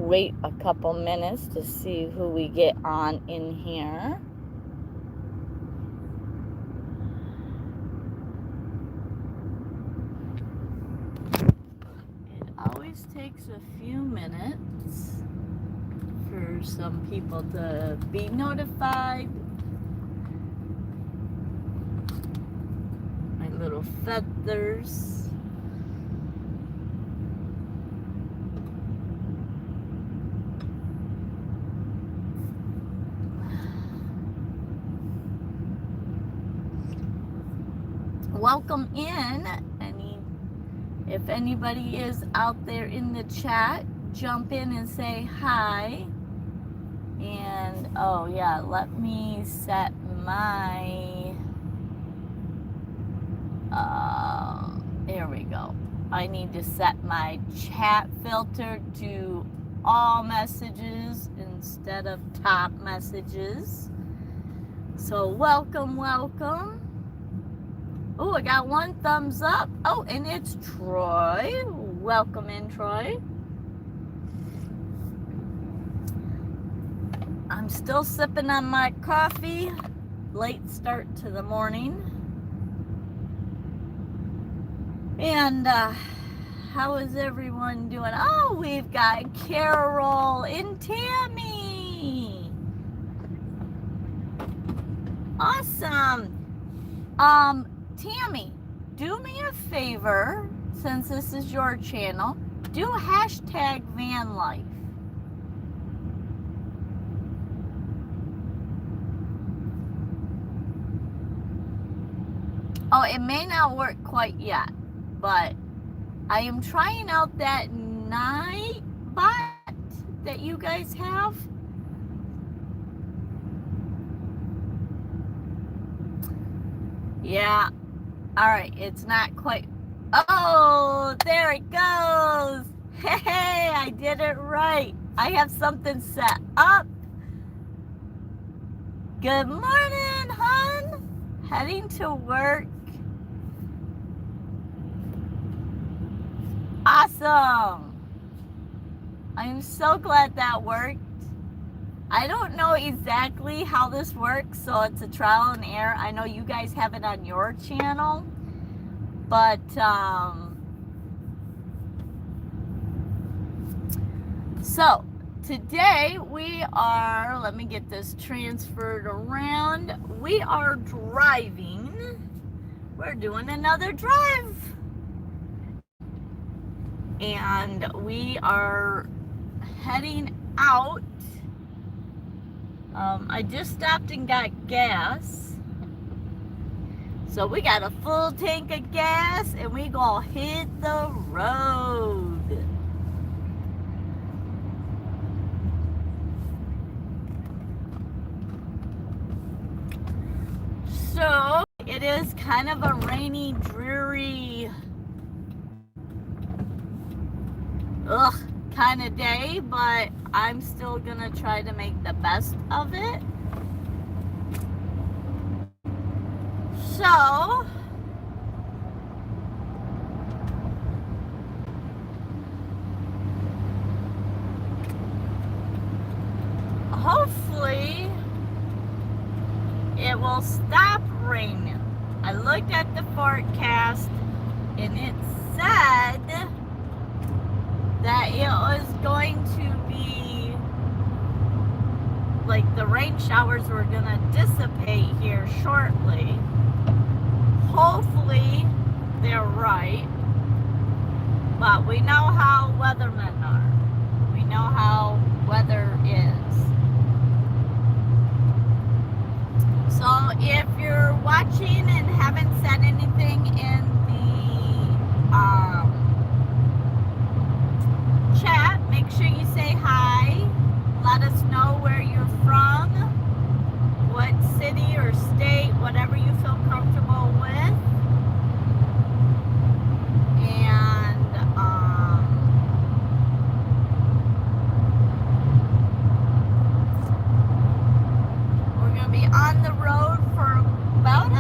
wait a couple minutes to see who we get on in here. It always takes a few minutes for some people to be notified. My little feathers. Welcome in. If anybody is out there in the chat, jump in and say hi. And oh yeah, let me set my there we go. I need to set my chat filter to all messages instead of top messages. So welcome. Oh, I got one thumbs up. Oh, and it's Troy. Welcome in, Troy. I'm still sipping on my coffee. Late start to the morning. And how is everyone doing? Oh, we've got Carol and Tammy. Awesome. Tammy, do me a favor, since this is your channel, do hashtag van life. Oh, it may not work quite yet, but I am trying out that night bot that you guys have. Yeah. All right, it's not quite. Oh, there it goes. Hey, I did it right. I have something set up. Good morning, hon. Heading to work. Awesome. I'm so glad that worked. I don't know exactly how this works, so it's a trial and error. I know you guys have it on your channel, but so today we are, let me get this transferred around. We are driving. We're doing another drive. And we are heading out. I just stopped and got gas. So we got a full tank of gas and we gonna hit the road. So it is kind of a rainy, dreary, kind of day, but I'm still gonna try to make the best of it. So hopefully it will stop raining. I looked at the forecast and it said that it was going to be like the rain showers were gonna dissipate here shortly. Hopefully they're right, but we know how weathermen are. We know how weather is. So if you're watching and haven't said anything in the chat, make sure you say hi. Let us know where you're from, what city or state, whatever you feel comfortable with. And we're going to be on the road for about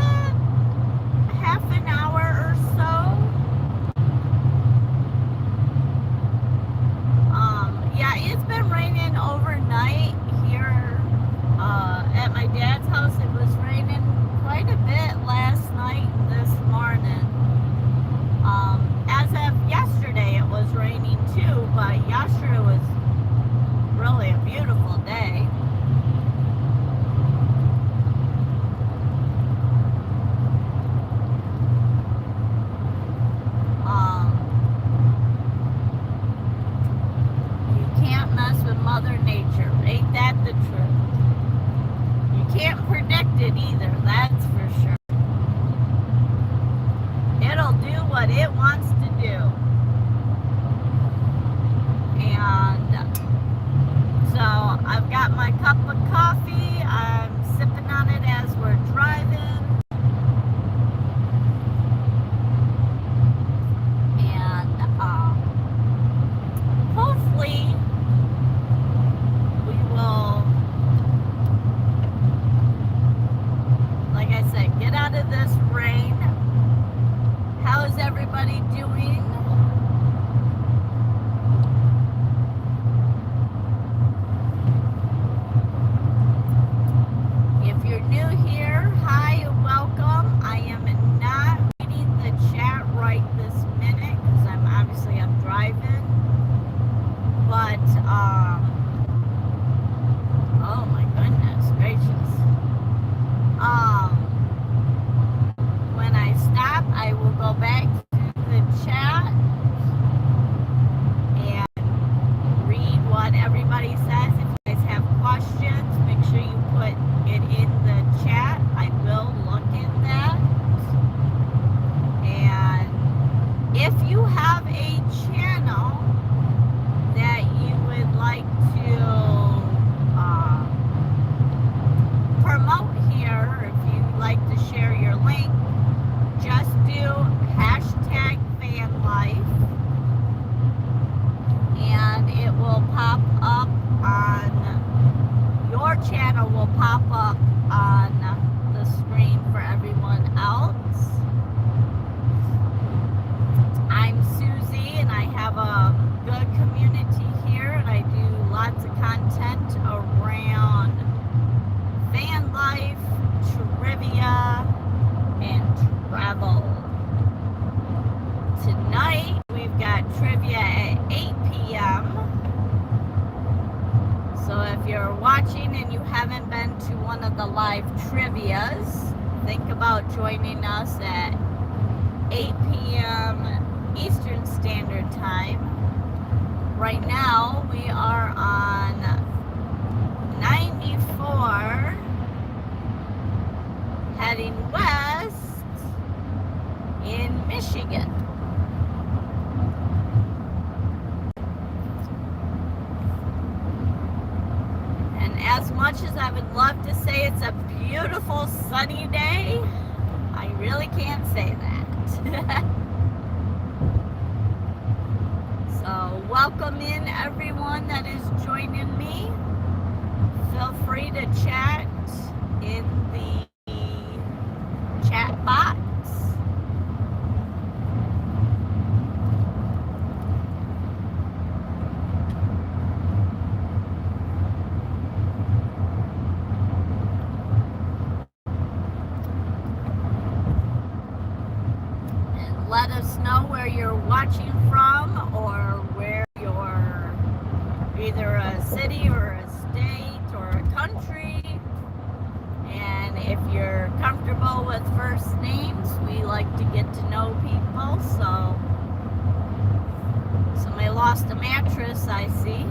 get out of this rain. How is everybody doing? If you're new here, hi and welcome. I am not reading the chat right this minute because I'm driving. But oh my goodness gracious. When I stop, I will go back to the chat and read what everybody says. If you guys have questions, make sure you put it in the chat. I will look at that. And if you have a channel that you would like to promote here, if you'd like to share your link, just do hashtag van life and it will pop up on your channel, will pop up on the screen for everyone else. I'm Suzy and I have a good community here and I do lots of content around van life, trivia, and travel. Tonight we've got trivia at 8 p.m. So if you're watching and you haven't been to one of the live trivias, think about joining us at 8 p.m. Eastern Standard Time. Right now we are on 94 heading west in Michigan. And as much as I would love to say it's a beautiful sunny day, I really can't say that. So welcome in everyone that is joining me. Feel free to chat in the chat box. And let us know where you're watching from or where you're either a city or a state or a country. And if you're comfortable with first names, we like to get to know people. So somebody lost a mattress, I see.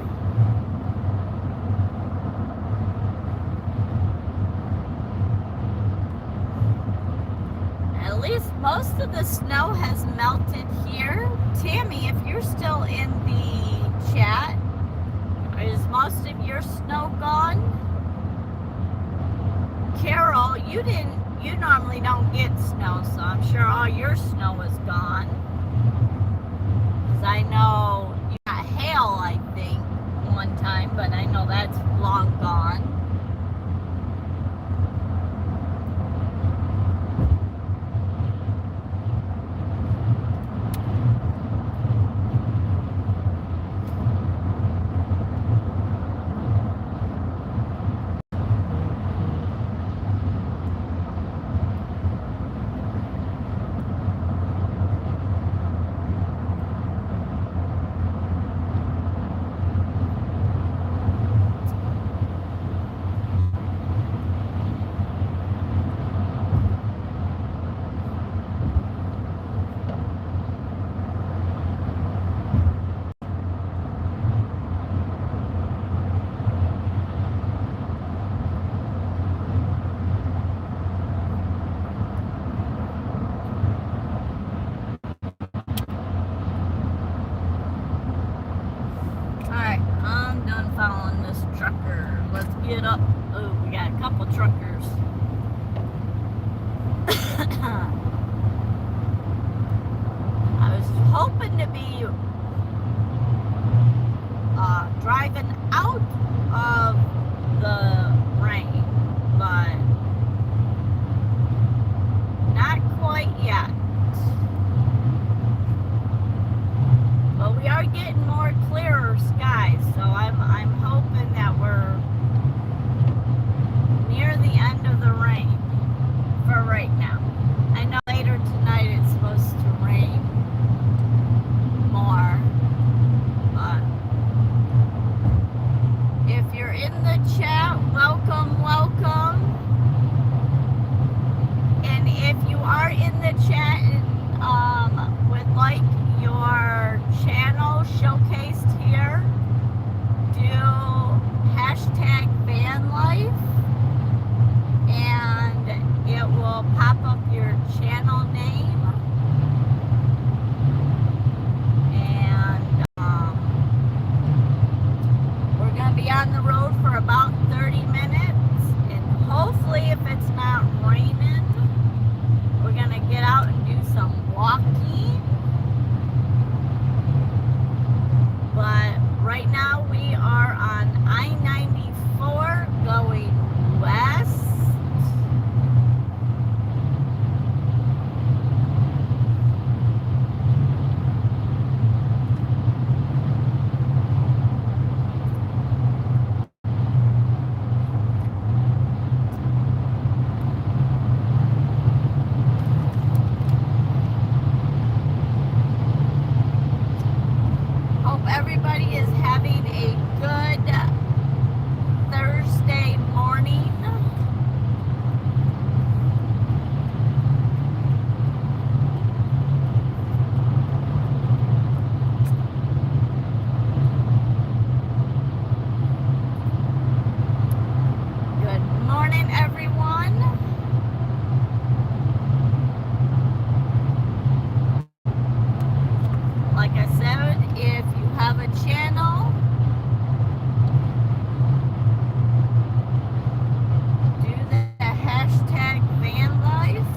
At least most of the snow has melted here. Tammy, if you're still in the chat, is most of your snow gone? Carol, you normally don't get snow, so I'm sure all your snow is gone. Because I know you got hail, I think, one time, but I know that's long gone. Get up. Oh, we got a couple truckers. I was hoping to be driving out of the rain, but right now. I know later tonight it's supposed to rain more, but if you're in the chat, welcome, welcome. And if you are in the chat and would like your channel showcased here, do hashtag van life, and it will pop up your channel name. And we're going to be on the road for about 30 minutes, and hopefully if it's not raining, we're going to get out and do some walking. But right now we are on I-94 going west. Hope everybody is having a good Thursday morning. Good morning, everyone. Like I said, if you have a channel, do the hashtag van life.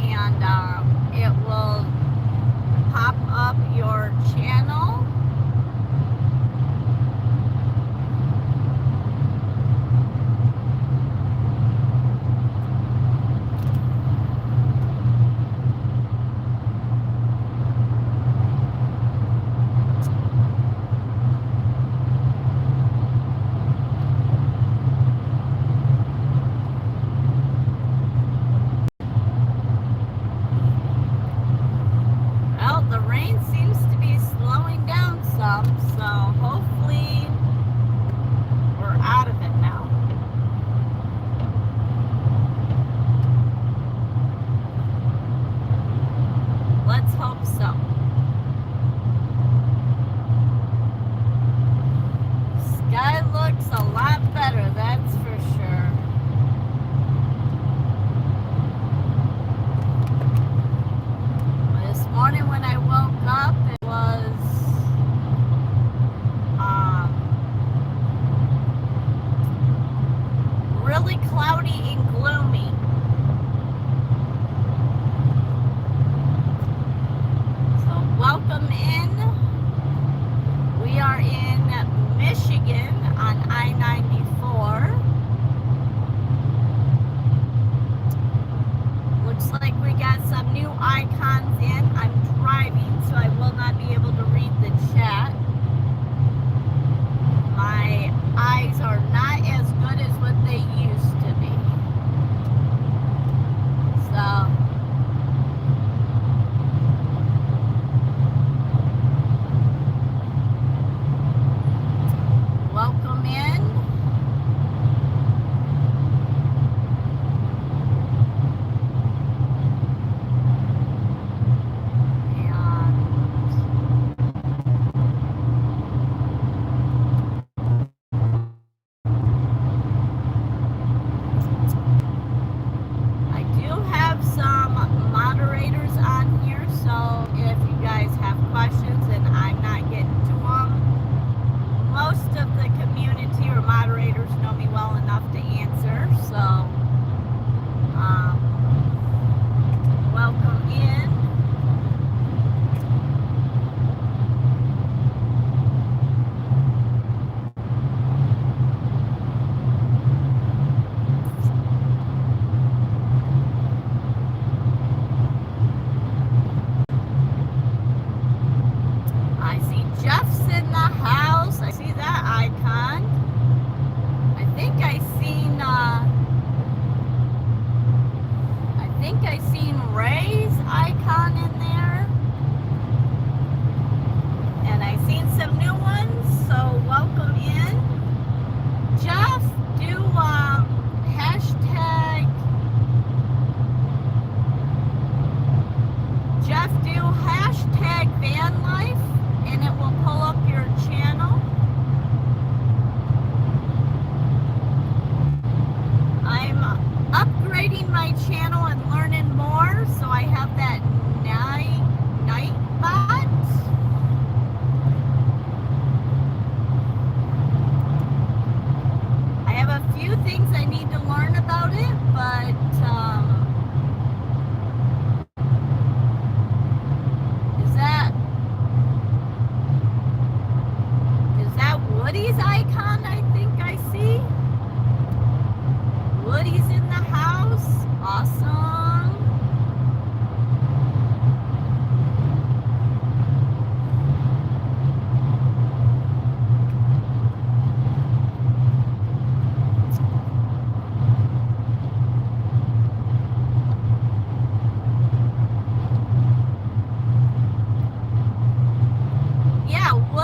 And it will pop up your channel. Well, the rain seems to be slowing down some, so hopefully we're out of it now. Let's hope so. Sky looks a lot better, that's for sure. This morning when I woke up, it was really cloudy and gloomy. So welcome in. We are in Michigan on I-94. Looks like we got some new icons in. I'm driving, so I will not be able to read the chat. My eyes are not as good as what they used to be. So, welcome in. I do have some moderators on here, so if you guys have questions and I'm not getting to them, most of the community or moderators know me well enough to answer, so welcome in.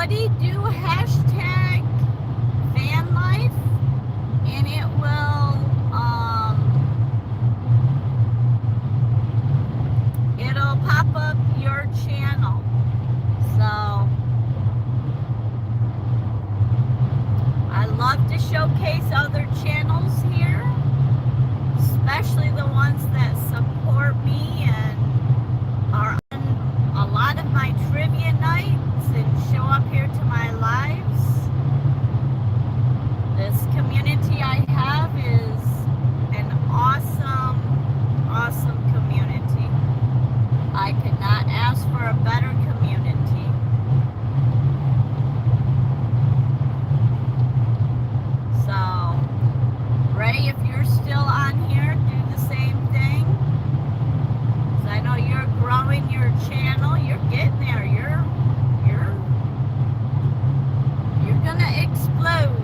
everybody do hashtag van life, and it will it'll pop up your channel. So I love to showcase other channels here, especially the ones that support me and are on a lot of my trivia nights and show up here to my lives. This community I have is an awesome, awesome community. I could not ask for a better community. So, Ray, if you're still on here, do the same thing. So I know you're growing your channel. You're getting there. You're gonna explode.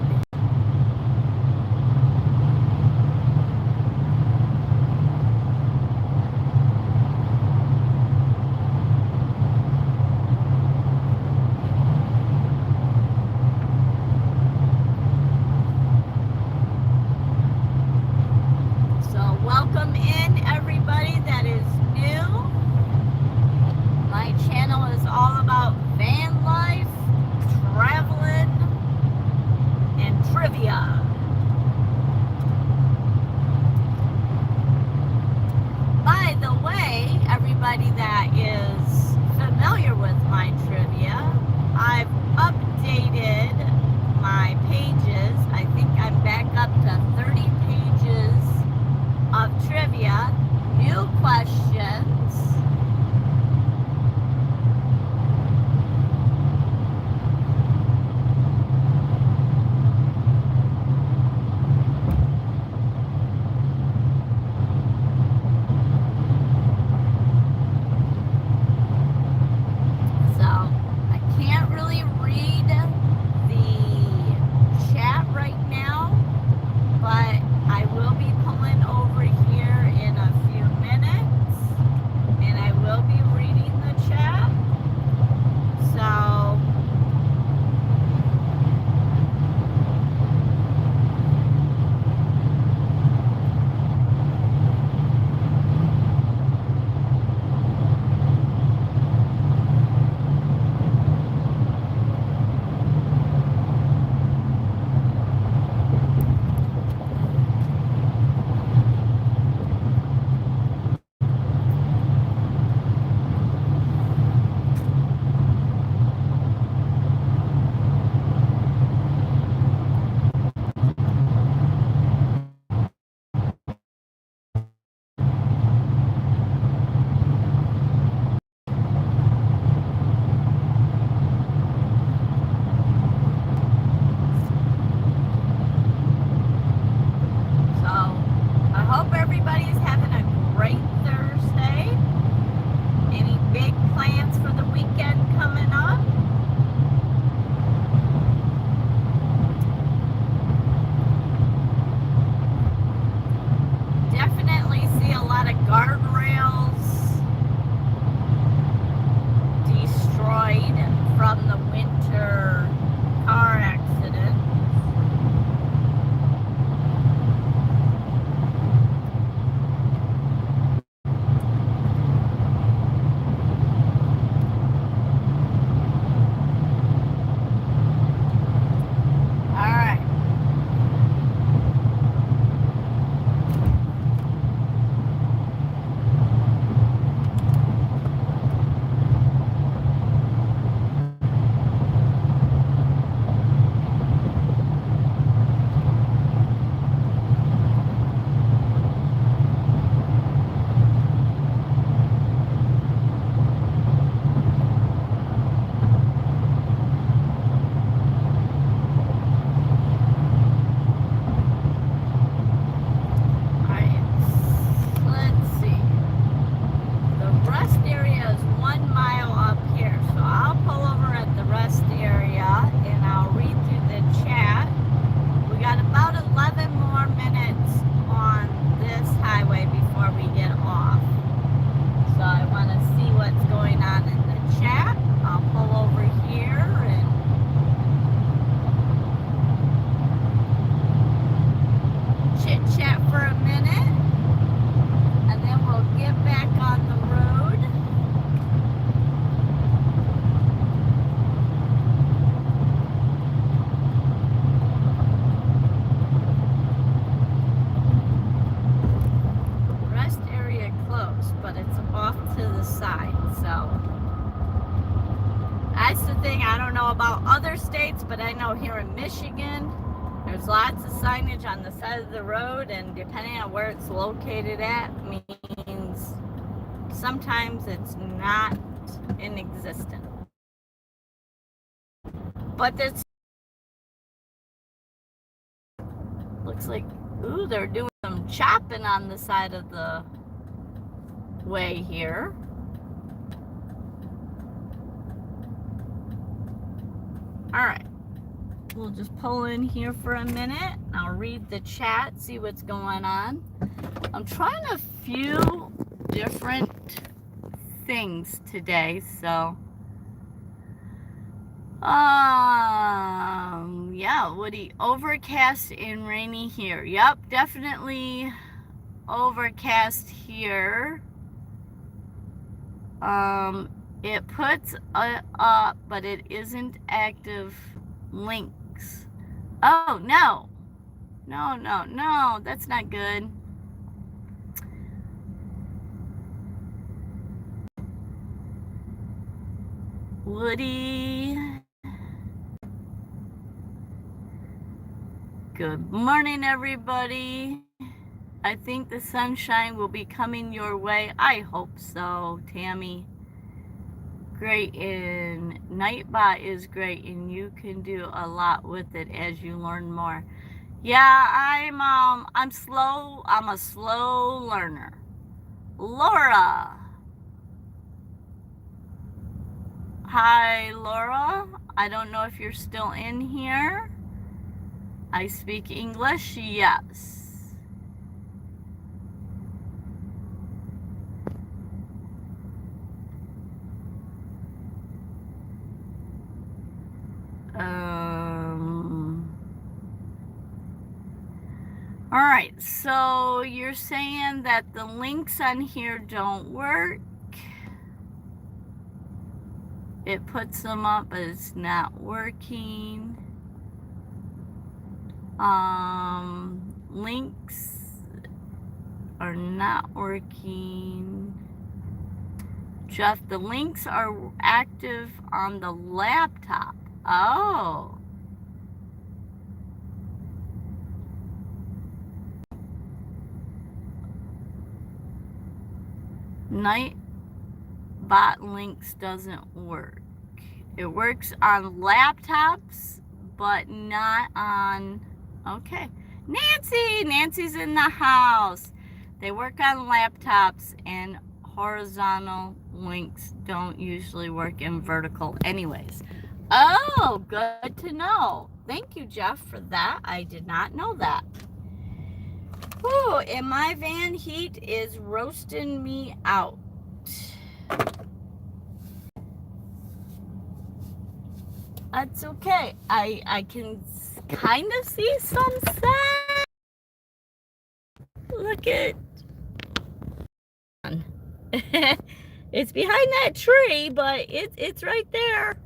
thing. I don't know about other states, but I know here in Michigan, there's lots of signage on the side of the road, and depending on where it's located at, means sometimes it's not in existence. But this looks like, ooh, they're doing some chopping on the side of the way here. All right, we'll just pull in here for a minute. I'll read the chat, see what's going on. I'm trying a few different things today, so yeah, Woody, overcast and rainy here. Yep, definitely overcast here. It puts up, but it isn't active links. Oh, no, that's not good. Woody, good morning, everybody. I think the sunshine will be coming your way. I hope so, Tammy. Great, and Nightbot is great, and you can do a lot with it as you learn more. Yeah, I'm slow. I'm a slow learner. Laura. Hi, Laura. I don't know if you're still in here. I speak English, yes. All right, so you're saying that the links on here don't work. It puts them up, but it's not working. Links are not working. Jeff, the links are active on the laptop. Oh. Nightbot links doesn't work. It works on laptops, but not on, okay. Nancy's in the house. They work on laptops, and horizontal links don't usually work in vertical anyways. Oh, good to know. Thank you, Jeff, for that. I did not know that. Ooh, and my van heat is roasting me out. That's okay. I can kind of see some sun. Look at it's behind that tree, but it's right there.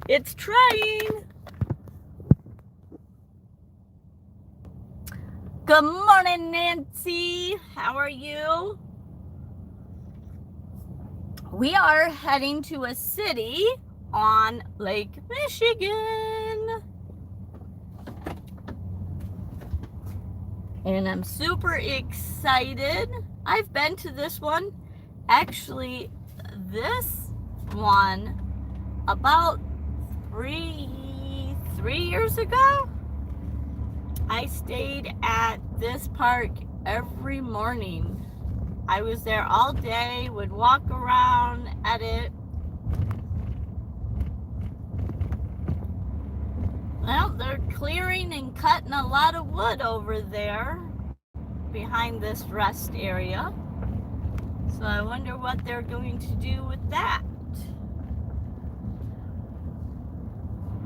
It's trying. Good morning, Nancy. How are you? We are heading to a city on Lake Michigan. And I'm super excited. I've been to this one. Actually, this one about three years ago. I stayed at this park every morning. I was there all day, would walk around at it. Well, they're clearing and cutting a lot of wood over there behind this rest area. So I wonder what they're going to do with that.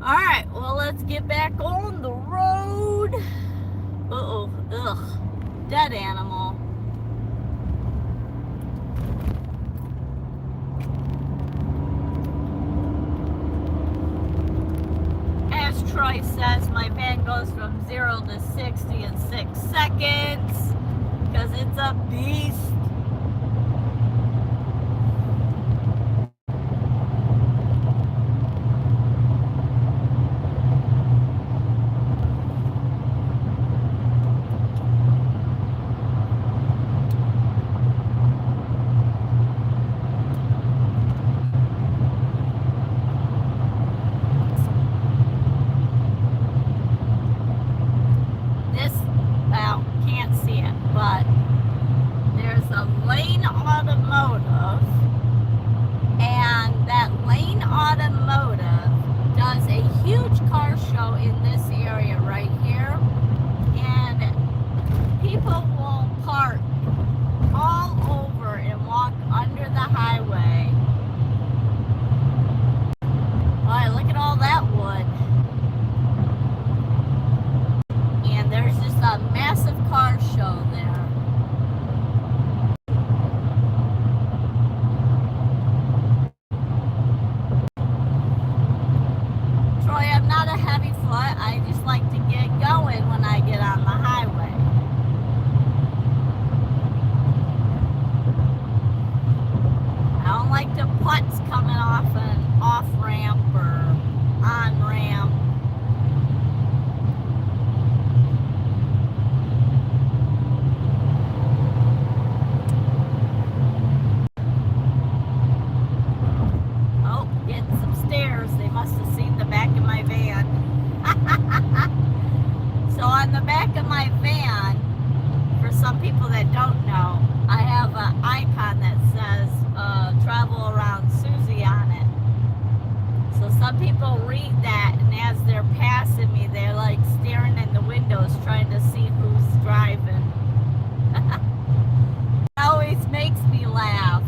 All right, well, let's get back on the road. Uh-oh, ugh, dead animal. As Troy says, my van goes from 0 to 60 in 6 seconds because it's a beast. show in this area right here, and people will park all over and walk under the highway. Boy, look at all that wood. And there's just a massive car show there. Troy, I'm not a heavy foot. I just like to get going when I get on the highway. I don't like the putts coming off an off ramp or on ramp. Oh, getting some stairs. They must have seen the back of my van. So on the back of my van, for some people that don't know, I have an icon that says Travel Around Suzy on it. So some people read that, and as they're passing me, they're like staring in the windows trying to see who's driving. It always makes me laugh.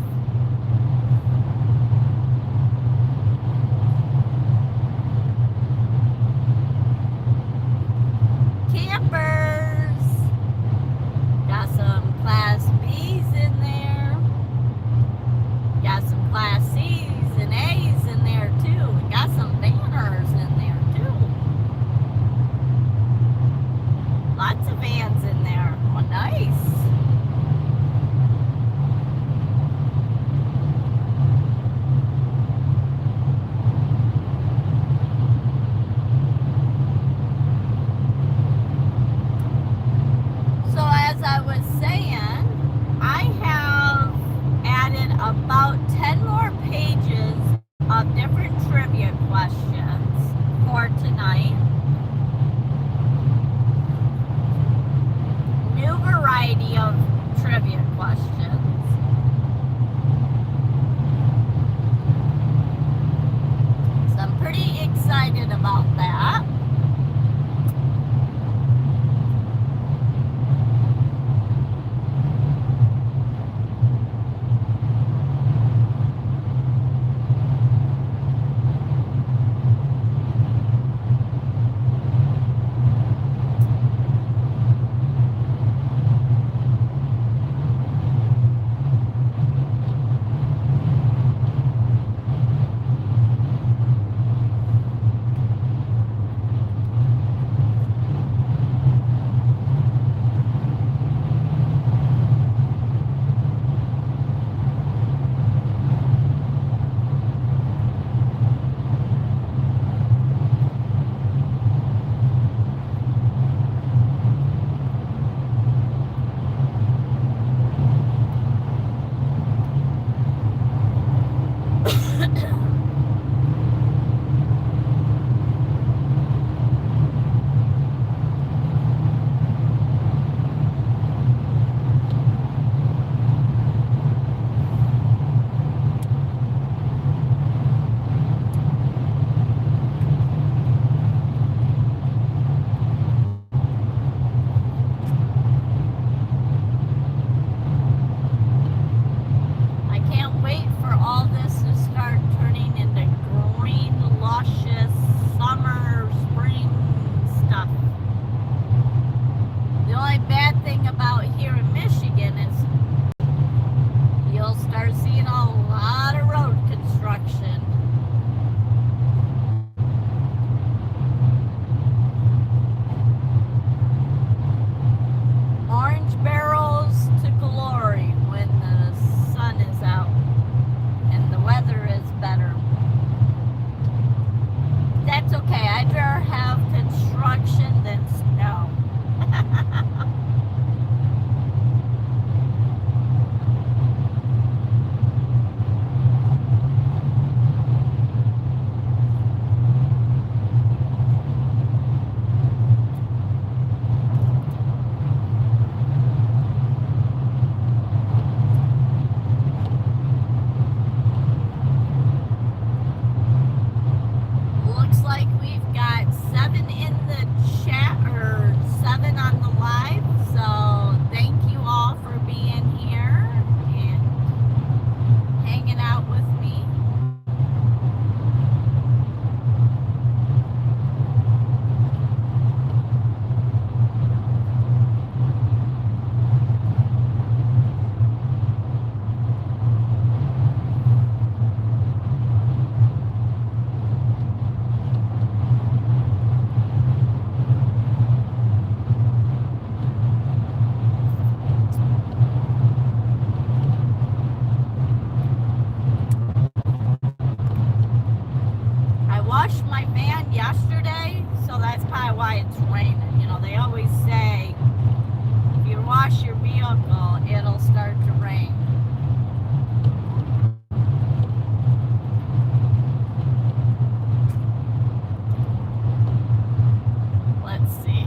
Campers! Got some Class B's in there. Got some Class C's and A's in there too. And got some banners in there too. Lots of vans in there. Oh, nice. So as I was saying, I have added about 10 more pages of different trivia questions for tonight. New variety of trivia questions. So I'm pretty excited about that. Got 7 in the chat, or 7 on the live. So thank you all for being here and hanging out with me. I washed my van yesterday, so that's probably why it's raining. You know, they always say if you wash your vehicle, it'll start to rain. Let's see.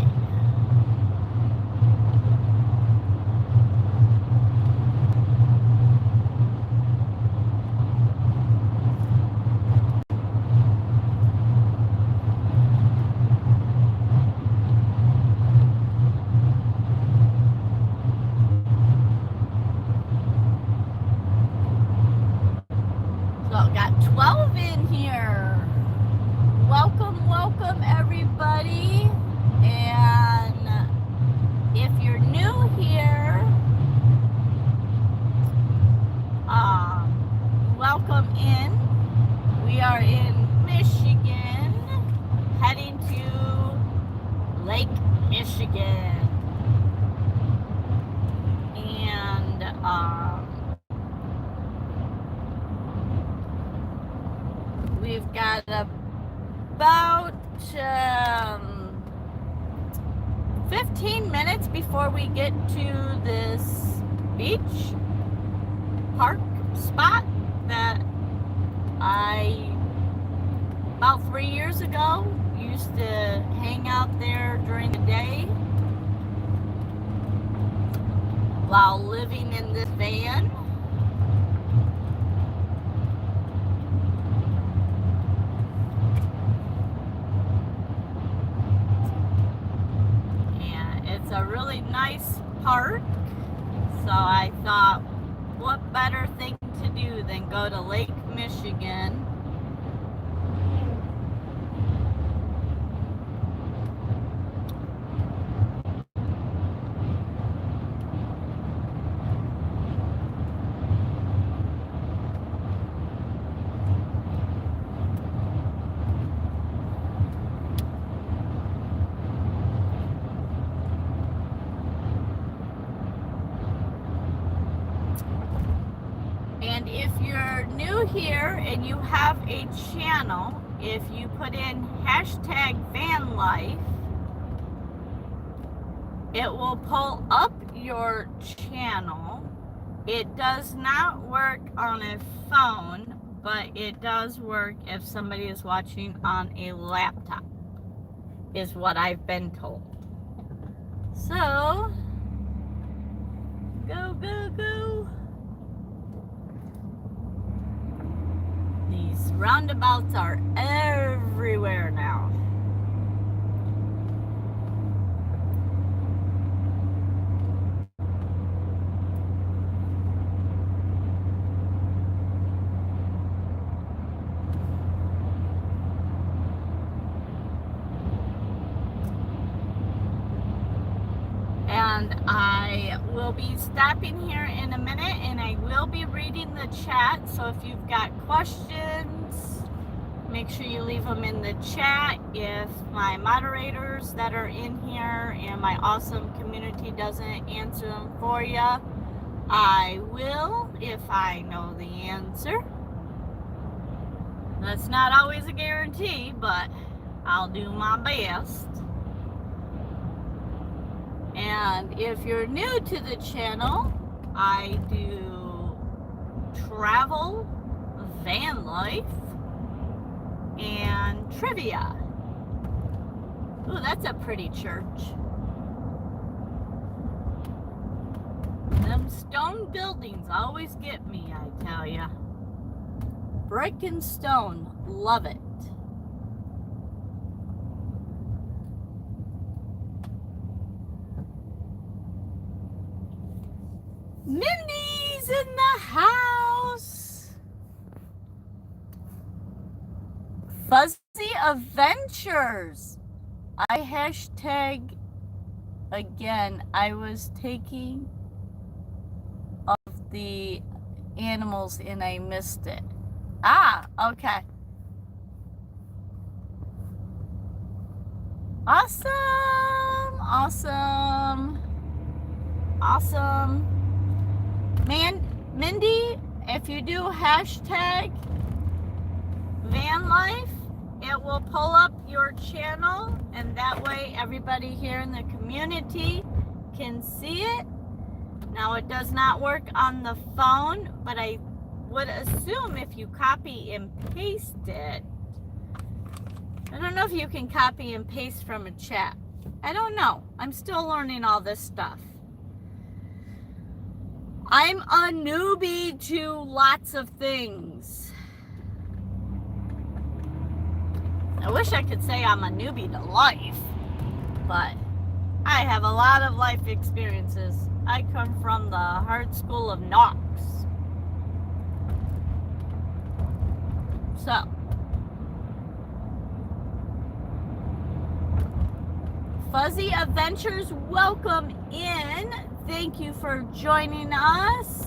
So got 12 in here. Welcome, welcome everybody. And if you're new here, welcome in. We are in Michigan, heading to Lake Michigan. And we've got about 15 minutes before we get to this beach park spot that I, about 3 years ago, used to hang out there during the day while living in this van. It's a really nice park, so I thought, what better thing to do than go to Lake Michigan. And if you're new here and you have a channel, if you put in hashtag van life, it will pull up your channel. It does not work on a phone, but it does work if somebody is watching on a laptop, is what I've been told. So, go, go, go. These roundabouts are everywhere now. And I will be stopping here in a minute, and I will be reading the chat. So if you've got questions, make sure you leave them in the chat. If my moderators that are in here and my awesome community doesn't answer them for you, I will if I know the answer. That's not always a guarantee, but I'll do my best. And if you're new to the channel, I do travel, van life, and trivia. Ooh, that's a pretty church. Them stone buildings always get me, I tell ya. Brick and stone, love it. is in the house. Fuzzy Adventures. I hashtag again. I was taking of the animals and I missed it. Ah, okay. Awesome. Awesome. Awesome. Man, Mindy, if you do hashtag van life, it will pull up your channel, and that way everybody here in the community can see it. Now, it does not work on the phone, but I would assume if you copy and paste it, I don't know if you can copy and paste from a chat. I don't know. I'm still learning all this stuff. I'm a newbie to lots of things. I wish I could say I'm a newbie to life, but I have a lot of life experiences. I come from the hard school of Knox. So, Fuzzy Adventures, welcome in. Thank you for joining us.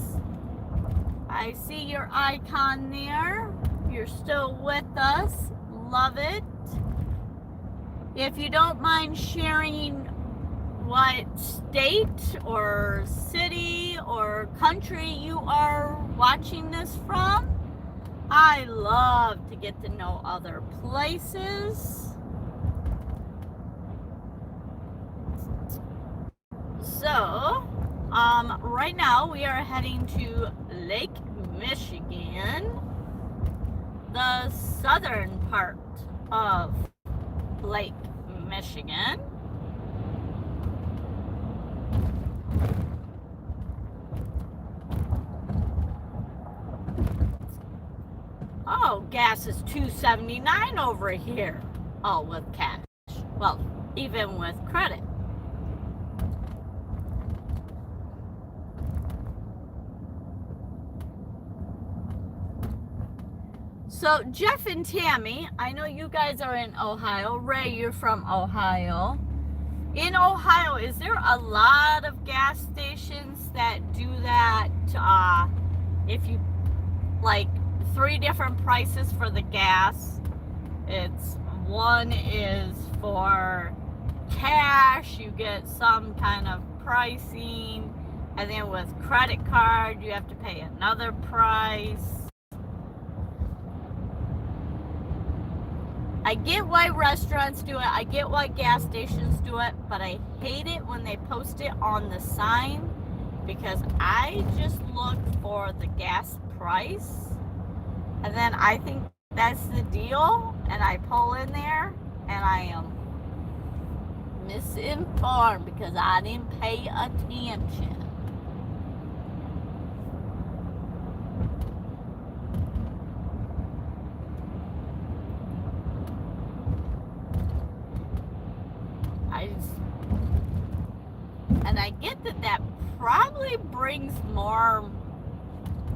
I see your icon there. You're still with us. Love it. If you don't mind sharing what state or city or country you are watching this from, I love to get to know other places. So, right now we are heading to Lake Michigan, the southern part of Lake Michigan. Oh, gas is $2.79 over here. Oh, with cash. Well, even with credit. So, Jeff and Tammy, I know you guys are in Ohio. Ray, you're from Ohio. In Ohio, is there a lot of gas stations that do that? If you, like, 3 different prices for the gas. It's one is for cash, you get some kind of pricing, and then with credit card, you have to pay another price. I get why restaurants do it, I get why gas stations do it, but I hate it when they post it on the sign, because I just look for the gas price, and then I think that's the deal, and I pull in there, and I am misinformed because I didn't pay attention. And I get that probably brings more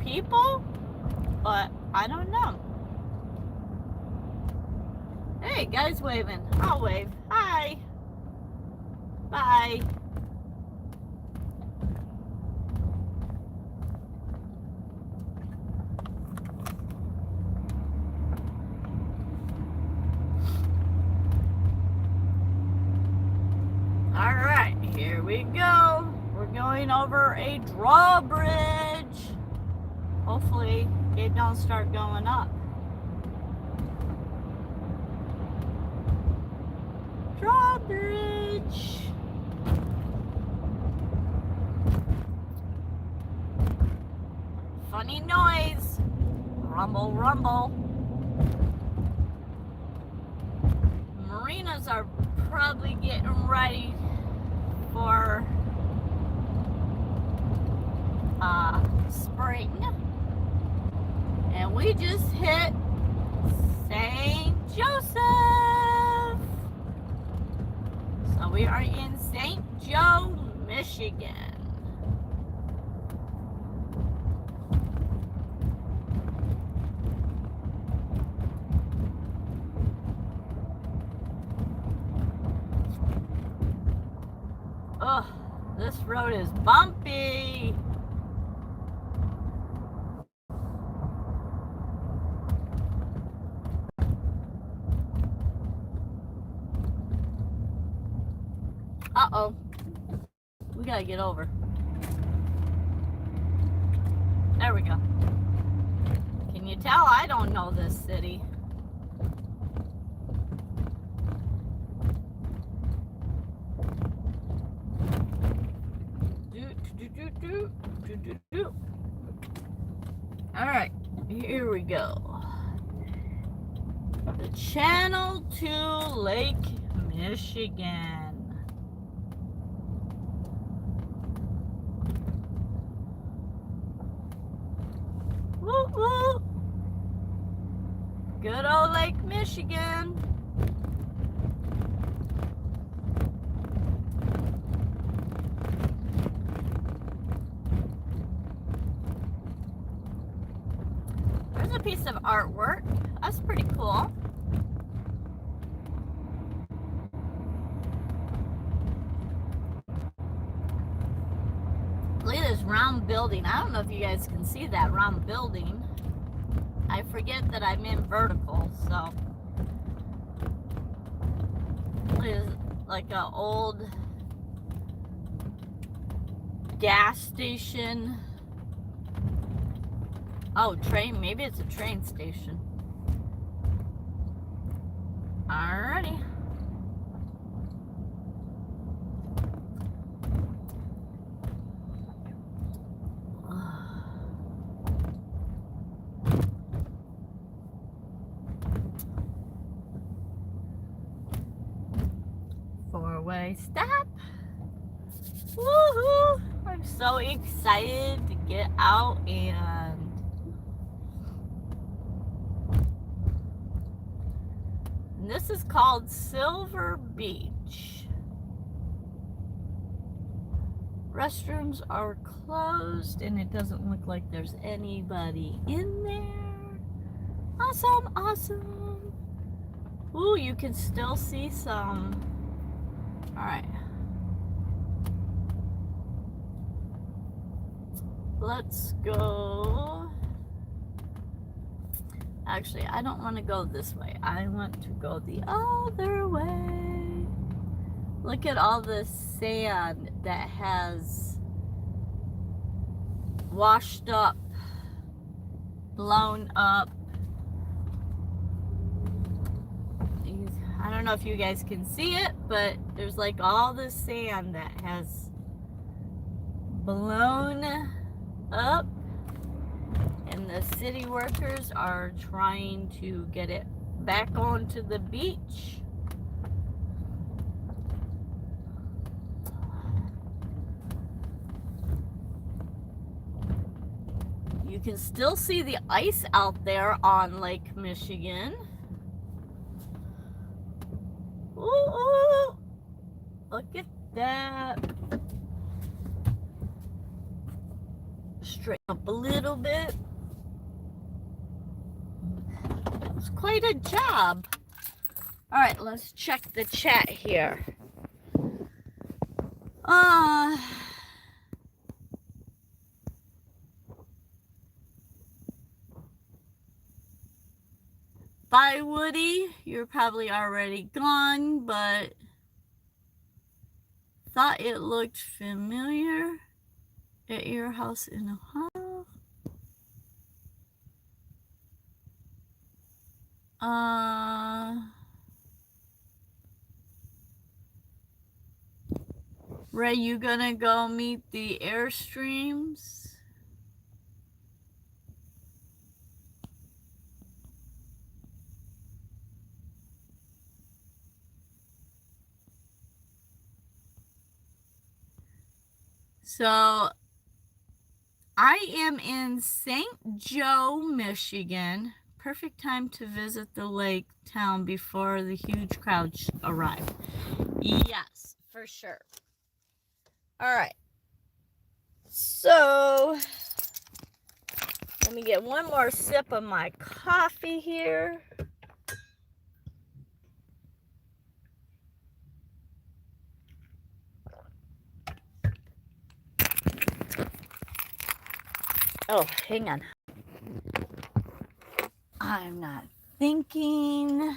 people, but I don't know. Hey, guys waving. I'll wave. Hi. Bye. Alright, here we go. We're going over a drawbridge. Hopefully it don't start going up. Drawbridge. Funny noise. Rumble, rumble. Marinas are probably getting ready for spring. And we just hit St. Joseph. So we are in St. Joe, Michigan. Oh, this road is bumpy. Uh-oh. We gotta get over. There we go. Can you tell I don't know this city? Alright, here we go. The channel to Lake Michigan. Woo woo! Good old Lake Michigan. There's a piece of artwork. That's pretty cool. Look at this round building. I don't know if you guys can see that round building. I forget that I'm in vertical, so it's like an old gas station. Oh, train. Maybe it's a train station. Alrighty. Four-way stop. Woohoo! I'm so excited to get out and this is called Silver Beach. Restrooms are closed and it doesn't look like there's anybody in there. Awesome, awesome. Ooh, you can still see some. Alright. Let's go. Actually, I don't want to go this way. I want to go the other way. Look at all the sand that has washed up, blown up. I don't know if you guys can see it, but there's like all the sand that has blown up. And the city workers are trying to get it back onto the beach. You can still see the ice out there on Lake Michigan. Ooh, look at that. Straighten up a little bit. It's quite a job. All right, let's check the chat here. Bye, Woody. You're probably already gone, but thought it looked familiar at your house in Ohio. Ray, you gonna go meet the Airstreams? So, I am in St. Joe, Michigan. Perfect time to visit the lake town before the huge crowds arrive. Yes, for sure. All right. So, let me get one more sip of my coffee here. Oh, hang on. I'm not thinking.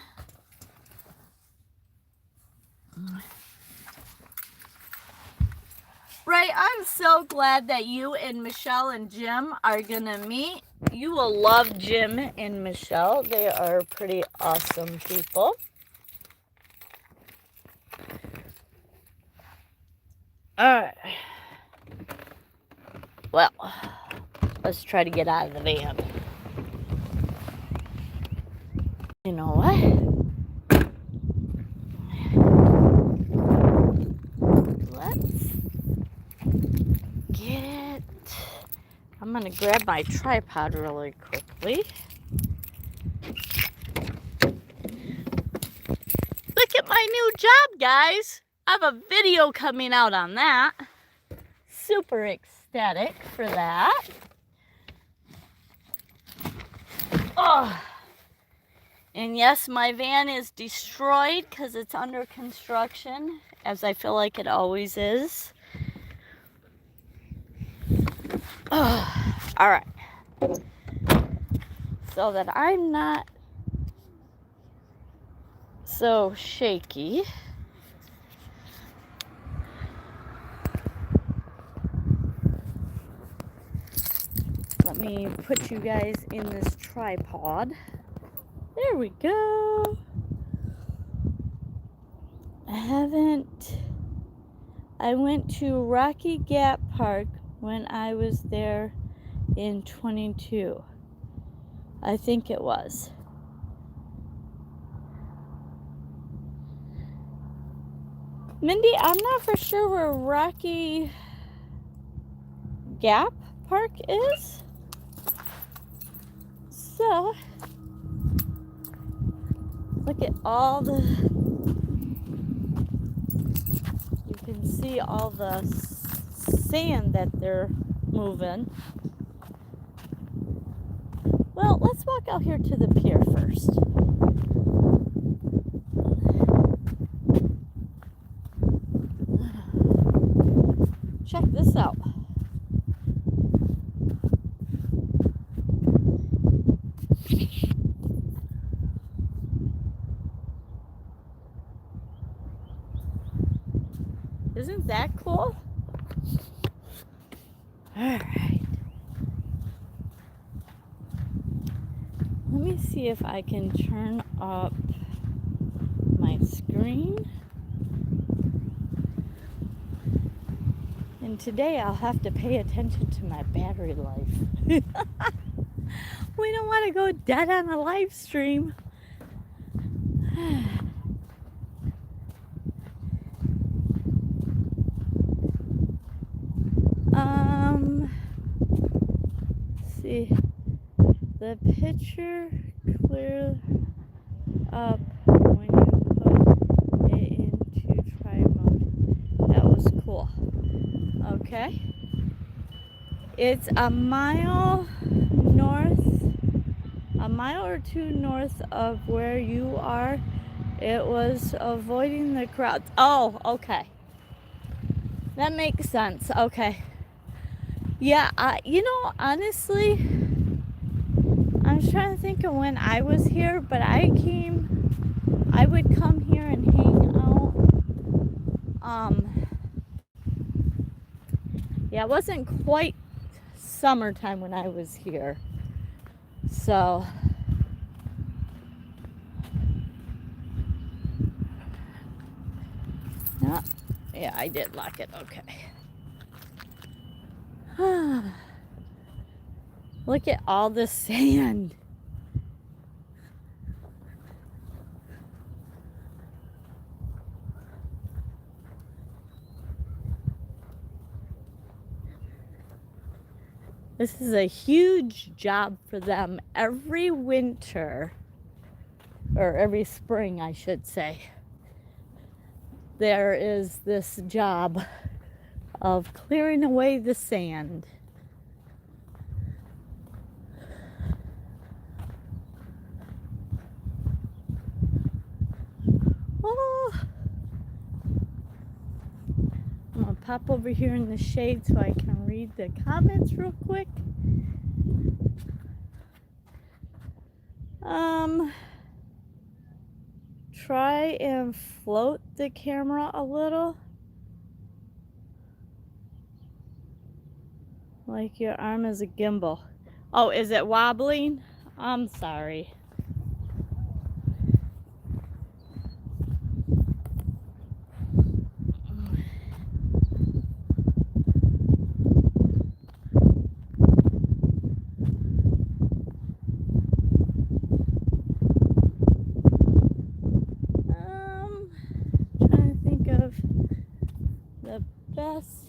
Ray, I'm so glad that you and Michelle and Jim are gonna meet. You will love Jim and Michelle. They are pretty awesome people. Alright. Well, let's try to get out of the van. You know what? Let's get... I'm gonna grab my tripod really quickly. Look at my new job, guys. I have a video coming out on that. Super ecstatic for that. Oh. And yes, my van is destroyed because it's under construction, as I feel like it always is. Oh. All right. So that I'm not so shaky. Let me put you guys in this tripod. There we go. I went to Rocky Gap Park when I was there in 22. I think it was. Mindy, I'm not for sure where Rocky Gap Park is. So, look at all the, you can see all the sand that they're moving. Well, let's walk out here to the pier first. Check this out. Isn't that cool? Alright. Let me see if I can turn up my screen. And today I'll have to pay attention to my battery life. We don't want to go dead on a live stream. See, the picture clear up when you put it into try mode. That was cool. Okay. It's a mile or two north of where you are. It was avoiding the crowds. Oh, okay. That makes sense. Okay. Yeah, you know, honestly, I was trying to think of when I was here, but I would come here and hang out. Yeah, it wasn't quite summertime when I was here. So, no, yeah, I did lock it. Okay. Look at all the sand. This is a huge job for them every winter, or every spring, I should say. There is this job of clearing away the sand. Oh. I'm gonna pop over here in the shade so I can read the comments real quick. Try and float the camera a little. Like your arm is a gimbal. Oh, is it wobbling? I'm sorry. Trying to think of the best.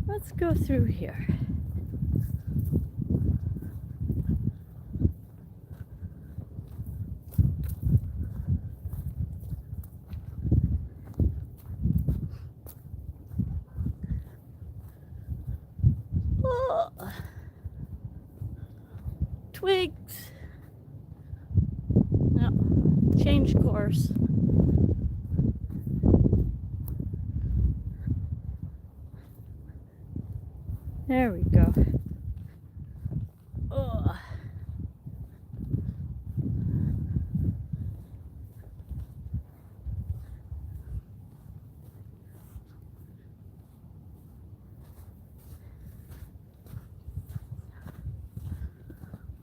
Let's go through here. Oh, twigs. No, change course. There we go. Oh.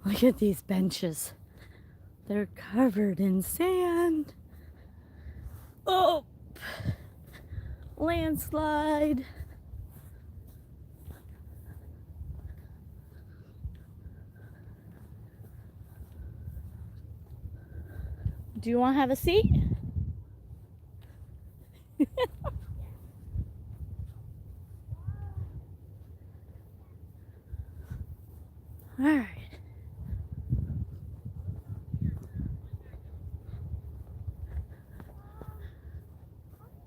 Look at these benches. They're covered in sand. Oh, landslide. Do you want to have a seat? All right.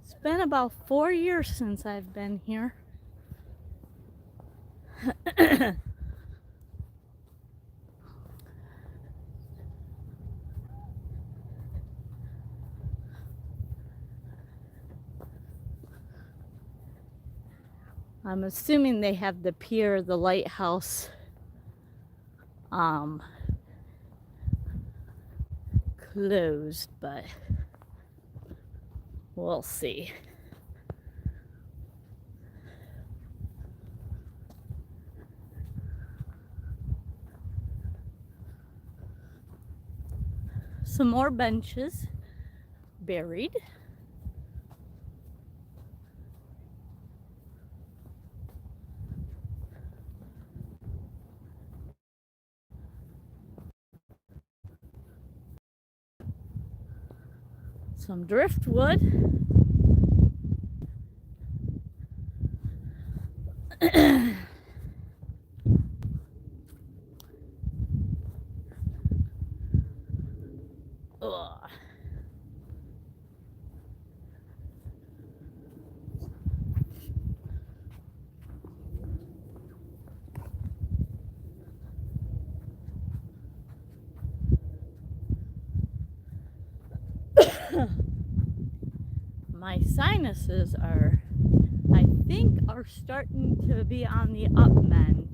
It's been about 4 years since I've been here. I'm assuming they have the pier, the lighthouse, closed, but we'll see. Some more benches buried. Some driftwood. My sinuses are, I think, are starting to be on the up mend.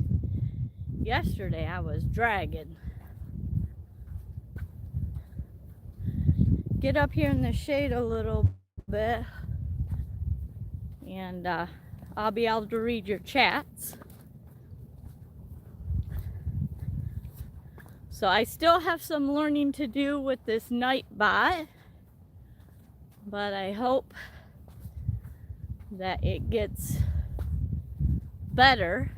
Yesterday I was dragging. Get up here in the shade a little bit and I'll be able to read your chats. So I still have some learning to do with this Nightbot, but I hope that it gets better.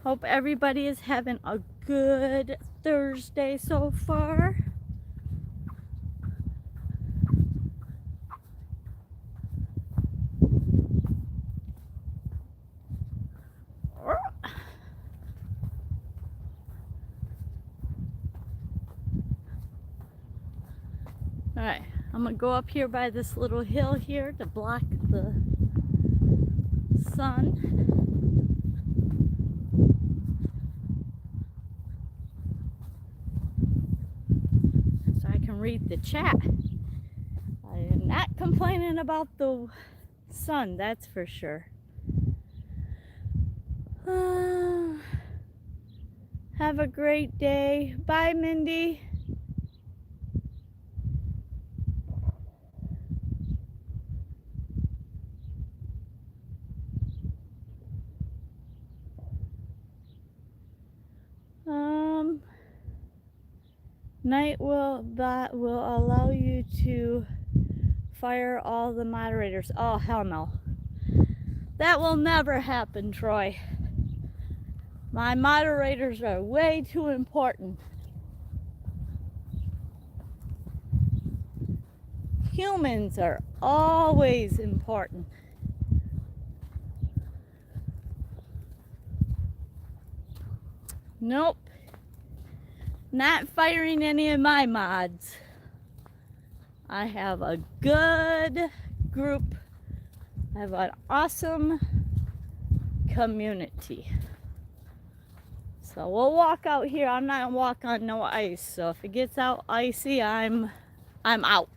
Hope everybody is having a good Thursday so far. Alright, I'm gonna go up here by this little hill here to block the sun. read the chat. I am not complaining about the sun, that's for sure. Have a great day. Bye, Mindy. Night will allow you to fire all the moderators. Oh, hell no. That will never happen, Troy. My moderators are way too important. Humans are always important. Nope. Not firing any of my mods. I have a good group. I have an awesome community. So we'll walk out here. I'm not gonna walk on no ice. So if it gets out icy, I'm out.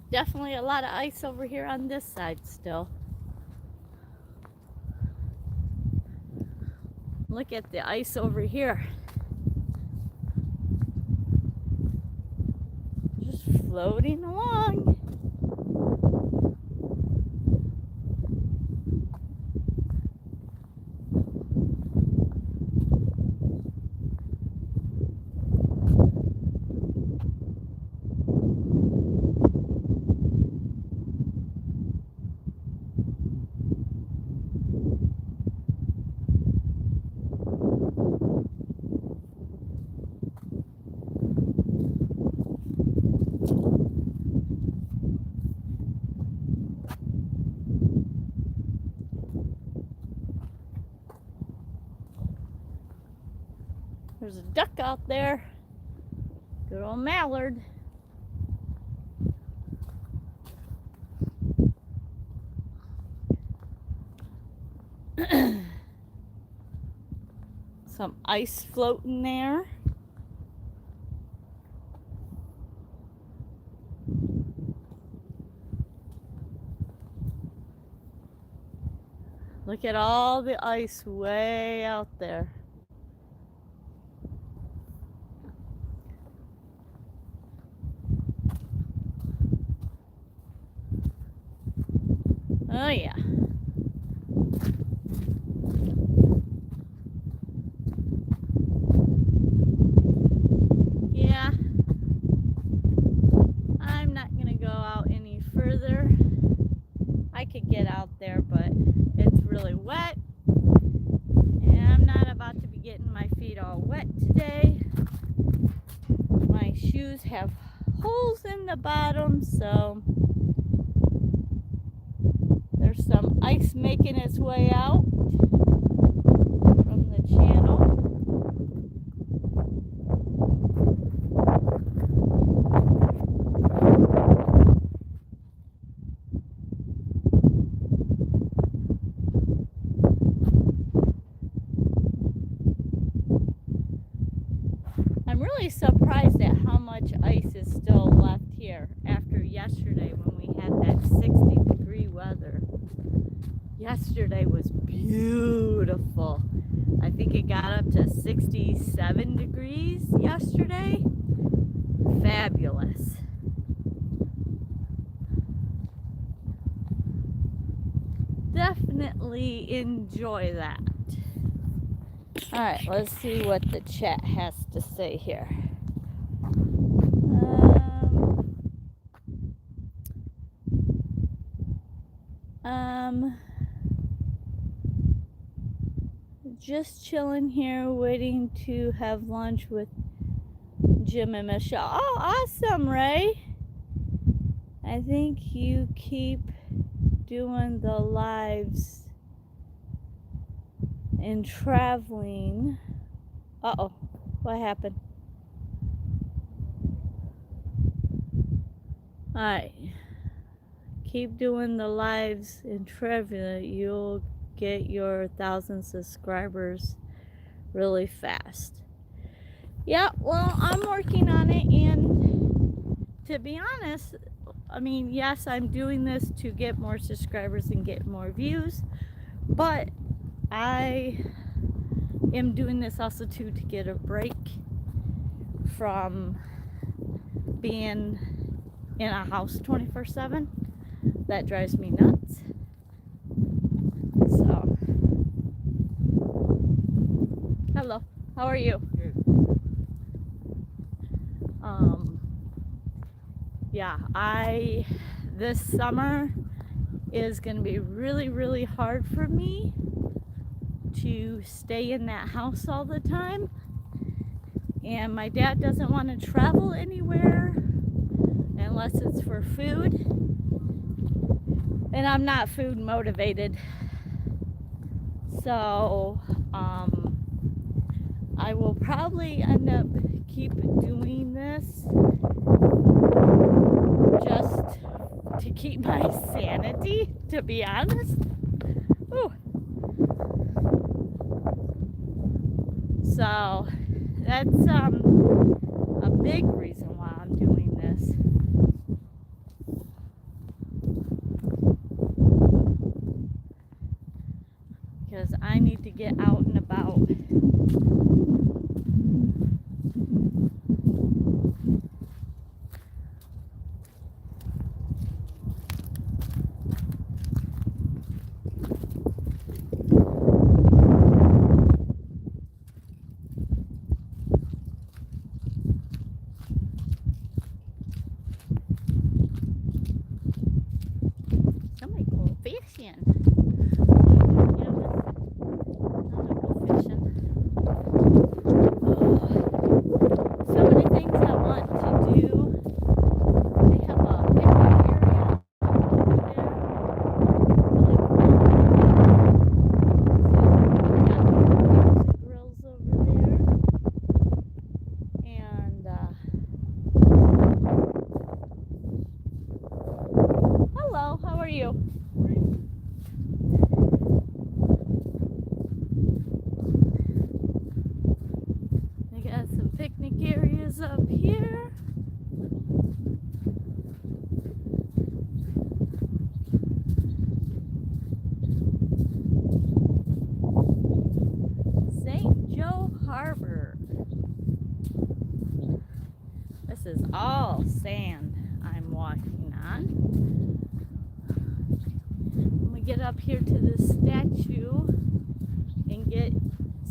Definitely a lot of ice over here on this side still. Look at the ice over here. Just floating along. There's a duck out there. Good old mallard. Some ice floating there. Look at all the ice way out there. Oh yeah. Yeah. I'm not gonna go out any further. I could get out there, but it's really wet. And I'm not about to be getting my feet all wet today. My shoes have holes in the bottom, so there's some ice making its way out from the channel. I'm really surprised at how much ice is still left here after yesterday when we had that 60-degree weather. Yesterday was beautiful. I think it got up to 67 degrees yesterday. Fabulous. definitely enjoy that. All right, let's see what the chat has to say here. Just chilling here, waiting to have lunch with Jim and Michelle. Oh, awesome, Ray. I think you keep doing the lives and traveling. Uh-oh, what happened? Alright, keep doing the lives and traveling. You'll get your 1,000 subscribers really fast. Yeah, well, I'm working on it, and to be honest, I mean, yes, I'm doing this to get more subscribers and get more views, but I am doing this also too to get a break from being in a house 24/7. That drives me nuts. So, hello, how are you? Good. Yeah, this summer is going to be really, really hard for me to stay in that house all the time. And my dad doesn't want to travel anywhere unless it's for food. And I'm not food motivated. So, I will probably end up keep doing this just to keep my sanity, to be honest. Ooh. So that's a big reason why I'm doing this. Because I need to get out and about. Somebody go fishing. So many things I want to do. They have a picnic area over there. Really cool. Got grills over there. And hello, how are you? They got some picnic areas up here. St. Joe Harbor. This is all sand I'm walking on. When we get up here to this statue and get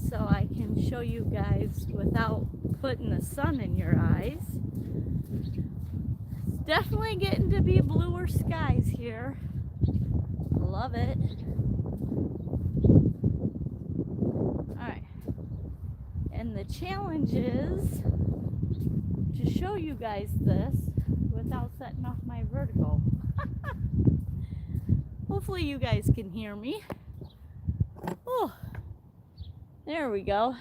so I can show you guys without putting the sun in your eyes. It's definitely getting to be bluer skies here. Love it. Alright. And the challenge is to show you guys this without setting off my vertical. Hopefully you guys can hear me. Oh, there we go.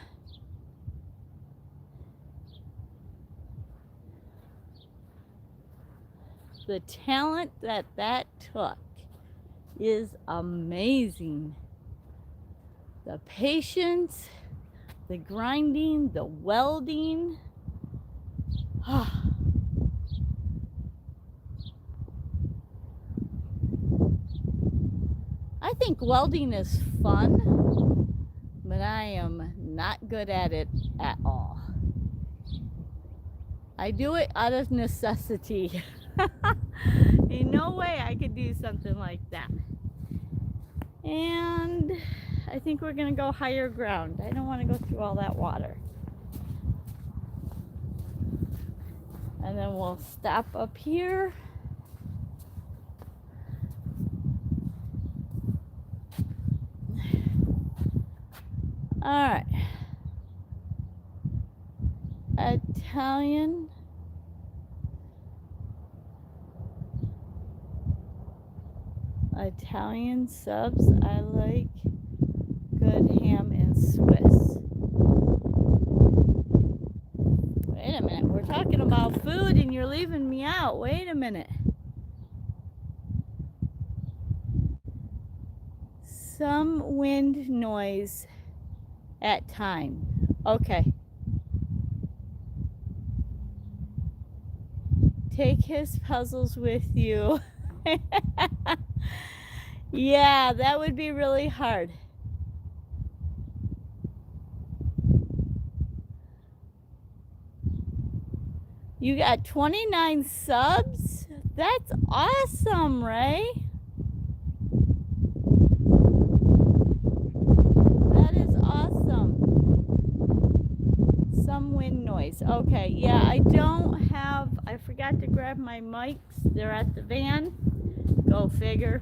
The talent that took is amazing. The patience, the grinding, the welding. I think welding is fun, but I am not good at it at all. I do it out of necessity. In no way I could do something like that. And I think we're gonna go higher ground. I don't want to go through all that water. And then we'll stop up here. All right. Italian subs. I like good ham and Swiss. Wait a minute. We're talking about food and you're leaving me out. Wait a minute. Some wind noise at time. Okay. Take his puzzles with you. Yeah, that would be really hard. You got 29 subs? That's awesome, Ray. That is awesome. Some wind noise. Okay, yeah, I forgot to grab my mics. They're at the van. Go figure.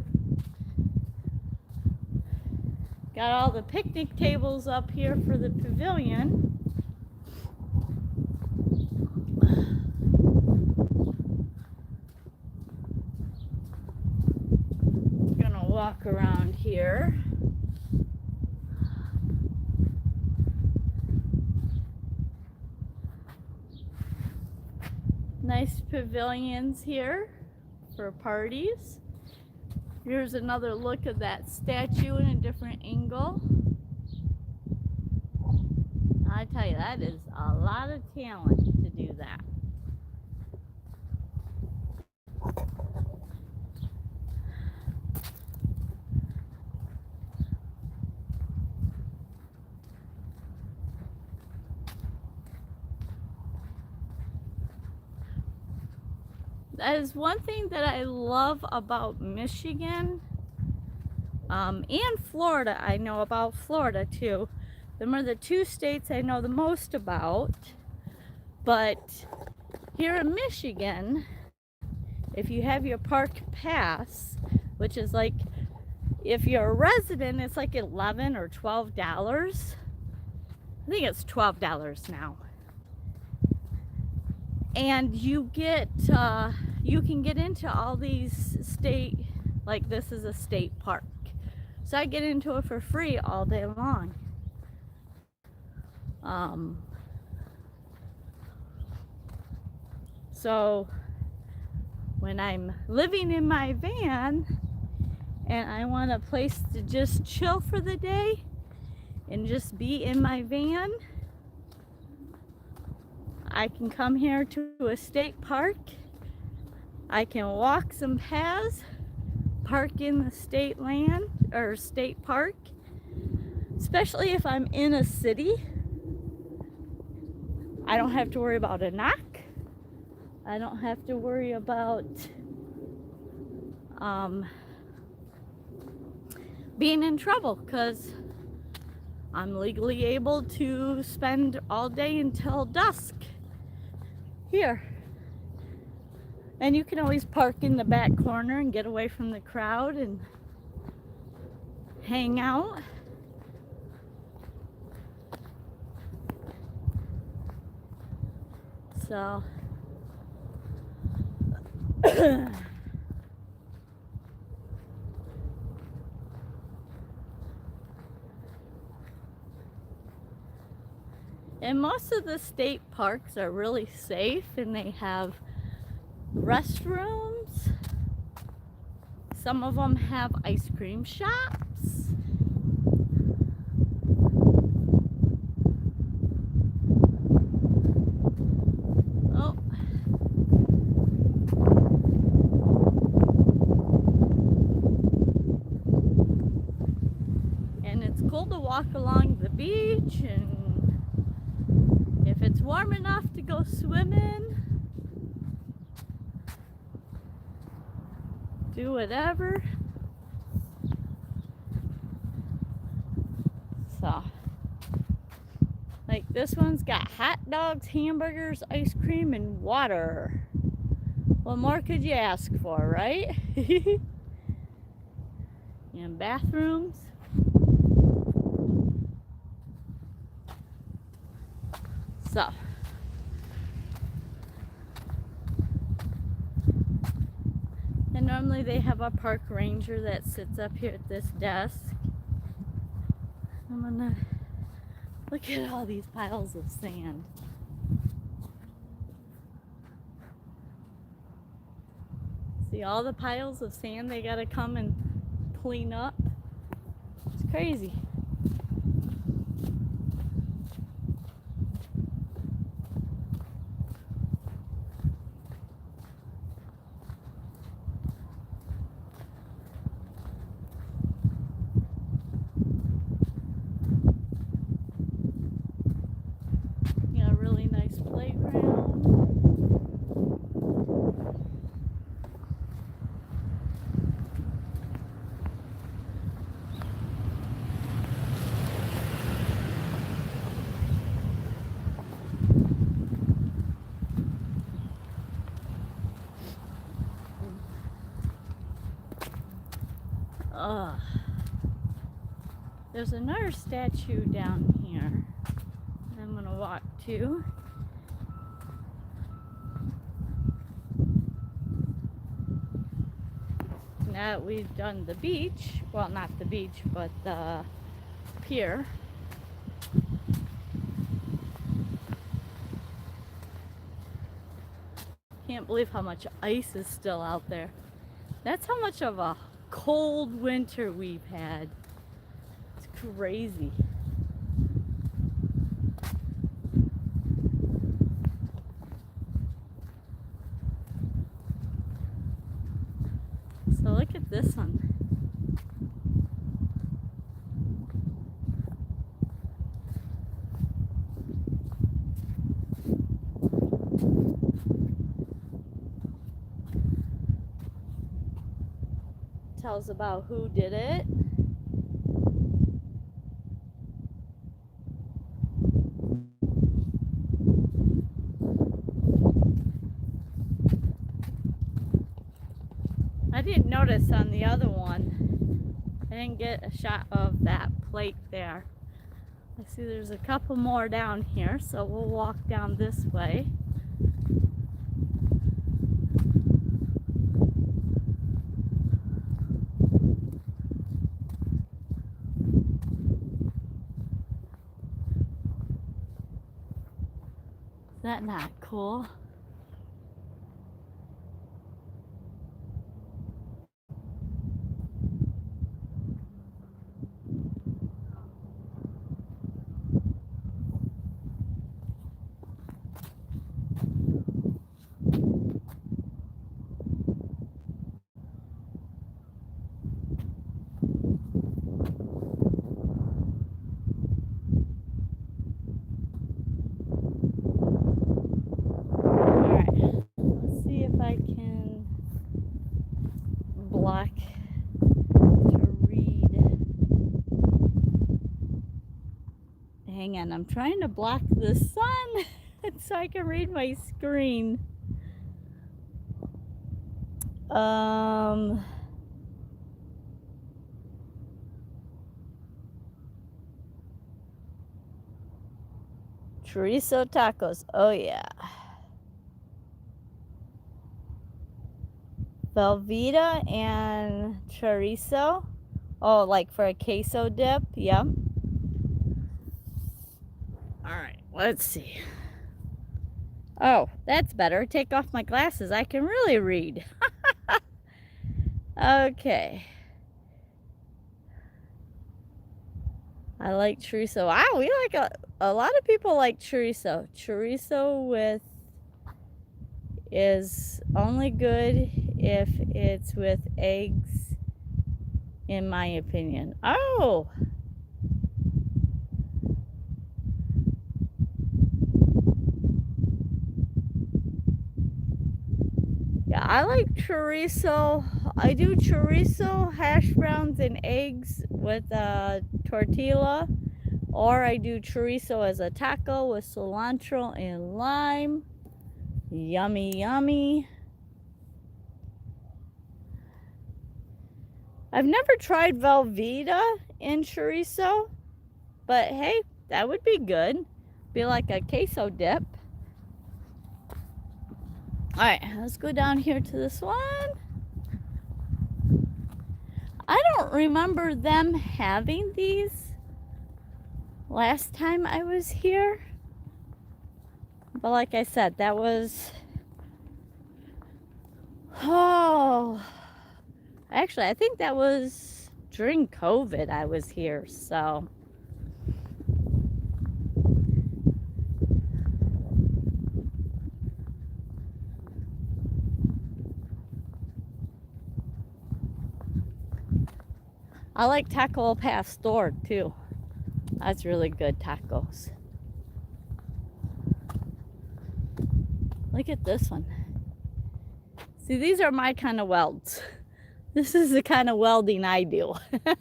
Got all the picnic tables up here for the pavilion. Gonna walk around here. Nice pavilions here for parties. Here's another look at that statue in a different angle. I tell you, that is a lot of talent to do that. That is one thing that I love about Michigan and Florida. I know about Florida too. Them are the two states I know the most about. But here in Michigan, if you have your park pass, which is like, if you're a resident, it's like $11 or $12. I think it's $12 now. And you get, you can get into all these state, like this is a state park. So I get into it for free all day long. So when I'm living in my van and I want a place to just chill for the day and just be in my van, I can come here to a state park. I can walk some paths, park in the state land or state park, especially if I'm in a city. I don't have to worry about a knock. I don't have to worry about being in trouble because I'm legally able to spend all day until dusk here. And you can always park in the back corner and get away from the crowd and hang out. So and most of the state parks are really safe and they have restrooms. Some of them have ice cream shops. Oh. And it's cool to walk along the beach, and if it's warm enough to go swimming, do whatever. Like this one's got hot dogs, hamburgers, ice cream, and water. What more could you ask for, right? And bathrooms. So, and normally they have a park ranger that sits up here at this desk. I'm gonna look at all these piles of sand. See all the piles of sand they gotta come and clean up? It's crazy. Got a really nice playground. There's another statue down here I'm gonna walk to. Now that we've done the beach, well, not the beach, but the pier. Can't believe how much ice is still out there. That's how much of a cold winter we've had. It's crazy. So look at this one. Tells about who did it. I didn't notice on the other one. I didn't get a shot of that plate there. I see there's a couple more down here, so we'll walk down this way. Is that not cool? I can block to read. Hang on, I'm trying to block the sun so I can read my screen. Chorizo tacos. Oh yeah. Velveeta and chorizo. Oh, like for a queso dip. Yep. All right, let's see. Oh, that's better. Take off my glasses. I can really read. Okay. I like chorizo. Wow, we like a lot of people like chorizo. Chorizo with is only good if it's with eggs, in my opinion. Oh! Yeah, I like chorizo. I do chorizo, hash browns, and eggs with tortilla Or I do chorizo as a taco with cilantro and lime. Yummy, yummy. I've never tried Velveeta in chorizo, but hey, that would be good. Be like a queso dip. All right, let's go down here to this one. I don't remember them having these last time I was here. But like I said, that was, oh, actually, I think that was during COVID I was here, so. I like Taco El Pastor too. That's really good tacos. Look at this one. See, these are my kind of welds. This is the kind of welding I do. I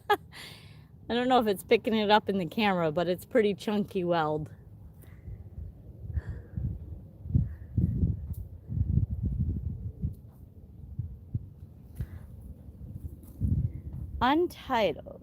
don't know if it's picking it up in the camera, but it's pretty chunky weld. Untitled.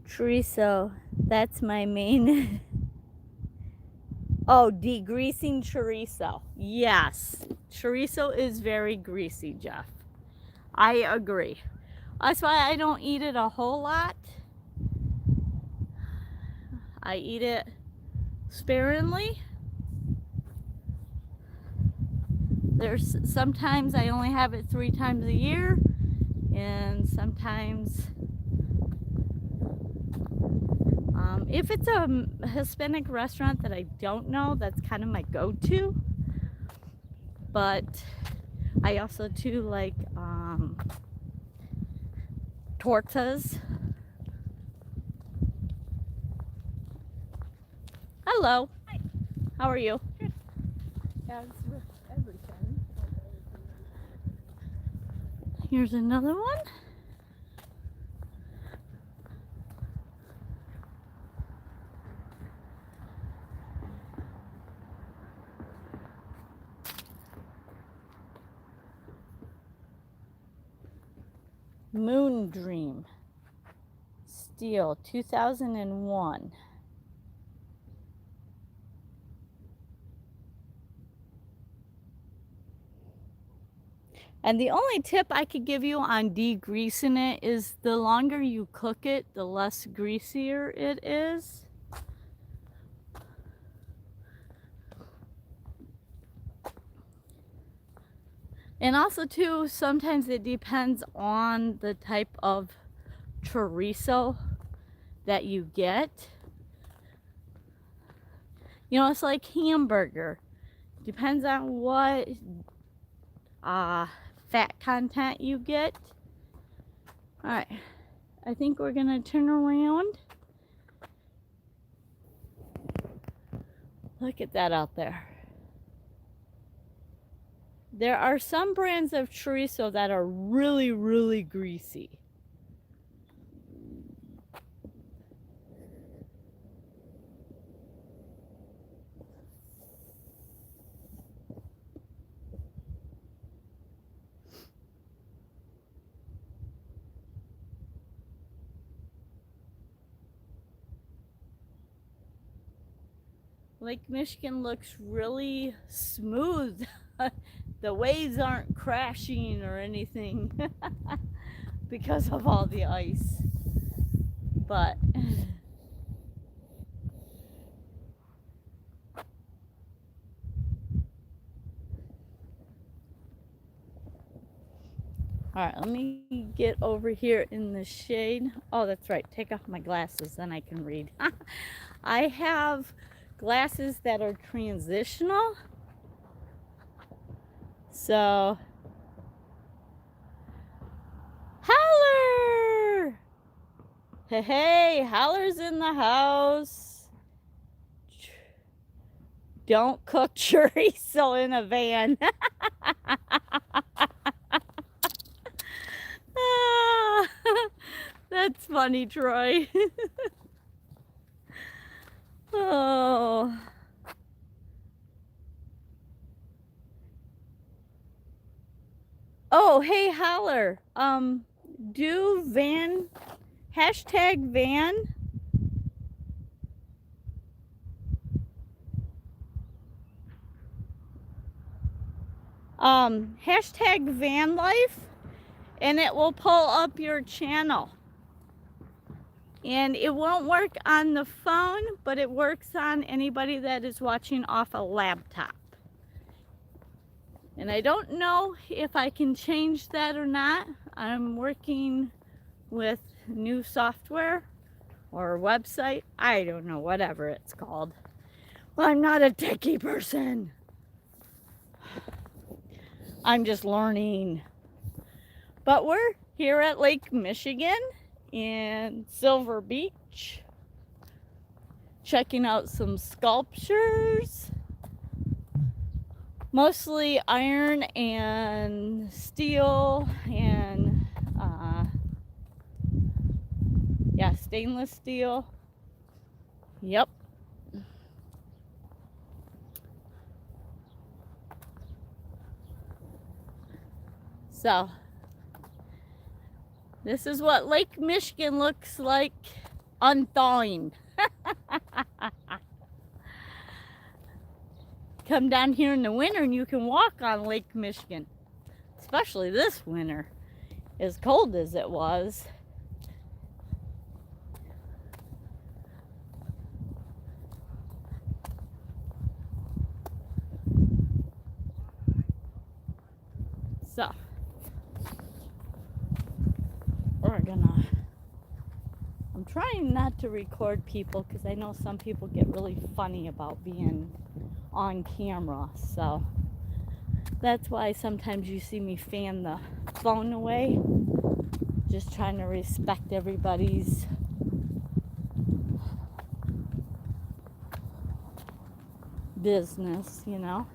Chorizo, that's my main. Oh, degreasing chorizo. Yes, chorizo is very greasy, Jeff. I agree. That's why I don't eat it a whole lot. I eat it sparingly. There's sometimes I only have it 3 times a year, and sometimes if it's a Hispanic restaurant that I don't know, that's kind of my go-to. But I also too like tortas. Hello. Hi. How are you? Good. As with everything. Here's another one. Moon Dream. Steel, 2001. And the only tip I could give you on degreasing it is the longer you cook it, the less greasier it is. And also too, sometimes it depends on the type of chorizo that you get. You know, it's like hamburger. Depends on what fat content you get. All right, I think we're gonna turn around. Look at that out there. There are some brands of chorizo that are really, really greasy. Lake Michigan looks really smooth. The waves aren't crashing or anything because of all the ice. But all right, let me get over here in the shade. Oh, that's right. Take off my glasses, then I can read. I have glasses that are transitional. So, Howler! Hey, Howler's in the house. don't cook chorizo in a van. Ah, that's funny, Troy. Oh. Oh, hey, Holler. Do van, hashtag van. Hashtag van life, and it will pull up your channel. And it won't work on the phone, but it works on anybody that is watching off a laptop. And I don't know if I can change that or not. I'm working with new software or website. I don't know, whatever it's called. Well, I'm not a techie person. I'm just learning. But we're here at Lake Michigan in Silver Beach, checking out some sculptures, mostly iron and steel and yeah, stainless steel. Yep. So this is what Lake Michigan looks like unthawing. Come down here in the winter and you can walk on Lake Michigan, especially this winter, as cold as it was. So I'm trying not to record people because I know some people get really funny about being on camera, so that's why sometimes you see me fan the phone away, just trying to respect everybody's business, you know.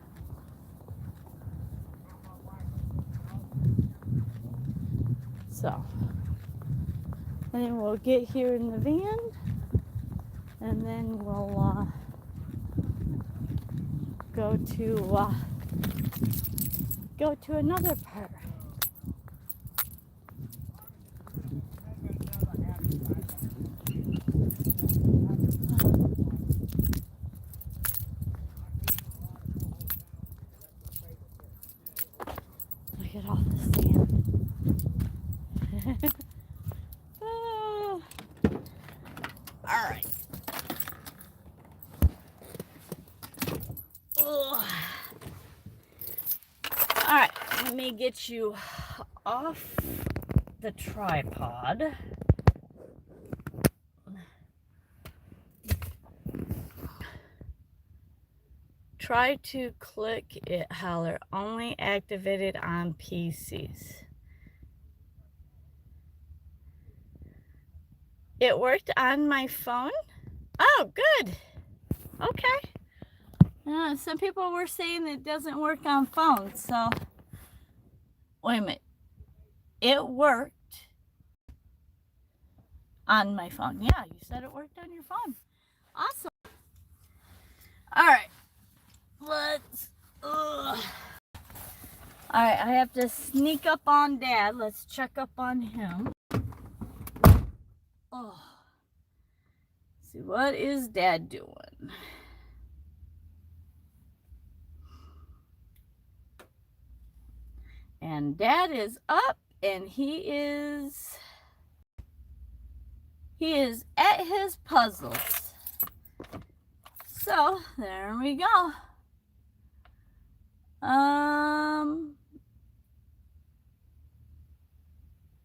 So and then we'll get here in the van, and then we'll go to another part. Look at all the sand. Oh. All right. Ugh. All right, let me get you off the tripod. Try to click it, Holler. Only activated on PCs. It worked on my phone? Oh, good. Okay. Some people were saying it doesn't work on phones, so wait a minute. It worked on my phone. Yeah, you said it worked on your phone. Awesome. All right. Let's. All right, I have to sneak up on Dad. Let's check up on him. Oh. See, what is Dad doing? And Dad is up, and he is at his puzzles. So there we go.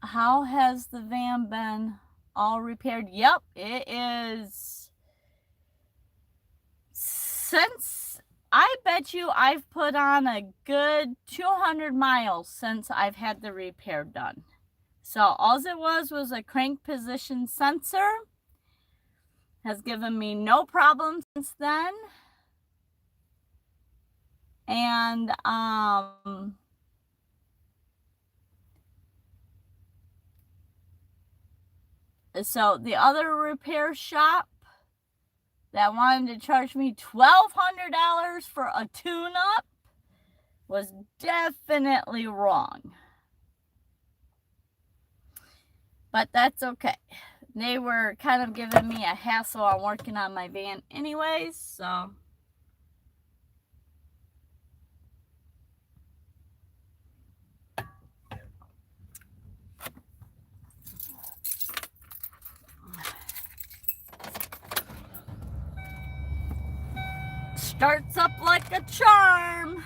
How has the van been all repaired? Yep, it is. Since, I bet you I've put on a good 200 miles since I've had the repair done. So all it was a crank position sensor. Has given me no problems since then. And so the other repair shop that wanted to charge me $1,200 for a tune-up was definitely wrong. But that's okay. They were kind of giving me a hassle on working on my van anyways, so. Starts up like a charm.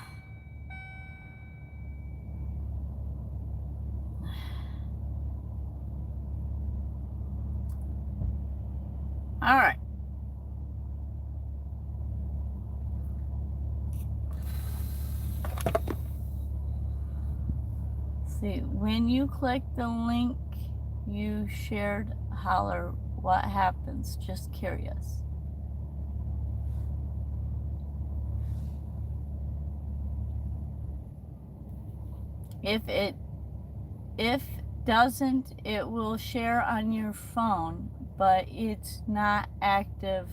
All right. See, when you click the link you shared, holler, what happens? Just curious. If doesn't, it will share on your phone, but it's not active.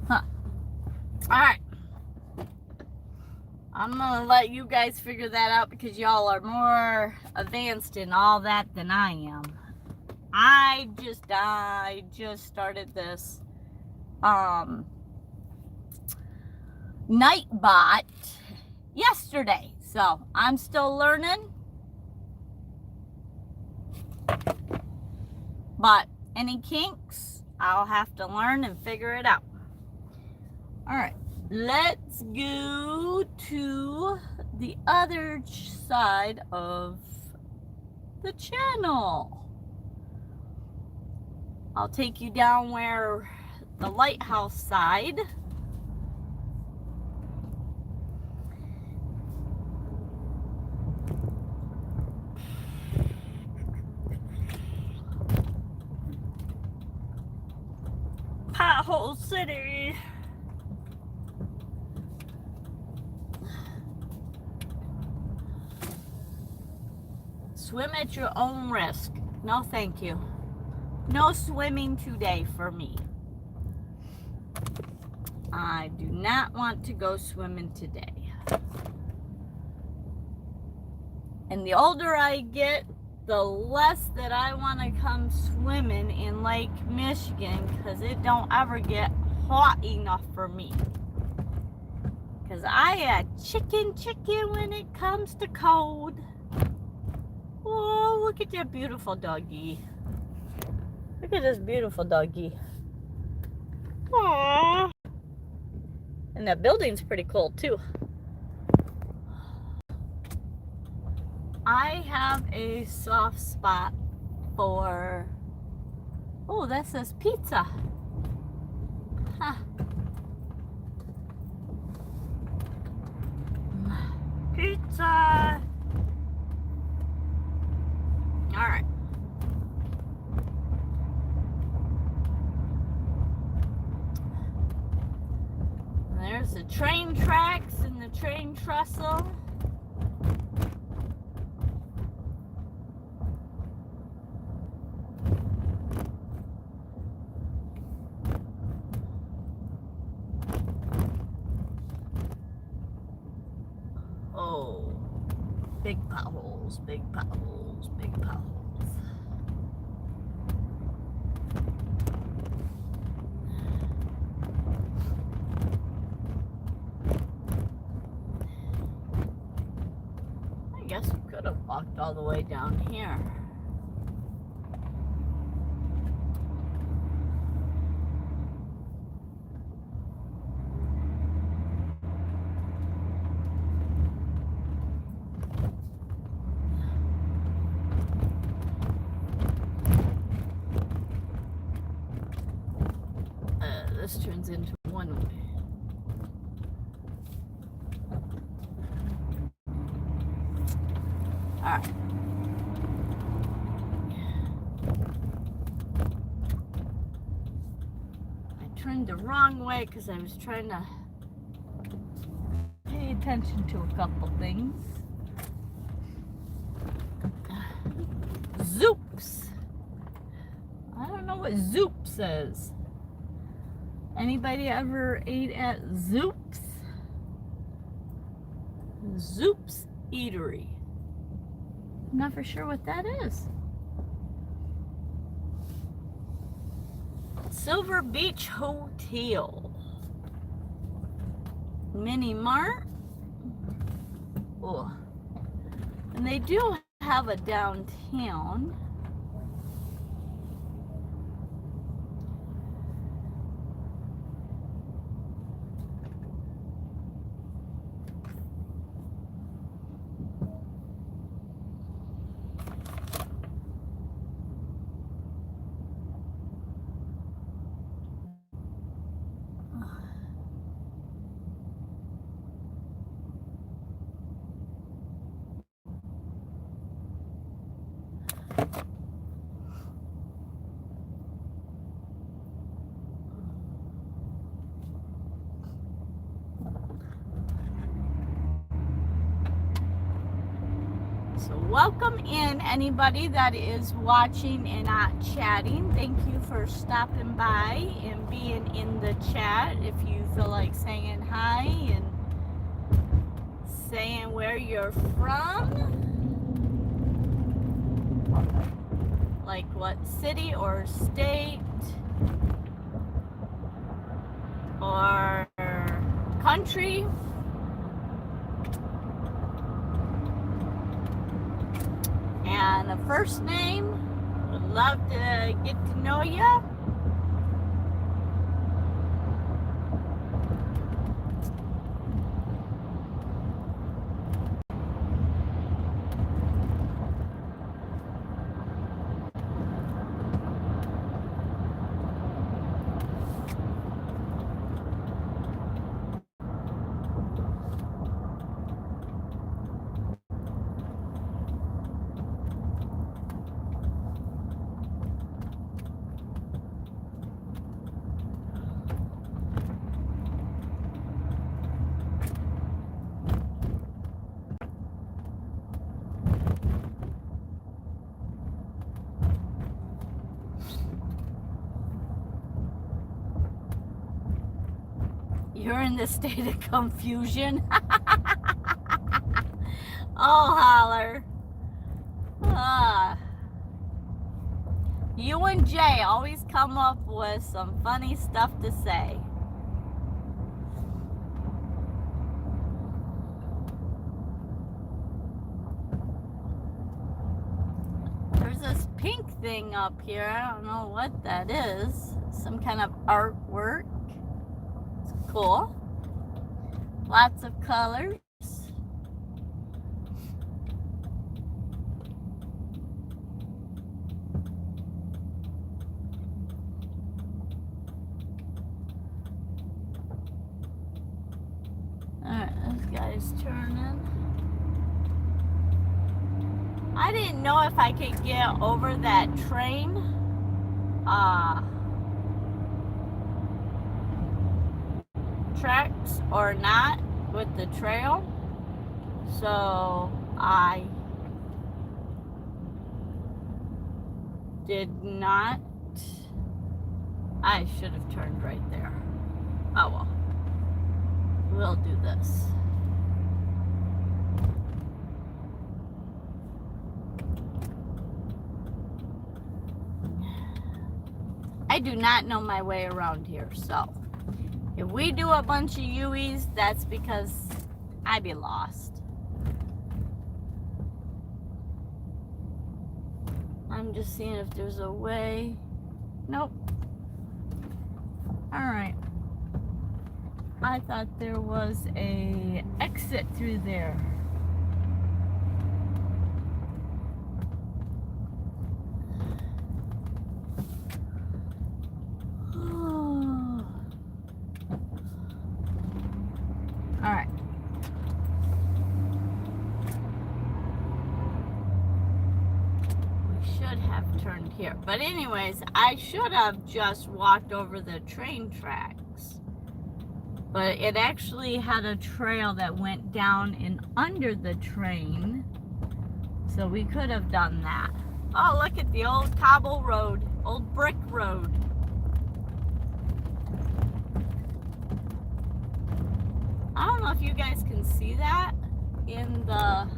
Huh. All right. I'm gonna let you guys figure that out because y'all are more advanced in all that than I am. I just started this Nightbot yesterday, so I'm still learning. But any kinks, I'll have to learn and figure it out. All right, let's go to the other side of the channel. I'll take you down where the lighthouse side. Pothole City. Swim at your own risk. No, thank you. No swimming today for me. I do not want to go swimming today. And the older I get, the less that I want to come swimming in Lake Michigan because it don't ever get hot enough for me. Because I am chicken when it comes to cold. Oh, look at that beautiful doggy. Look at this beautiful doggy. Aww. And that building's pretty cool too. I have a soft spot for, oh, that says pizza. Huh. Pizza. All right. And there's the train tracks and the train trestle. Oh, big potholes, big potholes, big potholes. I guess we could have walked all the way down here. This turns into one way. All right. turned the wrong way because I was trying to pay attention to a couple things. Zoops. I don't know what Zoop says. Anybody ever ate at Zoop's? Zoop's Eatery. I'm not for sure what that is. Silver Beach Hotel. Mini Mart. Oh. And they do have a downtown. So welcome in anybody that is watching and not chatting. Thank you for stopping by and being in the chat. If you feel like saying hi and saying where you're from, like what city or state or country. And a first name. Would love to get to know you. You're in this state of confusion. Oh, holler. You and Jay always come up with some funny stuff to say. There's this pink thing up here. I don't know what that is. Some kind of artwork. Cool. Lots of colors. Alright, this guy's turning. I didn't know if I could get over that train. Tracks or not with the trail, so I did not. I should have turned right there. Oh well, we'll do this. I do not know my way around here, so if we do a bunch of U's, that's because I be lost. I'm just seeing if there's a way. Nope. Alright. I thought there was a exit through there. Alright. We should should have turned here. But anyways, I should have just walked over the train tracks. But it actually had a trail that went down and under the train. So we could have done that. Oh, look at the old cobble road, old brick road. I don't know if you guys can see that in the...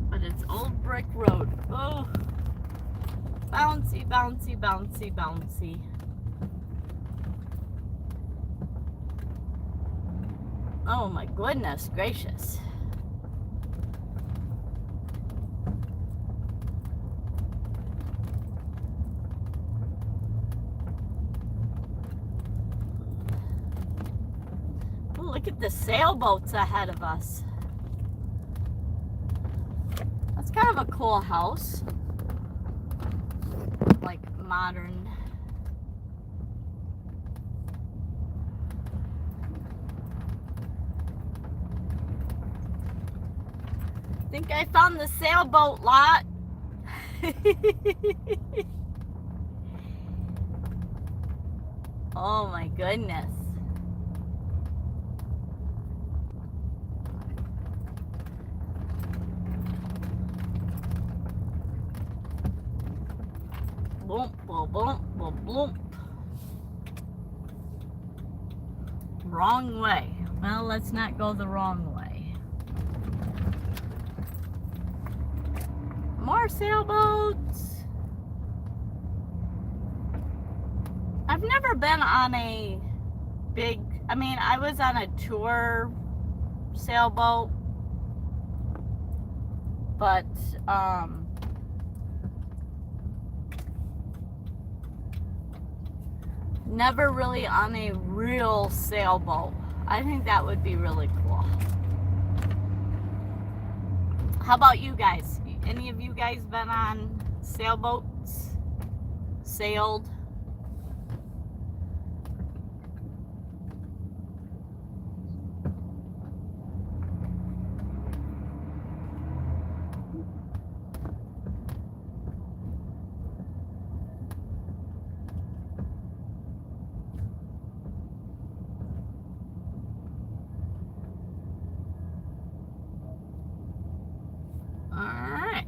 But it's old brick road. Oh, bouncy, bouncy, bouncy, bouncy. Oh my goodness gracious. Oh, look at the sailboats ahead of us. That's kind of a cool house. Like modern. I think I found the sailboat lot. Oh my goodness. Boom, boom, boom, boom, boom. Wrong way. Well, let's not go the wrong way. More sailboats. I've never been on a big, I mean, I was on a tour sailboat, but never really on a real sailboat. I think that would be really cool. How about you guys? Any of you guys been on sailboats? Sailed? Alright.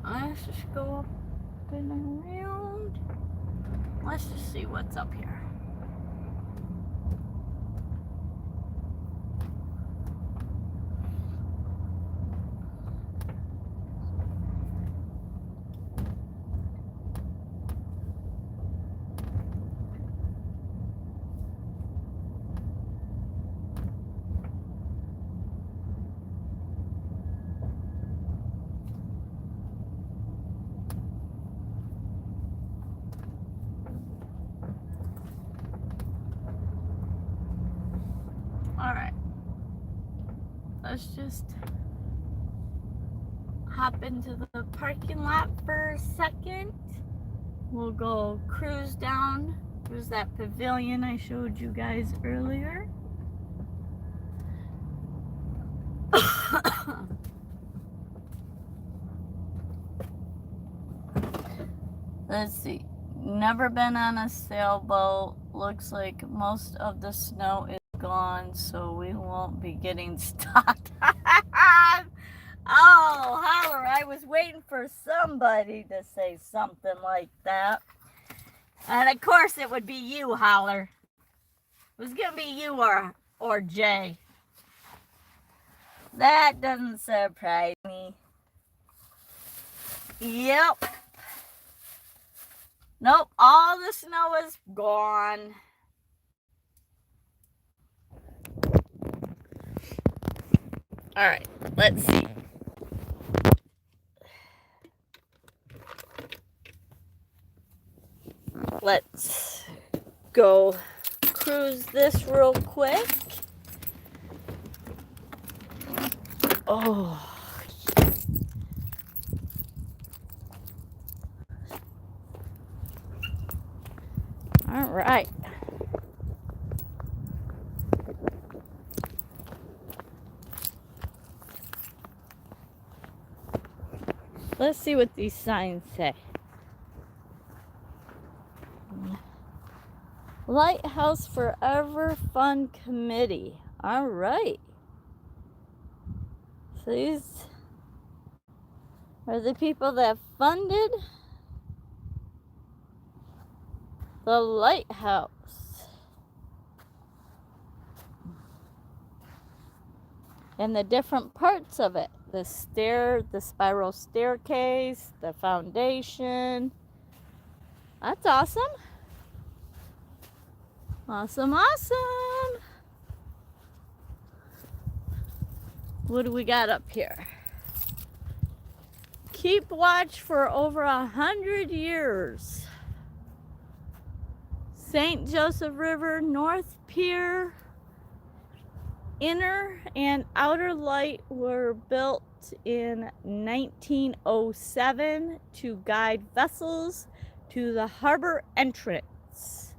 Let's just go up and around. Let's just see what's up here. Alright. Let's just hop into the parking lot for a second. We'll go cruise down. There's that pavilion I showed you guys earlier. Let's see. Never been on a sailboat. Looks like most of the snow is gone, so we won't be getting stuck. Oh, holler. I was waiting for somebody to say something like that. And of course it would be you, Holler. It was going to be you or Jay. That doesn't surprise me. Yep. Nope, all the snow is gone. All right, let's see. Let's go cruise this real quick. Oh. All right. Let's see what these signs say. Lighthouse Forever Fund Committee. All right. So these are the people that funded the lighthouse. And the different parts of it. The spiral staircase, the foundation. That's awesome. Awesome, awesome. What do we got up here? Keep watch for over 100 years. St. Joseph River, North Pier, Inner and Outer Light were built in 1907 to guide vessels to the harbor entrance.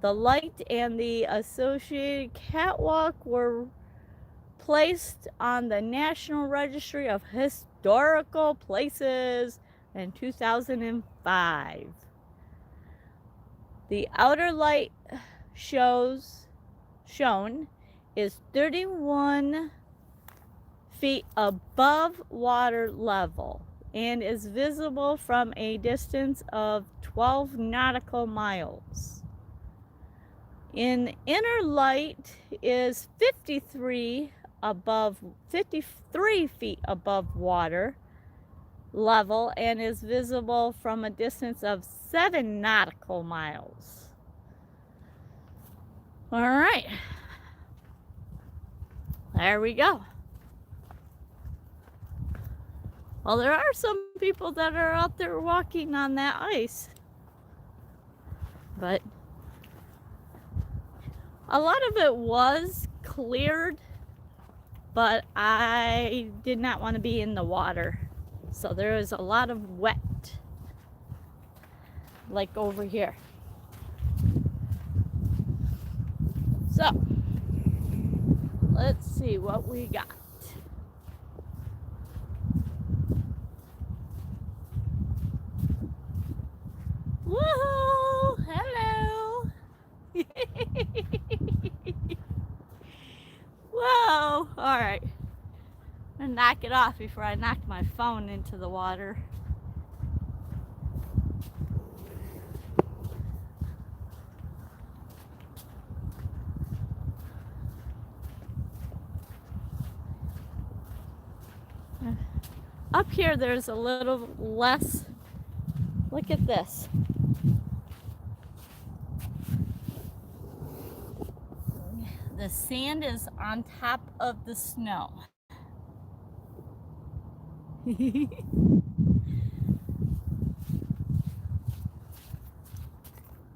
The light and the associated catwalk were placed on the National Registry of Historical Places in 2005. The outer light shown is 31 feet above water level and is visible from a distance of 12 nautical miles. In inner light is 53 feet above water level and is visible from a distance of 7 nautical miles. All right. There we go. Well, there are some people that are out there walking on that ice. But a lot of it was cleared, but I did not want to be in the water. So there is a lot of wet, like over here. So, let's see what we got. Woohoo! Hello! Whoa! Alright. I'm gonna knock it off before I knock my phone into the water. Up here there's a little less. Look at this. The sand is on top of the snow.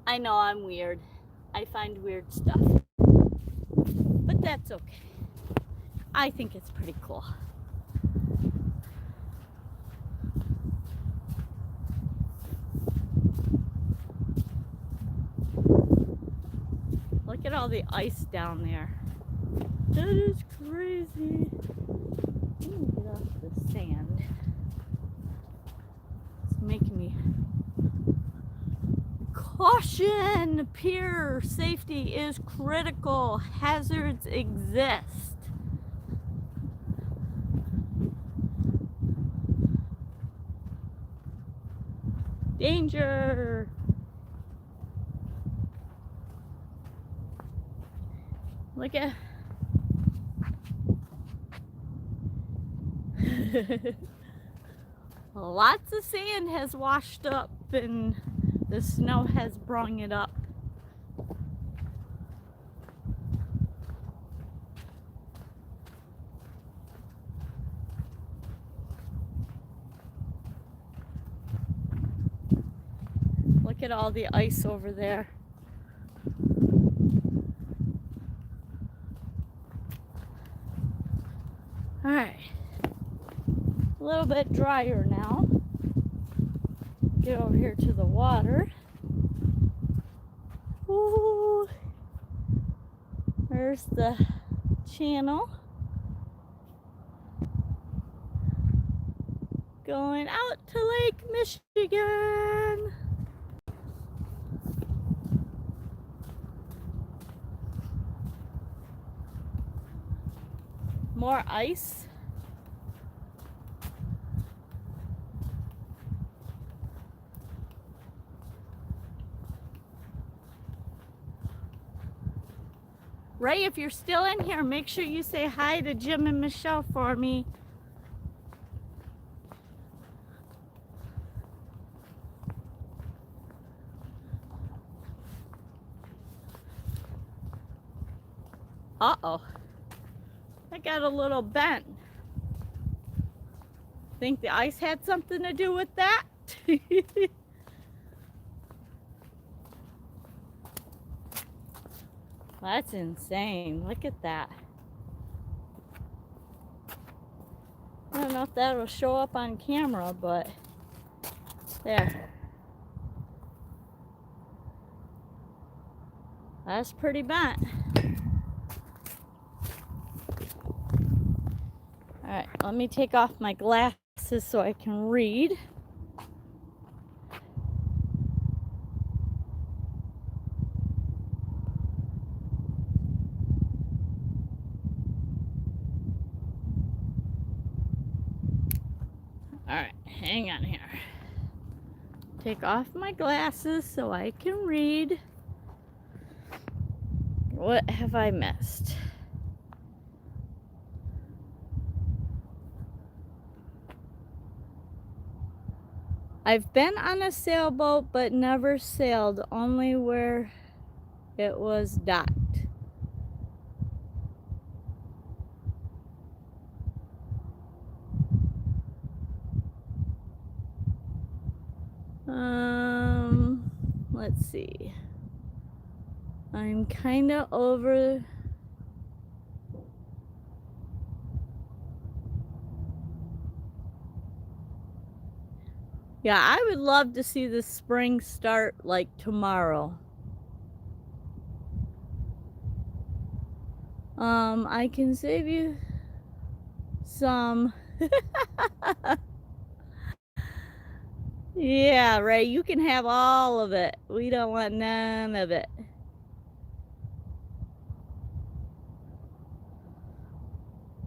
I know I'm weird. I find weird stuff. But that's okay. I think it's pretty cool. Look at all the ice down there. That is crazy. Let me get off the sand. It's making me... Caution! Pier safety is critical. Hazards exist. Danger! Look at... Lots of sand has washed up and the snow has brought it up. Look at all the ice over there. All right. A little bit drier now. Get over here to the water. Ooh. There's the channel. Going out to Lake Michigan. More ice. Ray, if you're still in here, make sure you say hi to Jim and Michelle for me. Uh-oh. I got a little bent. Think the ice had something to do with that? That's insane. Look at that. I don't know if that'll show up on camera, but there. That's pretty bent. Alright, let me take off my glasses so I can read. Alright, hang on here. Take off my glasses so I can read. What have I missed? I've been on a sailboat but never sailed, only where it was docked. Let's see. I'm kind of over. Yeah, I would love to see the spring start like tomorrow. I can save you some. Yeah, Ray, you can have all of it. We don't want none of it.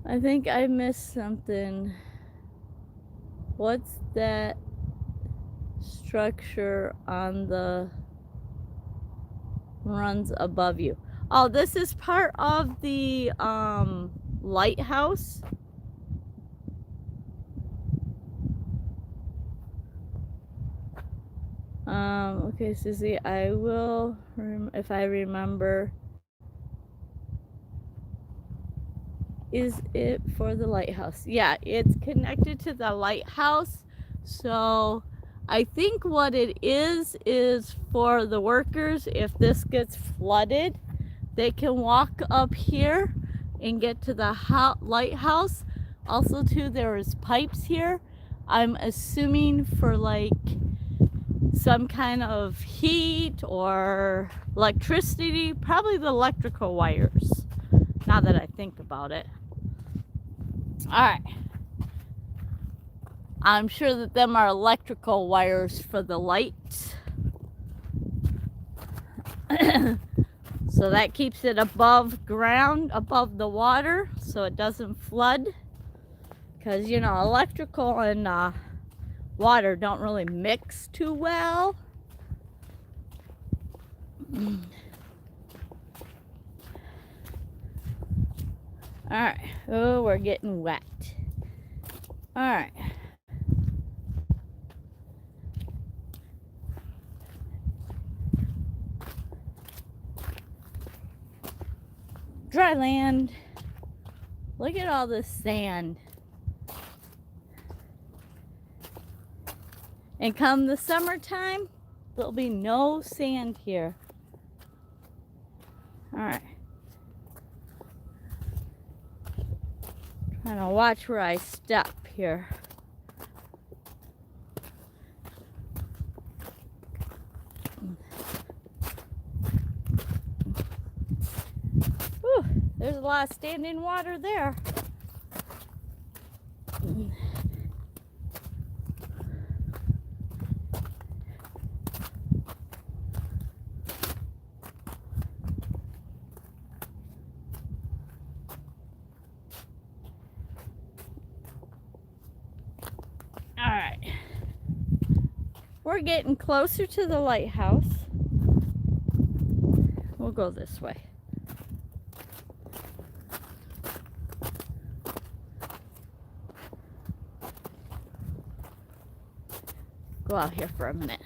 I think I missed something. What's that structure on the runs above you? Oh, this is part of the lighthouse. Okay, Suzy, I will, if I remember. Is it for the lighthouse? Yeah, it's connected to the lighthouse. So I think what it is for the workers, if this gets flooded, they can walk up here and get to the lighthouse. Also too, there is pipes here. I'm assuming for like some kind of heat or electricity, probably the electrical wires, now that I think about it. Alright. I'm sure that them are electrical wires for the lights. So that keeps it above ground, above the water, so it doesn't flood. Because, you know, electrical and water don't really mix too well. Alright. Oh, we're getting wet. Alright. Dry land. Look at all this sand. And come the summertime, there'll be no sand here. Alright. Trying to watch where I step here. Whew, there's a lot of standing water there. All right. We're getting closer to the lighthouse. We'll go this way. Go out here for a minute.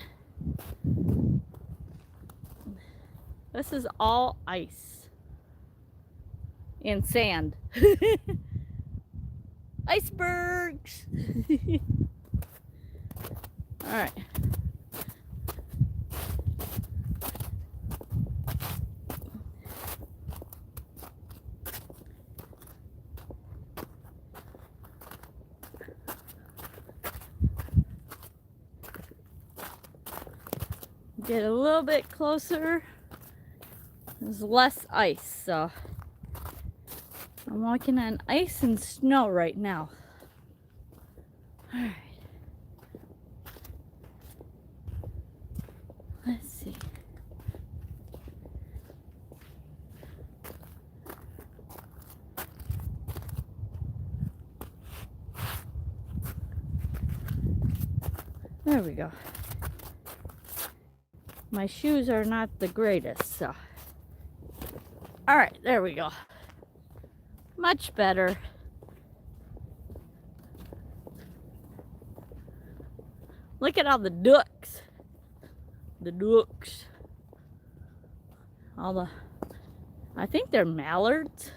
This is all ice and sand. Icebergs. All right. Get a little bit closer. There's less ice, so I'm walking on ice and snow right now. All right. Let's see. There we go. My shoes are not the greatest, so. All right, there we go. Much better. Look at all the ducks. The ducks. All the, I think they're mallards.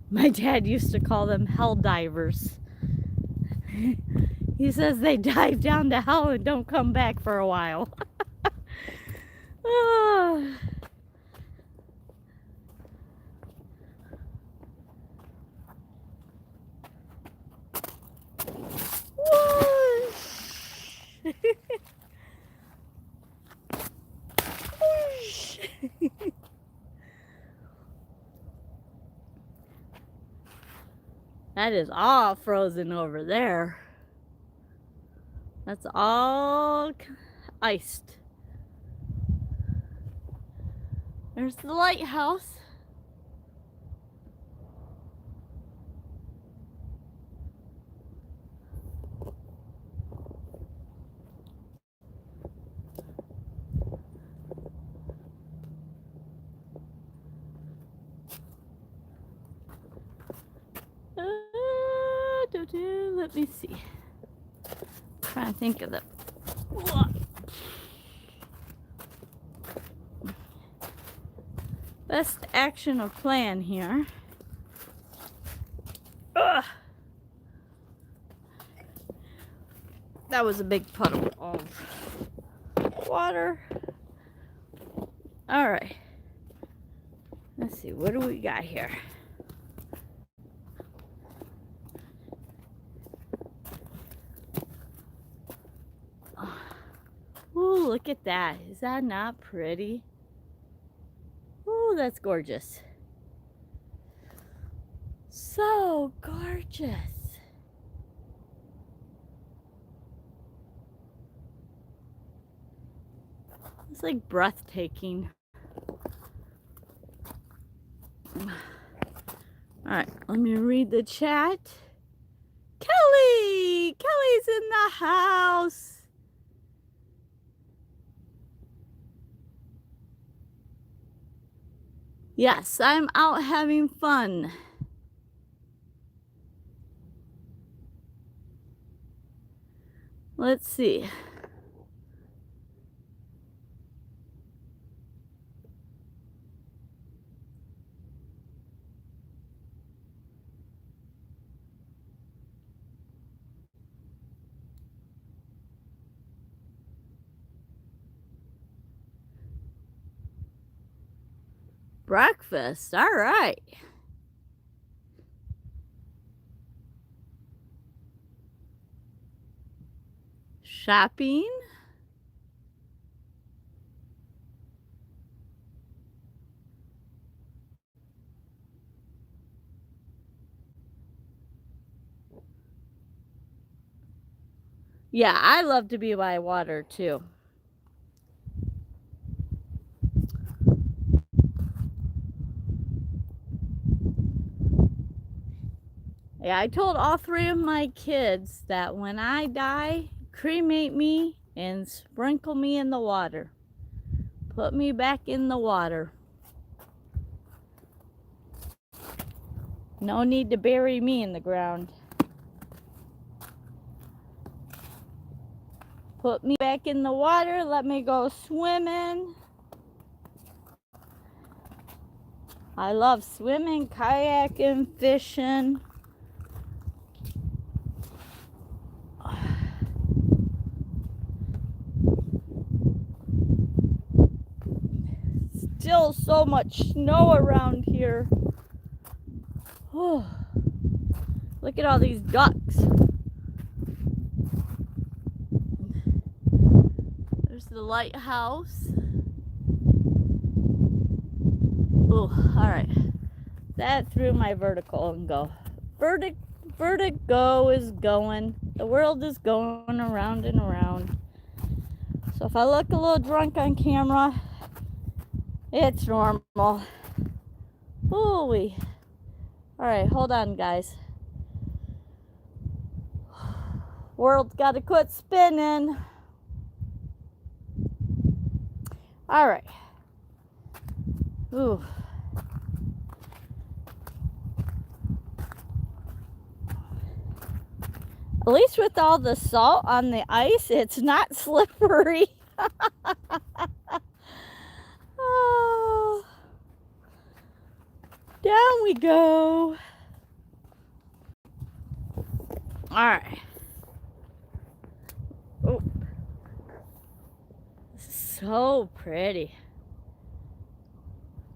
My dad used to call them hell divers. He says they dive down to hell and don't come back for a while. Oh. That is all frozen over there. That's all iced. There's the lighthouse. Let me see. Trying to think of the best action of plan here. Ugh. That was a big puddle of water. All right. Let's see, what do we got here? Ooh, look at that. Is that not pretty? Ooh, that's gorgeous. So gorgeous. It's like breathtaking. All right, let me read the chat. Kelly! Kelly's in the house. Yes, I'm out having fun. Let's see. Breakfast, all right. Shopping. Yeah, I love to be by water too. Yeah, I told all 3 of my kids that when I die, cremate me and sprinkle me in the water. Put me back in the water. No need to bury me in the ground. Put me back in the water, let me go swimming. I love swimming, kayaking, fishing. Still so much snow around here. Oh, look at all these ducks. There's the lighthouse. Oh, all right. That threw my vertical and go. Vertigo is going. The world is going around and around. So if I look a little drunk on camera, it's normal. Holy. All right, hold on, guys. World's got to quit spinning. All right. Ooh. At least with all the salt on the ice, it's not slippery. Oh. Down we go. All right. Oh. So pretty.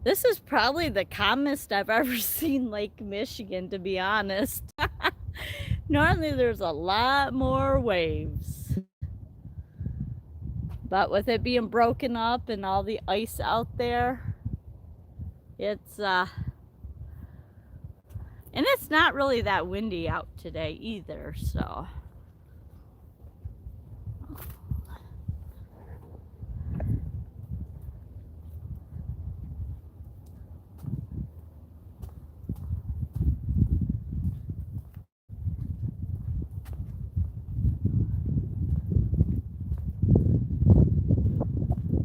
This is probably the calmest I've ever seen Lake Michigan, to be honest. Normally there's a lot more waves. But with it being broken up and all the ice out there, it's and it's not really that windy out today either, so.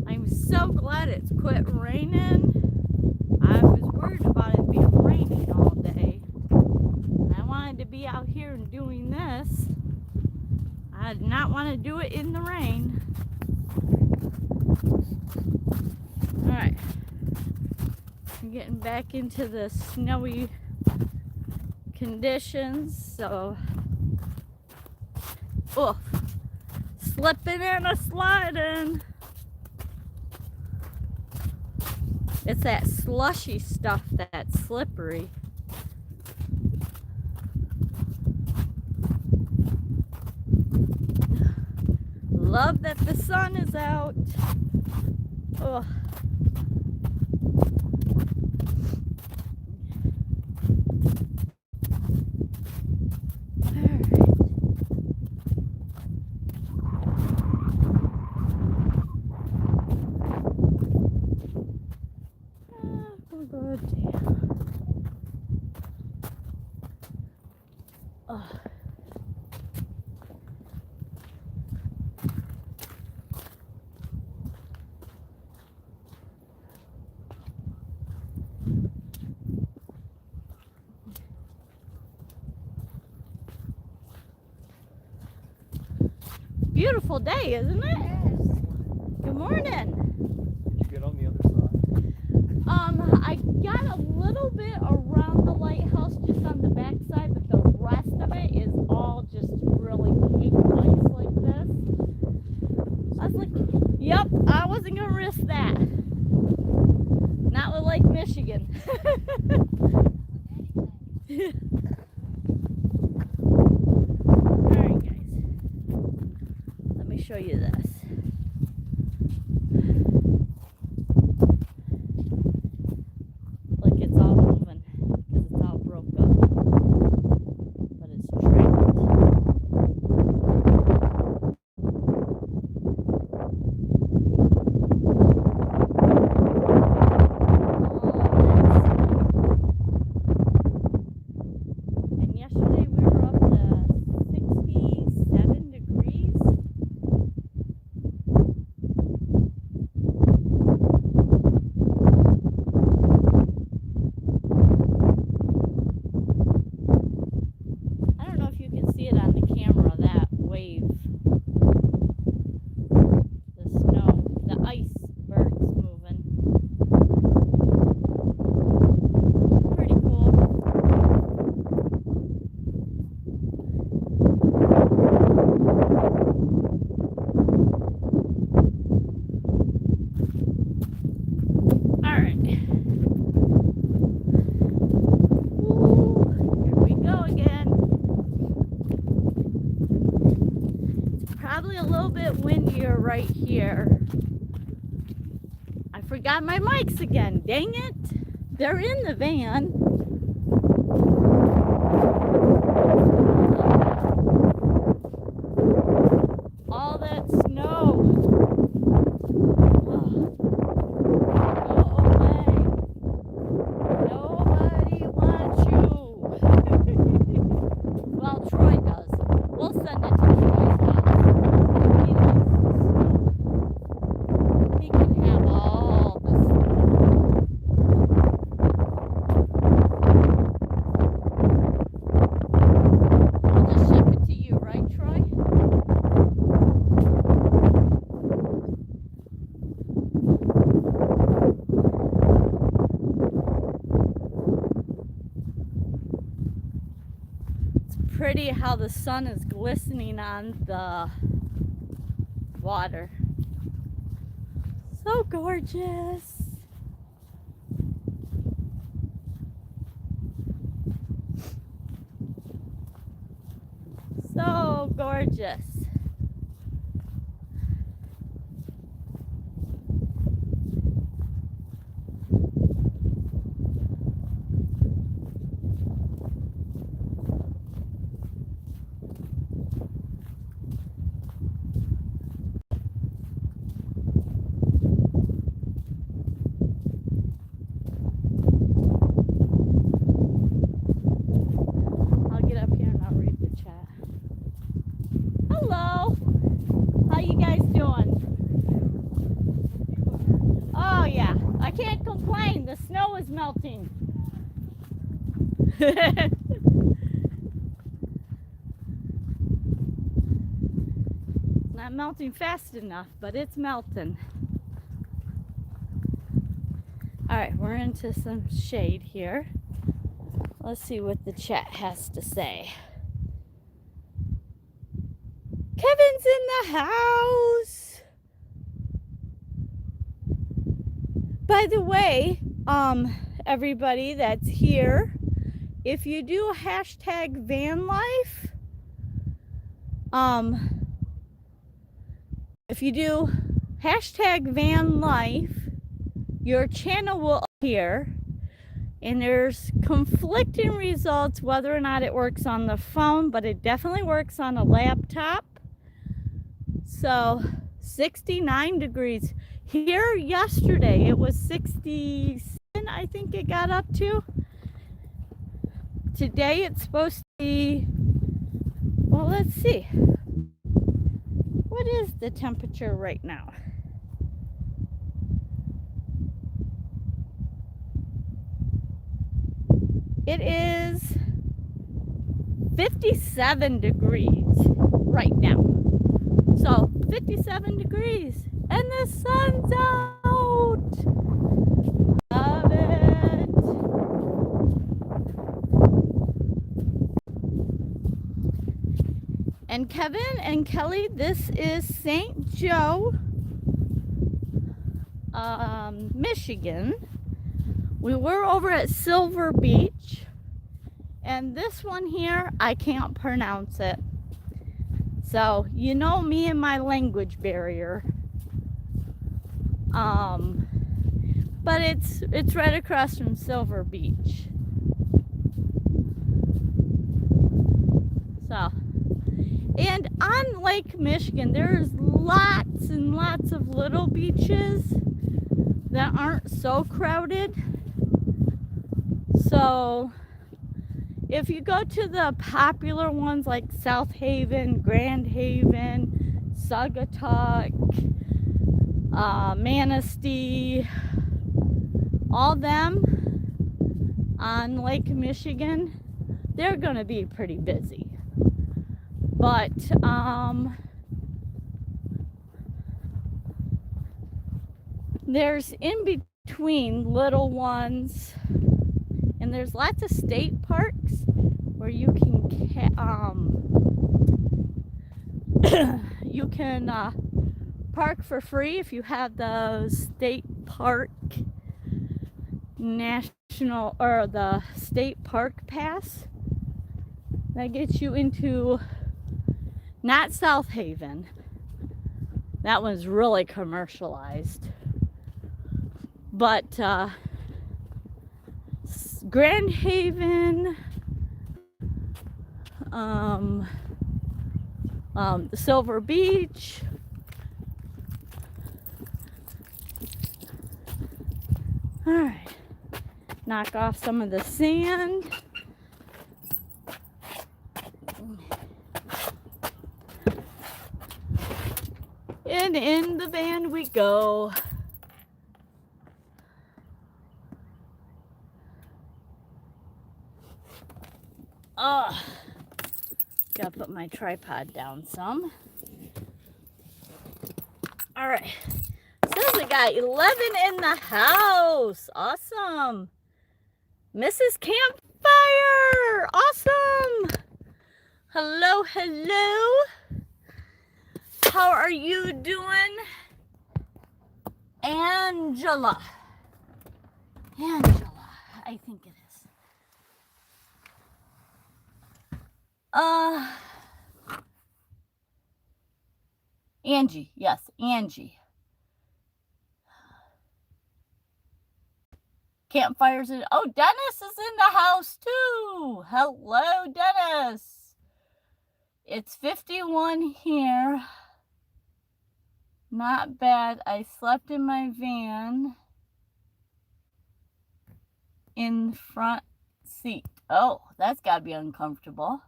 I'm so glad it's quit raining. I was worried about it being raining all day. And I wanted to be out here and doing this. I did not want to do it in the rain. Alright. I'm getting back into the snowy conditions, so. Oh, slipping and a sliding. It's that slushy stuff that's slippery. Love that the sun is out. Oh. Beautiful day, isn't it? Yes. Good morning. Did you get on the other side? I got a little bit around the lighthouse just on the back side, but the rest of it is all just really caked ice like this. I was like, yep, I wasn't gonna risk that. Not with Lake Michigan. Alright guys, let me show you this. Look, it's all moving because it's all broke up, but it's trapped. And yesterday windier right here. I forgot my mics again. Dang it. They're in the van. All that snow. Oh, go away. Nobody wants you. Well, Troy does. We'll send it to Troy's house. He likes the snow. He can have all the snow. I'll just ship it to you, right, Troy? Pretty how the sun is glistening on the water. So gorgeous. So gorgeous. I'll get up here and I'll read the chat. Hello. How you guys doing? Oh yeah, I can't complain. The snow is melting. Not melting fast enough, but it's melting. All right, we're into some shade here. Let's see what the chat has to say. Kevin's in the house. By the way, everybody that's here, if you do hashtag van life, if you do hashtag van life, your channel will appear, and there's conflicting results whether or not it works on the phone, but it definitely works on a laptop. So 69 degrees. Here yesterday it was 67, I think it got up to. Today it's supposed to be, well, let's see. What is the temperature right now? It is 57 degrees right now. So 57 degrees and the sun's out. Love it. And Kevin and Kelly, this is St. Joe, Michigan. We were over at Silver Beach, and this one here, I can't pronounce it. So, you know me and my language barrier. But it's right across from Silver Beach. So, and on Lake Michigan, there's lots and lots of little beaches that aren't so crowded. So if you go to the popular ones like South Haven, Grand Haven, Saugatuck, Manistee, all them on Lake Michigan, they're gonna be pretty busy. But there's in between little ones, and there's lots of state parks where you can you can park for free if you have the state park national or the state park pass. That gets you into not South Haven, That one's really commercialized. But Grand Haven, Silver Beach, all right, knock off some of the sand. And in the van we go. Gotta put my tripod down some. All right. Says we got 11 in the house. Awesome. Mrs. Campfire. Awesome. Hello, hello. How are you doing? Angela. Angela, I think it is. Angie, yes, Angie. Campfires in, oh, Dennis is in the house too. Hello, Dennis. It's 51 here. Not bad. I slept in my van in the front seat. Oh, that's gotta be uncomfortable.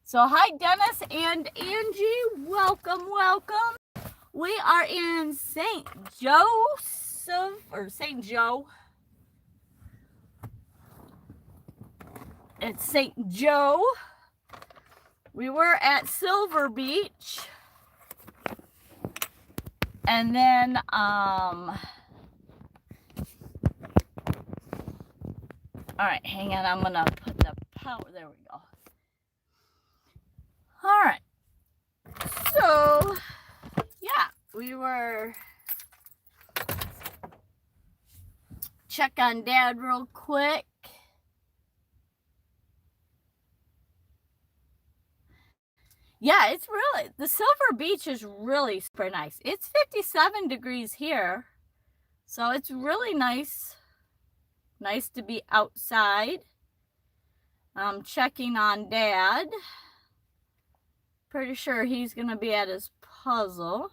So hi, Dennis and Angie. Welcome, welcome. We are in St. Joseph, or St. Joe. It's St. Joe. We were at Silver Beach. And then, all right, hang on. I'm gonna put the power, there we go. All right, so yeah, we were check on Dad real quick. Yeah, it's really, the Silver Beach is really super nice. It's 57 degrees here, so it's really nice. Nice to be outside. I'm checking on Dad. Pretty sure he's gonna be at his puzzle.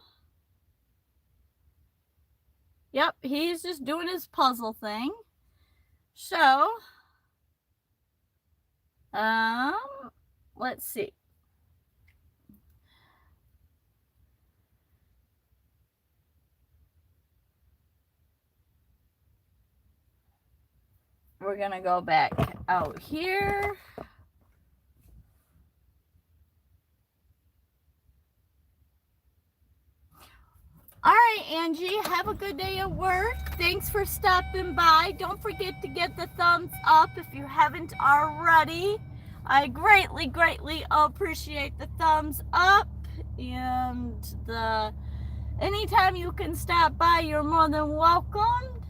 Yep, he's just doing his puzzle thing. So, let's see. We're gonna go back out here. All right, Angie, have a good day at work. Thanks for stopping by. Don't forget to get the thumbs up if you haven't already. I greatly, greatly appreciate the thumbs up. And anytime you can stop by, you're more than welcome.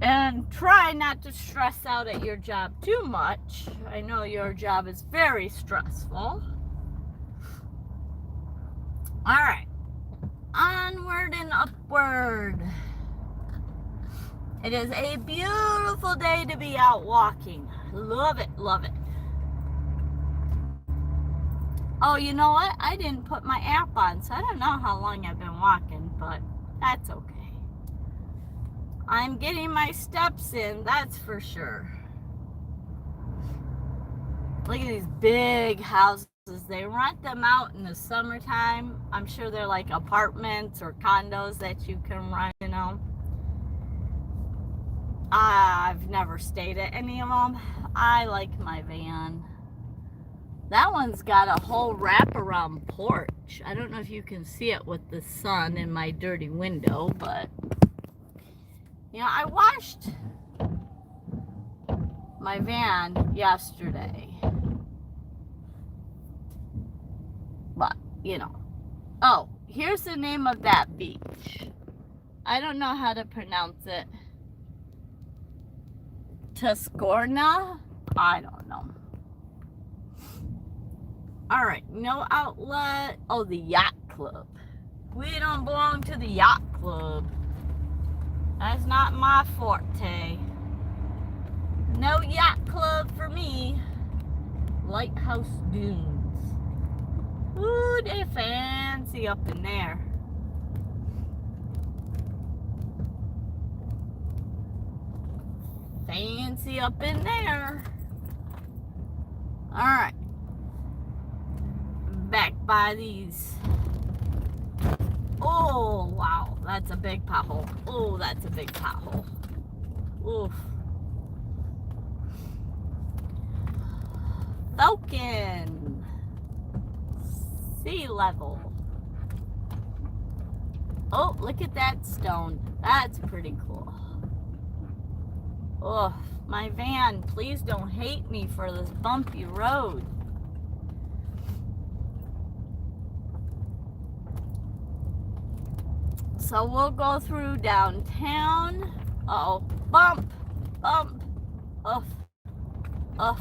And try not to stress out at your job too much. I know your job is very stressful. All right, onward and upward. It is a beautiful day to be out walking. Love it, love it. Oh, you know what? I didn't put my app on, so I don't know how long I've been walking, but that's okay. I'm getting my steps in, that's for sure. Look at these big houses. They rent them out in the summertime. I'm sure they're like apartments or condos that you can rent, you know. I've never stayed at any of them. I like my van. That one's got a whole wraparound porch. I don't know if you can see it with the sun in my dirty window, but you know, I washed my van yesterday. But, you know. Oh, here's the name of that beach. I don't know how to pronounce it. Tuscarora? I don't know. All right, no outlet. Oh, the yacht club. We don't belong to the yacht club. That's not my forte. No yacht club for me. Lighthouse Dunes. Ooh, they fancy up in there. Fancy up in there. All right. Back by these. Oh, wow. That's a big pothole. Oh, that's a big pothole. Oof. Falcon. Sea level. Oh, look at that stone. That's pretty cool. Oh, my van. Please don't hate me for this bumpy road. So we'll go through downtown. Uh-oh. Bump. Bump. Oof. Oof. Oh.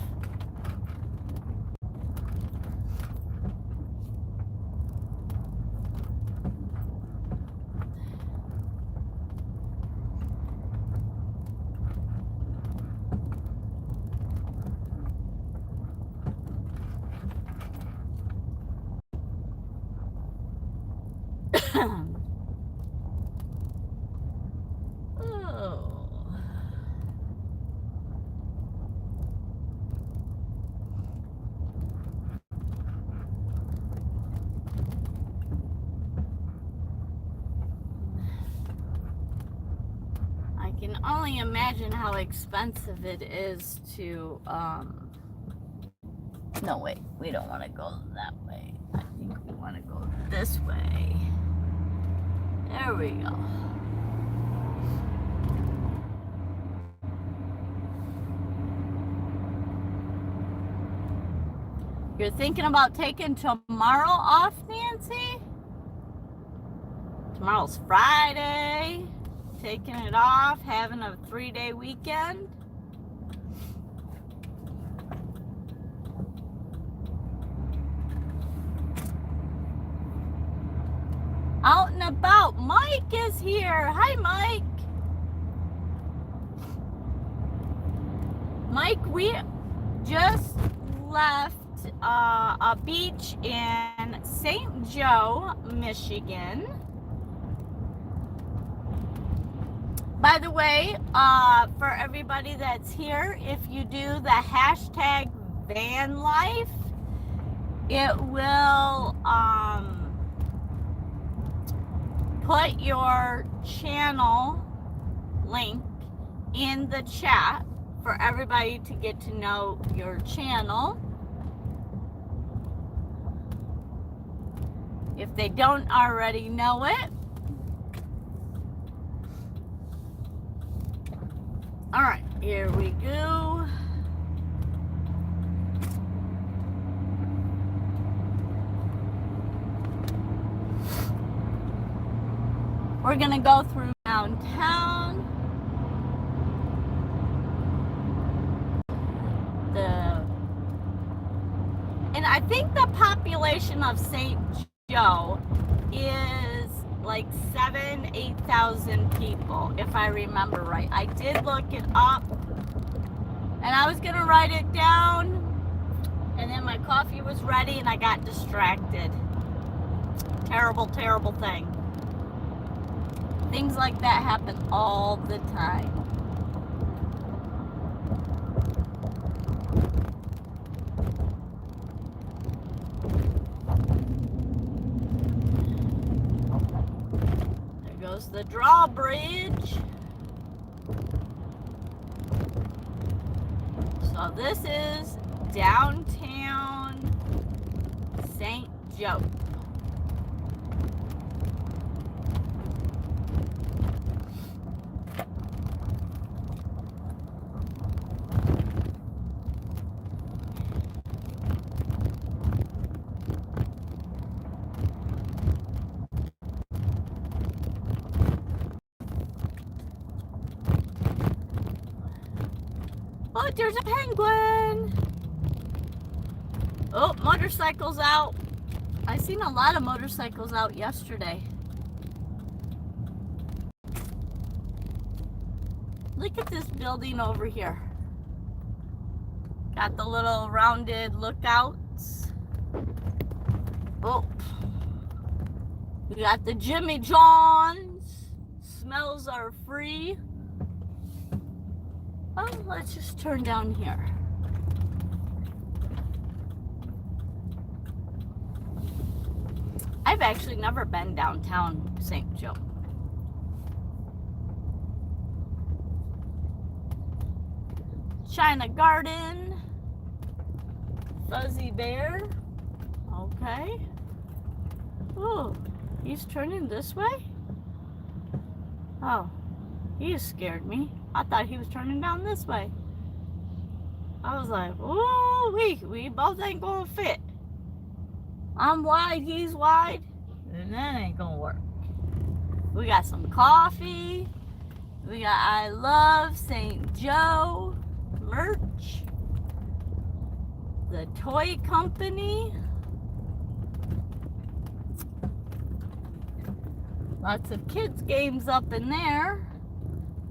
I can only imagine how expensive it is to, no, wait, we don't want to go that way. I think we want to go this way. There we go. You're thinking about taking tomorrow off, Nancy? Tomorrow's Friday. Taking it off, having a 3-day weekend. Out and about. Mike is here. Hi, Mike. Mike, we just left a beach in St. Joe, Michigan. By the way, for everybody that's here, if you do the hashtag van life, it will put your channel link in the chat for everybody to get to know your channel. If they don't already know it. All right, here we go. We're gonna go through downtown. And I think the population of St. Joe is like 8,000 people, if I remember right. I did look it up, and I was gonna write it down, and then my coffee was ready, and I got distracted. Terrible, terrible thing. Things like that happen all the time. There goes the drawbridge. So this is downtown St. Joe. there's a penguin. Oh, motorcycles out. I seen a lot of motorcycles out yesterday. Look at this building over here. Got the little rounded lookouts. Oh. We got the Jimmy John's. Smells are free. Oh, let's just turn down here. I've actually never been downtown St. Joe. China Garden. Fuzzy Bear. Okay. Oh, he's turning this way? Oh, he scared me. I thought he was turning down this way. I was like, ooh, we both ain't gonna fit. I'm wide, he's wide, and that ain't gonna work. We got some coffee. We got I Love St. Joe merch. The toy company. Lots of kids games up in there.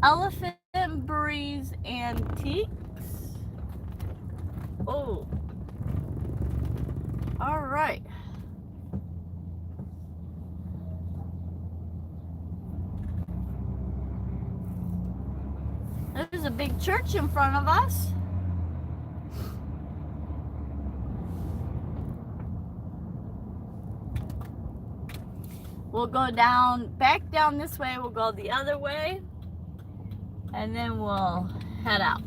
Elephant Breeze Antiques. Oh. All right. There's a big church in front of us. We'll go back down this way. We'll go the other way. And then we'll head out.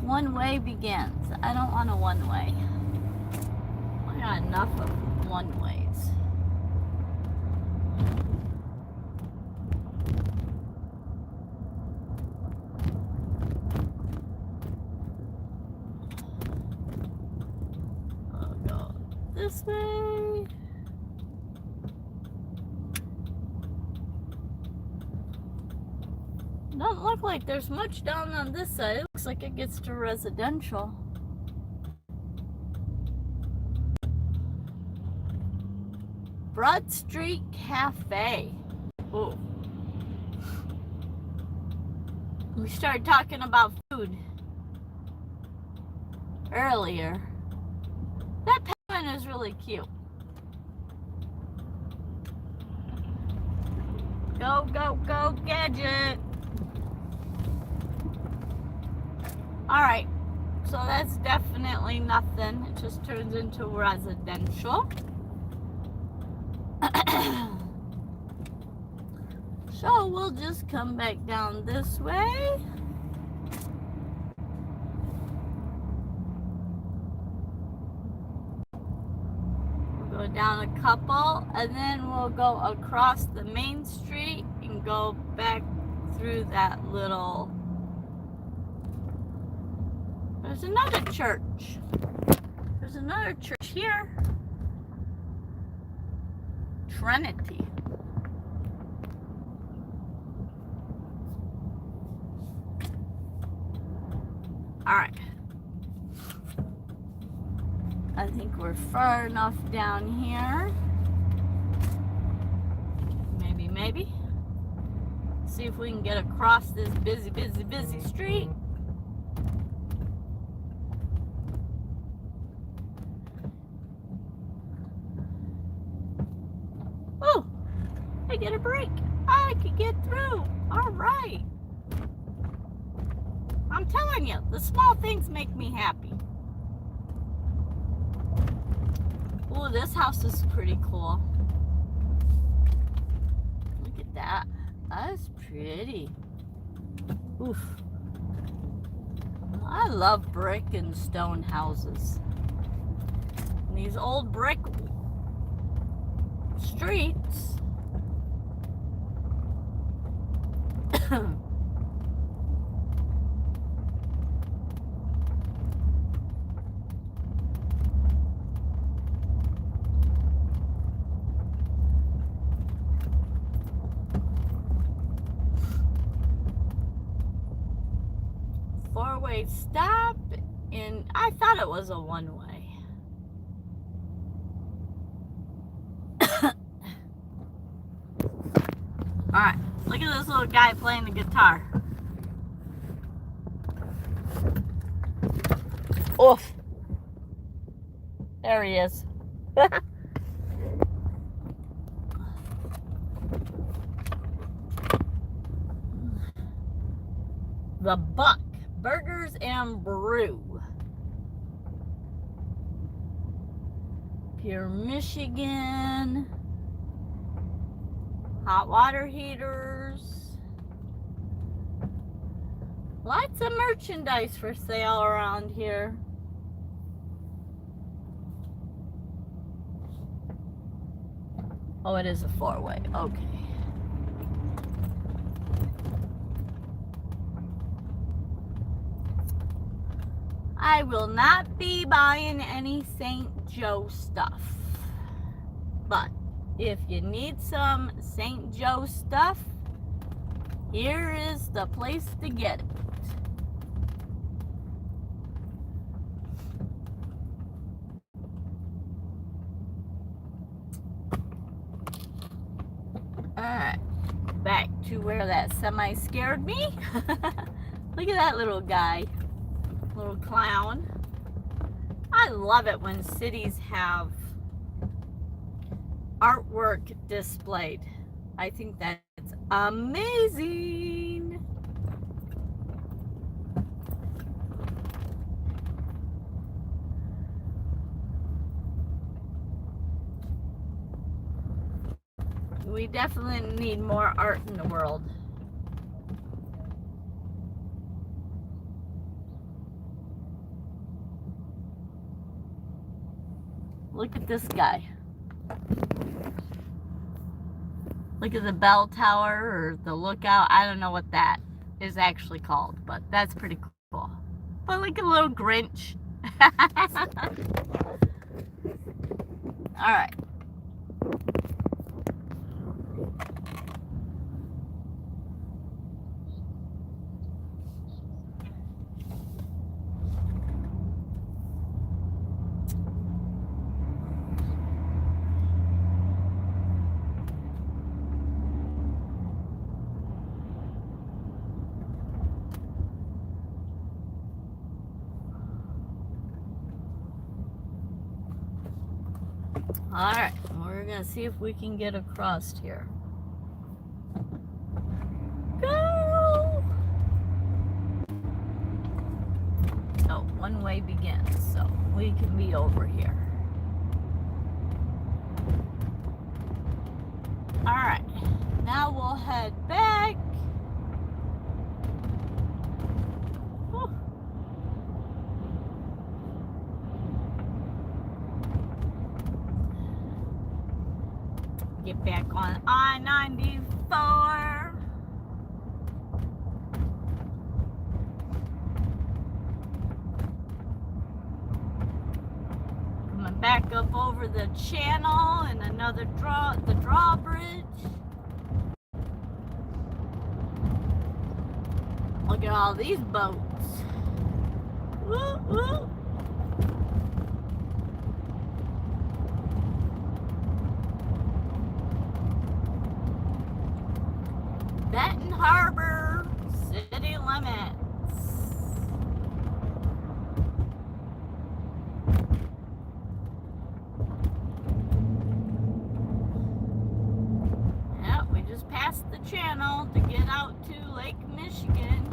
One way begins. I don't want a one way. I got enough of one ways. I'll go this way. Don't look like there's much down on this side. It looks like it gets to residential. Broad Street Cafe. Oh. We started talking about food earlier. That penguin is really cute. Go, go, go, Gadget. Alright, so that's definitely nothing. It just turns into residential. So we'll just come back down this way. We'll go down a couple, and then we'll go across the main street and go back through that little... There's another church. There's another church here. Trinity. Alright. I think we're far enough down here. Maybe. See if we can get across this busy street. Oh, I get a break. I could get through. All right. I'm telling you, the small things make me happy. Oh, this house is pretty cool. Look at that. That's pretty. Oof. I love brick and stone houses. And these old brick streets. four-way stop, and I thought it was a one-way. Alright, look at this little guy playing the guitar. Oof. There he is. The Buck Burgers and Brew. Pure Michigan. Hot water heaters. Lots of merchandise for sale around here. Oh, it is a four-way. Okay. I will not be buying any St. Joe stuff. But if you need some St. Joe stuff, here is the place to get it. Alright, back to where that semi scared me. Look at that little guy, little clown. I love it when cities have artwork displayed. I think that's amazing. We definitely need more art in the world. Look at this guy. Look at the bell tower or the lookout. I don't know what that is actually called, but that's pretty cool. But like a little Grinch. All right. All right, we're gonna see if we can get across here. Go! Oh, one way begins, so we can be over here. All right, now we'll head back. Whew. Get back on I-94. Coming back up over the channel and another the drawbridge. Look at all these boats. Woo, woo. Benton Harbor, city limits. Yep, we just passed the channel to get out to Lake Michigan.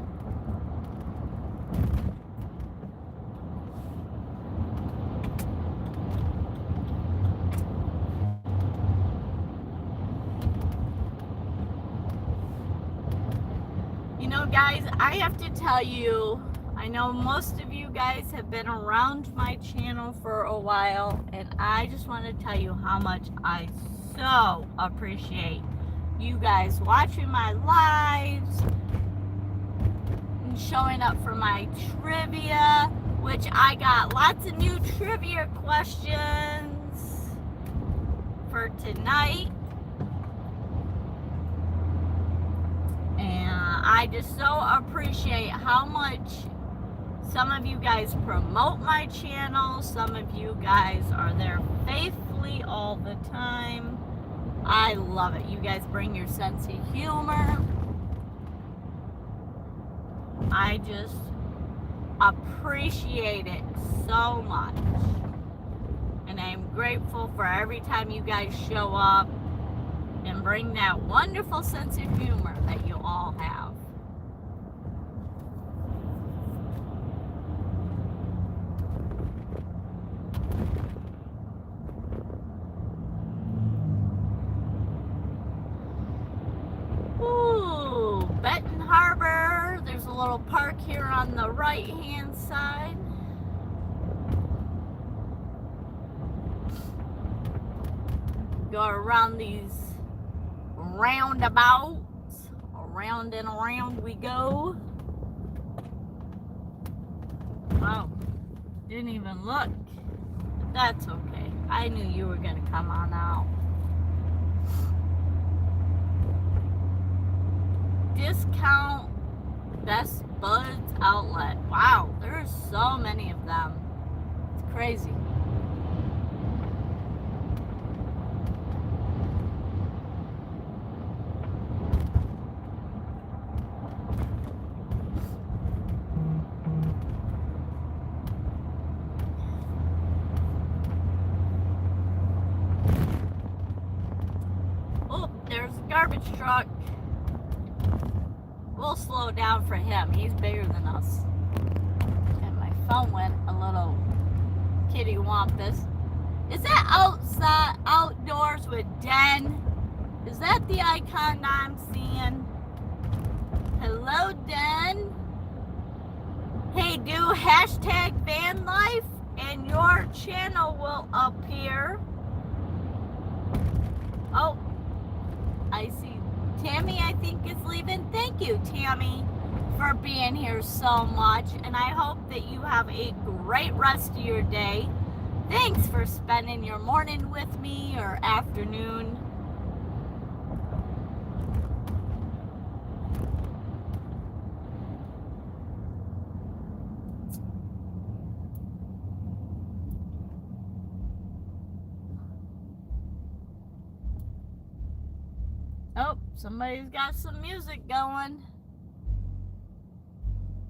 You know, guys, I have to tell you, I know most of you guys have been around my channel for a while, and I just want to tell you how much I so appreciate you guys watching my lives and showing up for my trivia, which I got lots of new trivia questions for tonight. And I just so appreciate how much Some of you guys promote my channel. Some of you guys are there faithfully all the time. I love it. You guys bring your sense of humor. I just appreciate it so much. And I'm grateful for every time you guys show up and bring that wonderful sense of humor that you all have. Ooh, Benton Harbor. There's a little park here on the right-hand side. Go around these roundabouts. Around and around we go. Wow, didn't even look. But that's okay. I knew you were gonna come on out. Discount Best Buds Outlet. Wow, there's so many of them. It's crazy. Oh, there's a garbage truck. We'll slow down for him. He's bigger than us. And my phone went a little kitty wampus. Is that outside, outdoors with Den? Is that the icon I'm seeing? Hello, Den. Hey, do hashtag van life and your channel will appear. Oh, I see. Tammy, I think, is leaving. Thank you, Tammy, for being here so much. And I hope that you have a great rest of your day. Thanks for spending your morning with me or afternoon. Oh, somebody's got some music going.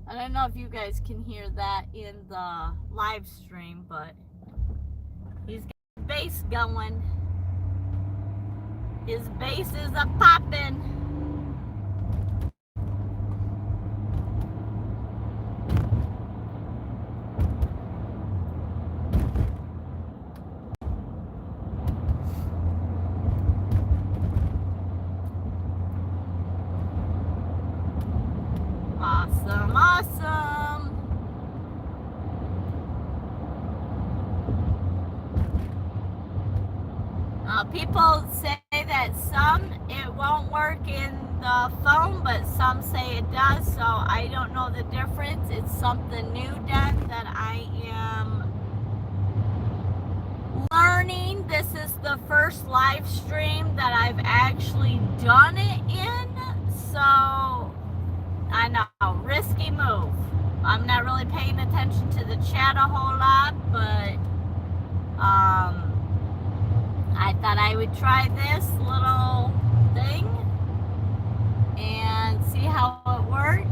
I don't know if you guys can hear that in the live stream, but he's got bass going. His bass is a poppin'. Awesome, awesome. People say that some it won't work in the phone, but some say it does, so I don't know the difference. It's something new, Dan, that I am learning. This is the first live stream that I've actually done it in, so I know, risky move. I'm not really paying attention to the chat a whole lot, but I thought I would try this little thing and see how it worked.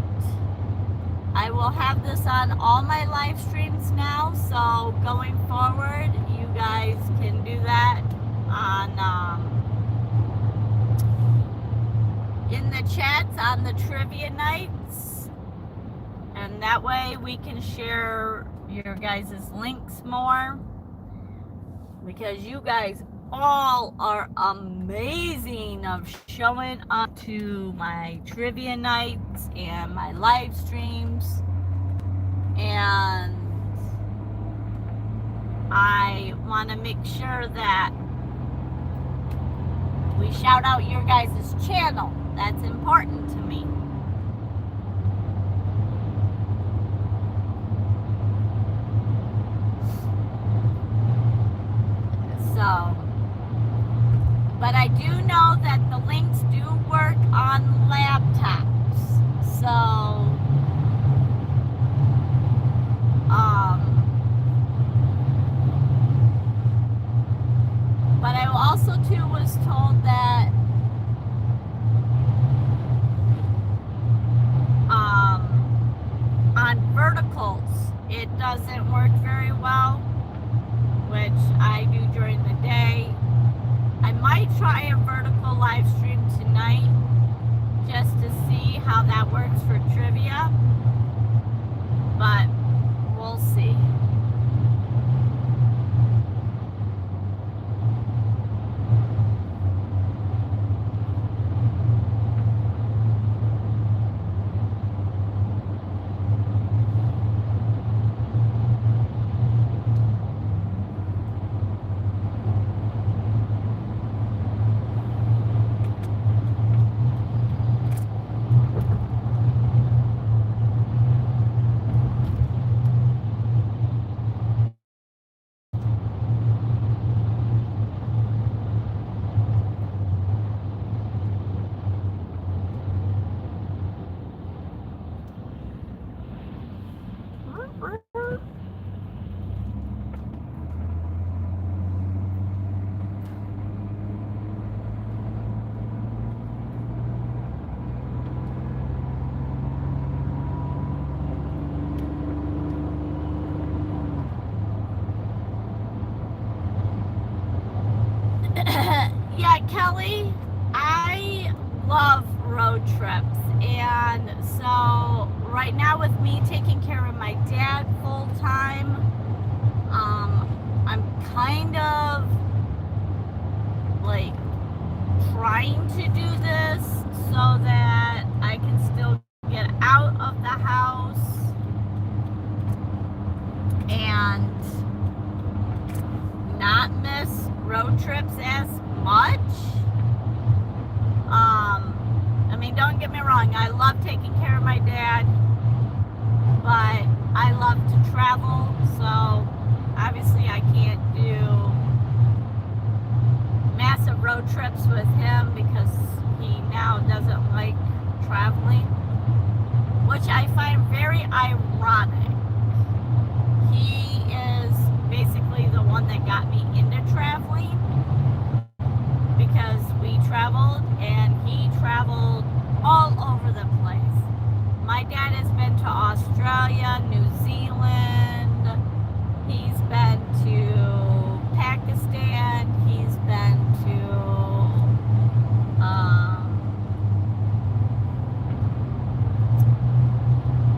I will have this on all my live streams now, so going forward, you guys can do that on in the chats on the trivia nights, and that way we can share your guys' links more, because you guys all are amazing of showing up to my trivia nights and my live streams, and I want to make sure that we shout out your guys' channel. That's important to me. So, but I do know that the links do work on laptops. So, doesn't work very well, which I do during the day. I might try a vertical live stream tonight just to see how that works for trivia, but we'll see. Yeah, Kelly, I love road trips. And so right now with me taking care of my dad full time, I'm kind of like trying to do this so that I can still get out of the house and not miss road trips as much. I mean, don't get me wrong, I love taking care of my dad, but I love to travel, so obviously I can't do massive road trips with him because he now doesn't like traveling, which I find very ironic. He is basically the one that got me into traveling because we traveled and he traveled all over the place. My dad has been to Australia, New Zealand, he's been to Pakistan, he's been to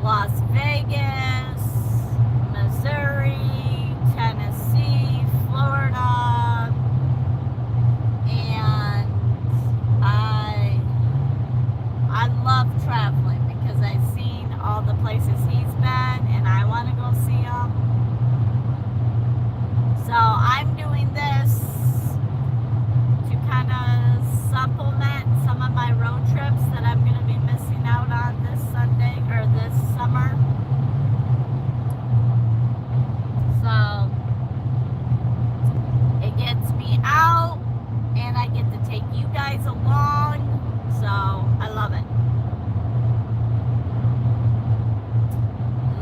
Las Vegas, Missouri, Tennessee, Florida, and I love traveling because I've seen all the places he's been and I want to go see them. So I'm doing this to kind of supplement some of my road trips that I'm going to be missing out on this Sunday or this summer. So it gets me out and I get to take you guys along. So I love it.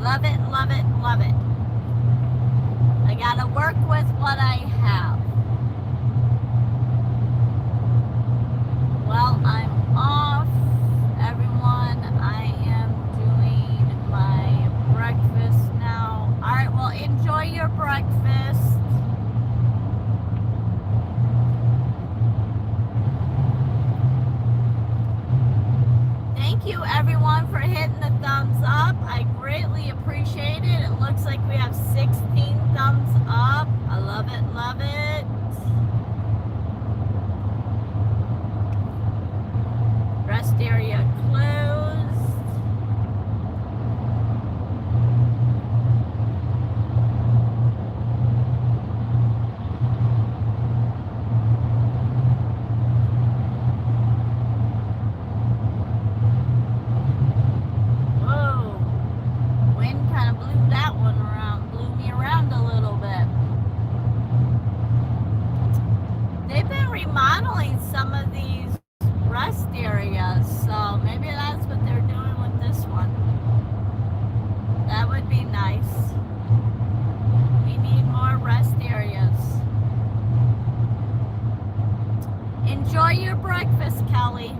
Love it, love it, love it. I gotta work with what I have. Well, I'm off, everyone. I am doing my breakfast now. Alright, well, enjoy your breakfast. Thank you, everyone, for hitting the thumbs up. I greatly appreciate it. It looks like we have 16 thumbs up. I love it, love it. Rest area closed. Whoa, wind kind of blew that one around, blew me around a little bit. They've been remodeling some of these rest areas, so maybe that's what they're doing with this one. That would be nice. We need more rest areas. Enjoy your breakfast, Kelly.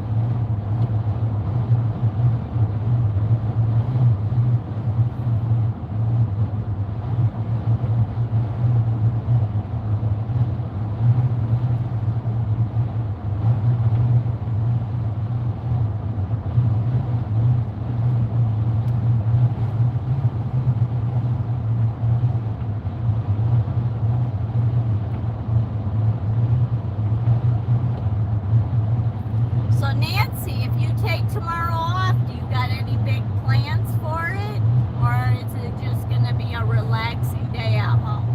Nancy, if you take tomorrow off, do you got any big plans for it? Or is it just going to be a relaxing day at home?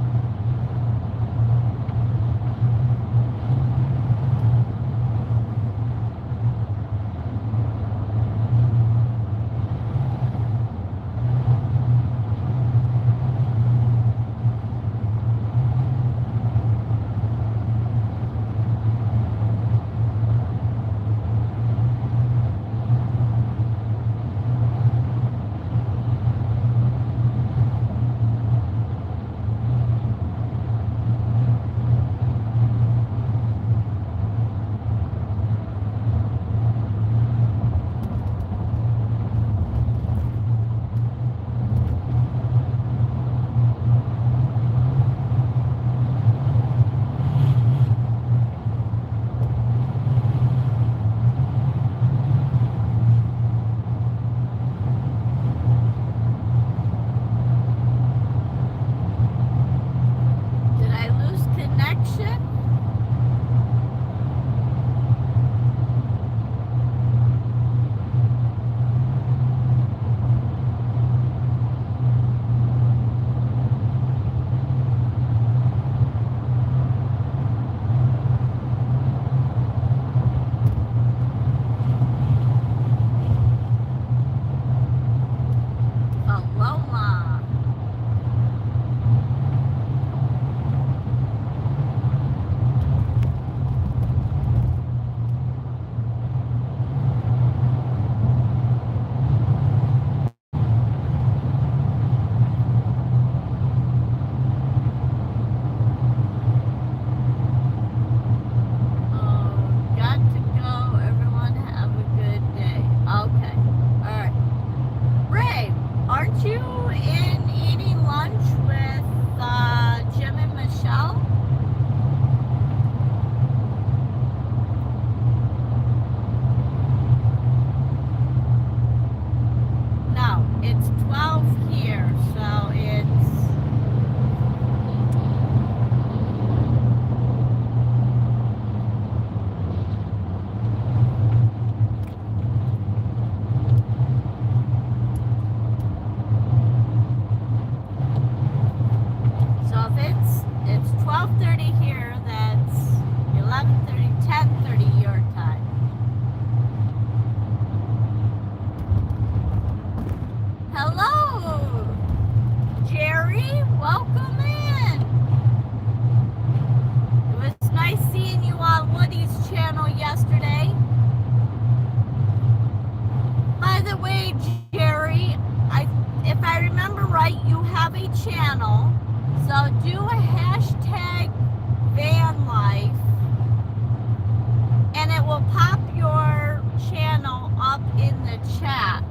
Did I lose connection? Paloma. Oh, got to go. Everyone have a good day. Okay. All right. Ray, aren't you in eating lunch with Jim and Michelle? No, it's 12 here, so it's so if it's 12:30 here, that's 11:30, 10:30 your time. Hello, Jerry. Welcome in. It was nice seeing you on Woody's channel yesterday. By the way, Jerry, if I remember right, you have a channel. So do a hashtag van life and it will pop your channel up in the chat.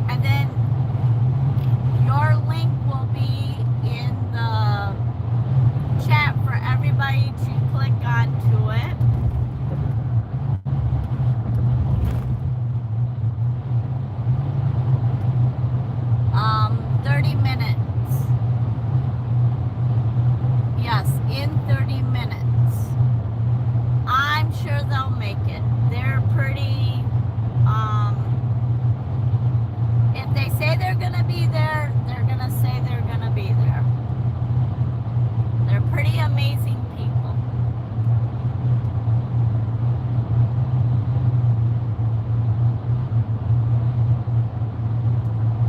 And then your link will be in the chat for everybody to click onto it. 30 minutes. Yes, in 30 minutes. I'm sure they'll make it. They're pretty, if they say they're gonna be there, they're gonna say they're gonna be there. They're pretty amazing people.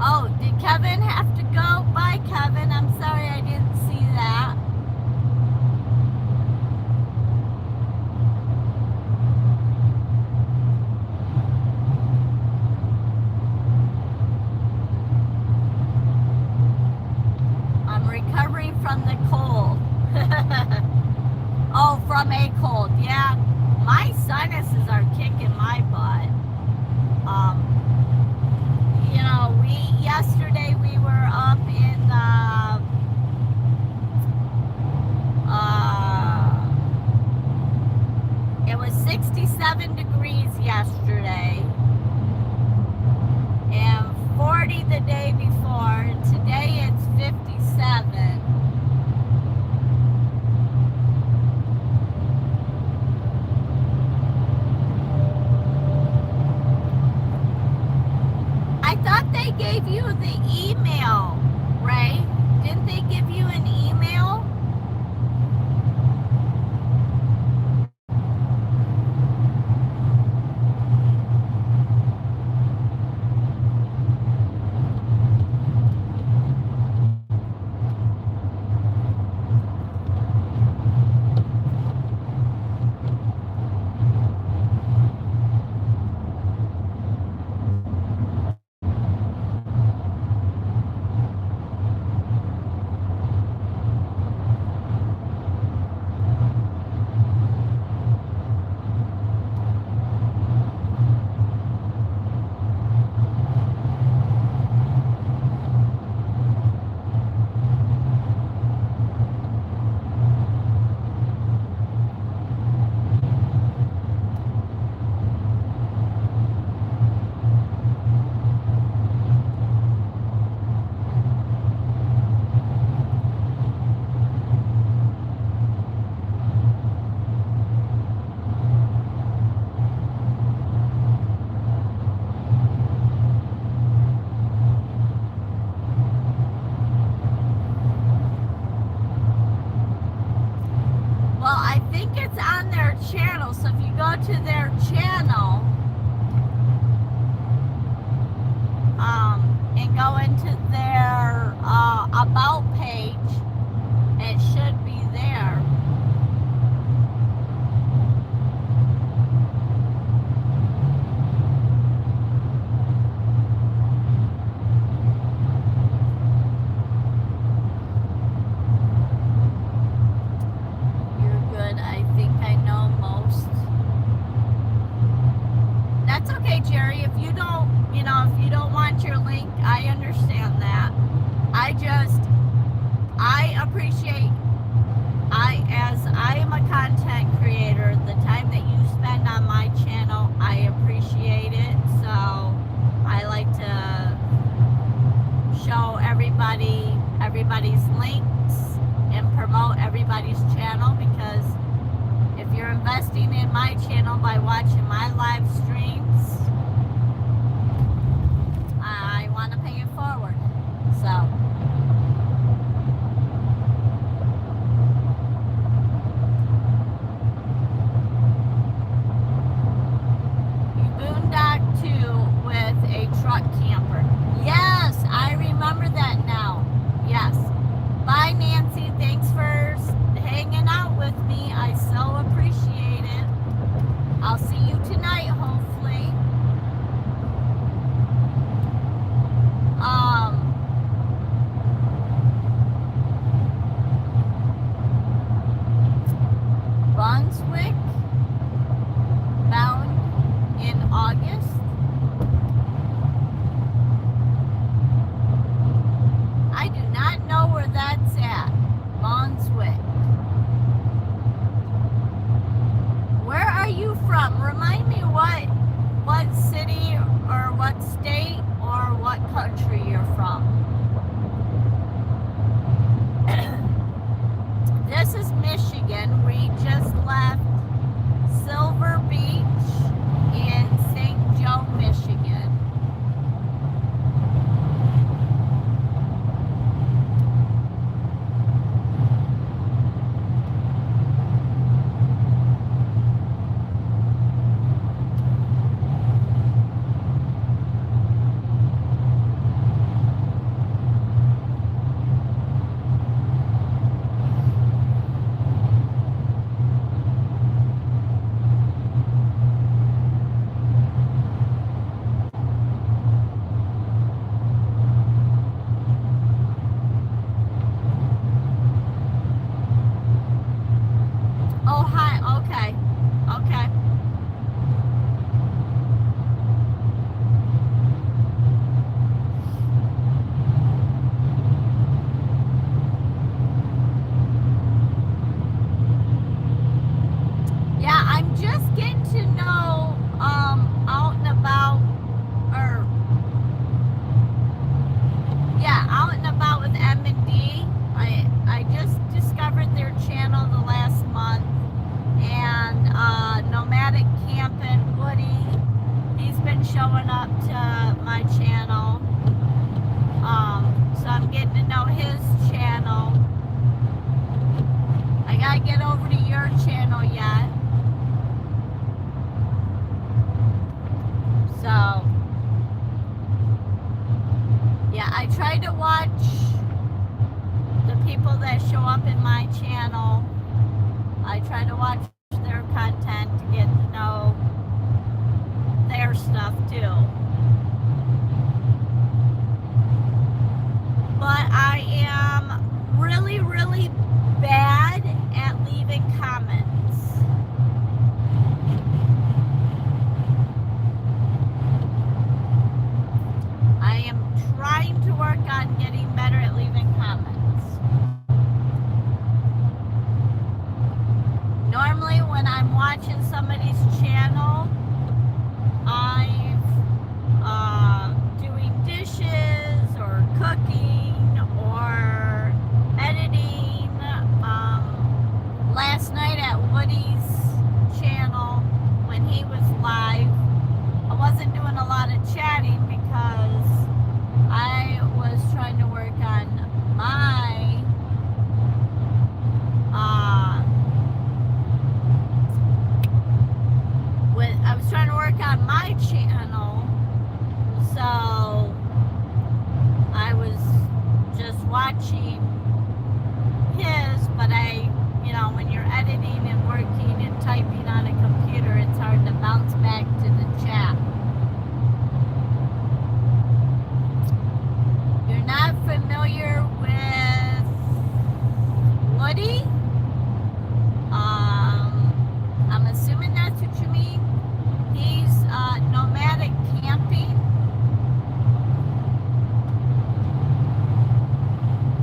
Oh, did Kevin have to go? Bye, Kevin. I'm sorry I didn't see that. I'm recovering from the cold. Oh, from a cold. Yeah, my sinuses are kicking my butt. You know, yesterday we were up in it was 67 degrees yesterday, and 40 the day before. Today it's 57. I thought they gave you the email, Ray. Didn't they give you an email? Well, I think it's on their channel, so if you go to their channel, and go into their about page, it should be there. That's okay, Jerry. If you don't, if you don't want your link, I understand that. I appreciate, as I am a content creator, the time that you spend on my channel, I appreciate it. So I like to show everybody's links and promote everybody's channel, because if you're investing in my channel by watching my live streams, I want to pay it forward. So you boondock too with a truck camper. Yes, I remember that now. Yes. Bye, Nancy. Thanks for hanging out with me. I so appreciate it. I'll see you tonight, hopefully. Brunswick, bound in August. I do not know where that's at. Brunswick. Where are you from? Remind me what city or what state or what country you're from. This is Michigan. We just left Silver Beach in St. Joe, showing up to my channel. So I'm getting to know his channel. I gotta get over to your channel yet. So, yeah, I try to watch the people that show up in my channel. I try to watch their content to get to know their stuff too. But I am really, really bad at leaving comments. I am trying to work on getting better at leaving comments. Normally when I'm watching somebody's channel, I'm doing dishes or cooking or editing. Last night at Woody's channel when he was live, I wasn't doing a lot of chatting because I was trying to work on my I was trying to work on my channel, so I was just watching his, but when you're editing and working and typing on a computer, it's hard to bounce back to the chat. You're not familiar with Woody? I'm assuming that's what you mean. He's nomadic camping.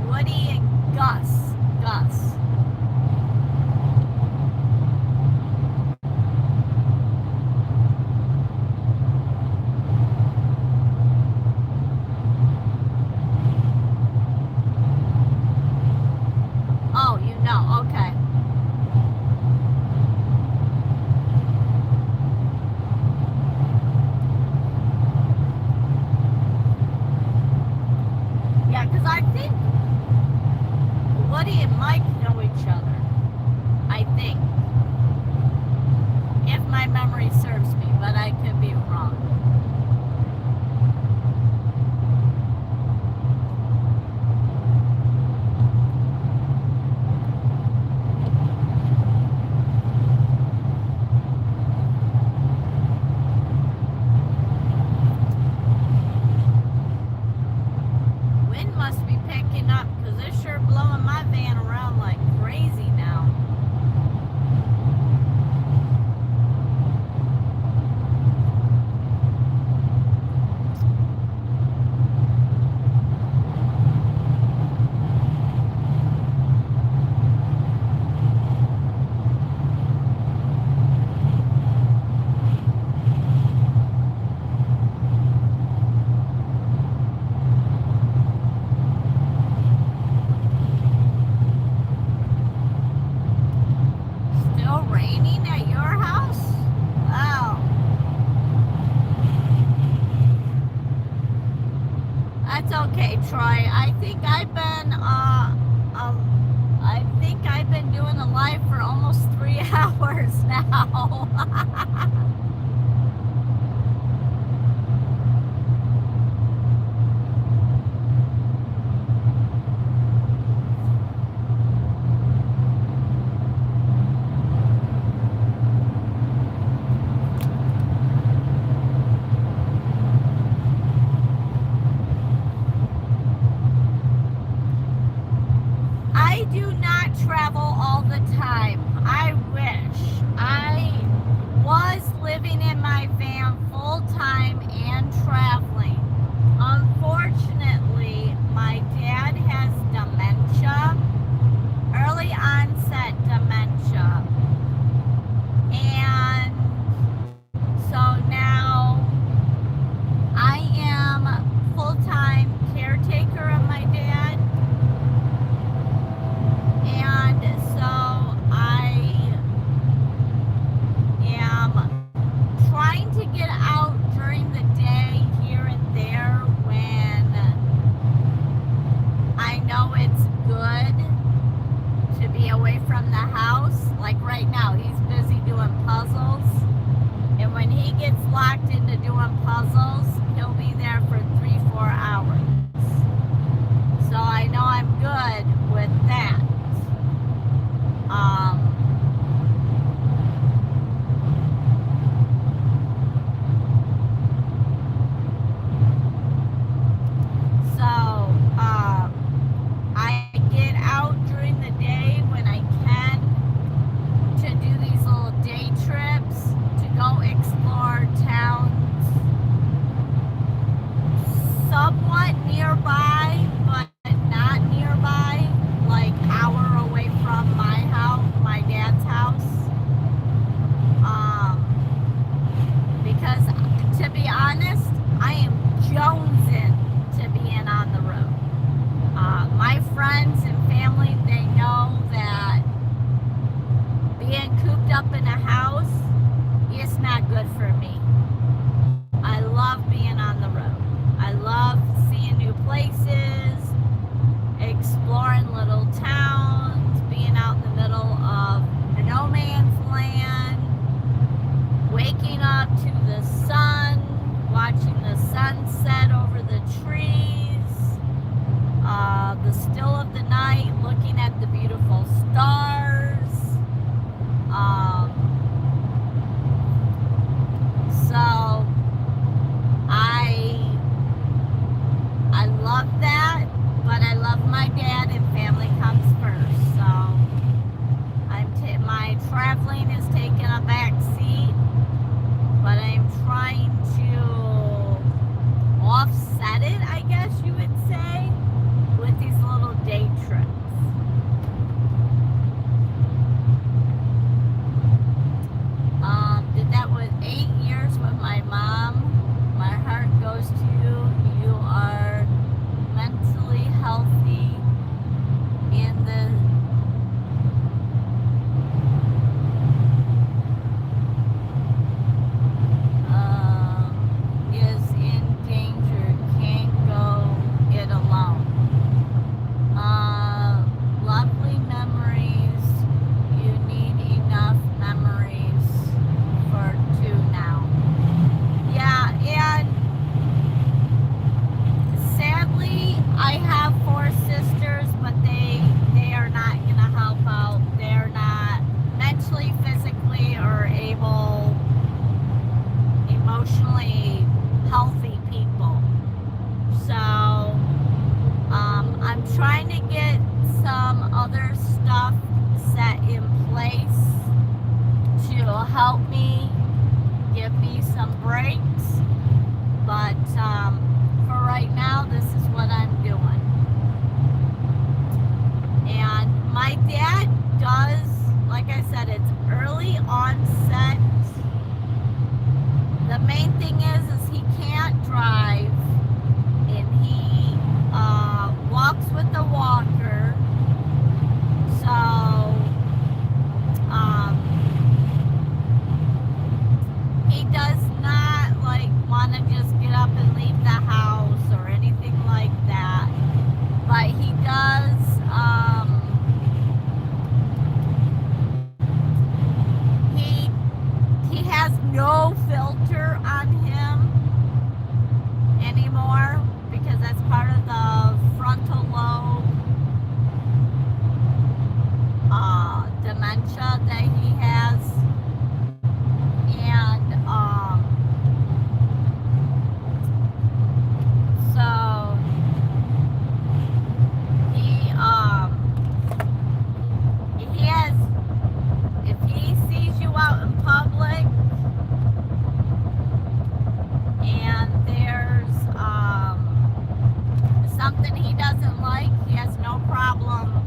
Woody and Gus. Oh, okay. Yeah, because I think Woody and Mike know each other. I think. If my memory serves me, but I could be wrong. Wind must be picking up because it's sure blowing my van around like crazy now. Still raining at your house? Wow. That's okay, Troy. I think I've been doing a live for almost 3 hours now. I do not travel all the time. I wish. I was living puzzles, he'll be there for 3-4 hours. So I know I'm good with that. I get out during the day when I can to do these little day trips to go explore towns somewhat nearby, but not nearby, like hour away from my house, my dad's house. Because to be honest, I am jonesing to being on the road. My friends and family, they know that being cooped up in a house is not good for me. I love being on the road. I love seeing new places, exploring little towns, being out in the middle of no man's land, waking up to the sun, watching the sunset over the trees, the still of the night, looking at the beautiful stars. So I love that, but I love my dad, and family comes first. So my traveling is taking a back seat, but I'm trying to offset it, I guess you would say, with these little day trips. Did that with 8 years with my mom. My heart goes to you. You are mentally healthy in the is in danger, can't go it alone. Lovely memories. You need enough memories for 2 now. Yeah, and sadly, I have 4 sisters, but they are not gonna help out. They're not mentally, physically, or emotionally healthy people. So I'm trying to get some other stuff set in place to help me, give me some breaks. But for right now, this is what I'm doing. And my dad does, like I said, it's early onset. The main thing is he can't drive, and he walks with a walker. So he does not want to just get up and leave the house or anything like that. But he does. He has no filter on him anymore, because that's part of the frontal lobe dementia that he has. And so he has, if he sees you out in public and there's something he doesn't like, he has no problem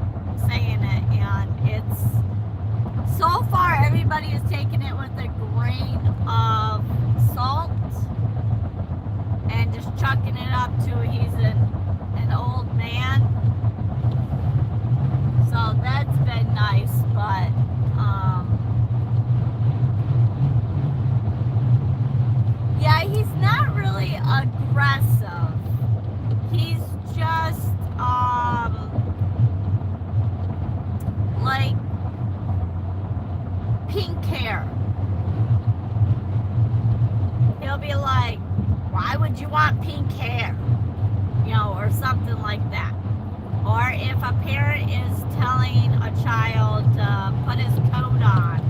saying it. And it's, so far, everybody is taking it with a grain of salt and just chucking it up to he's an old man. So that's been nice, but yeah, he's not really aggressive. He's just like pink hair. He'll be like, why would you want pink hair? Or something like that. Or if a parent is telling a child to put his coat on,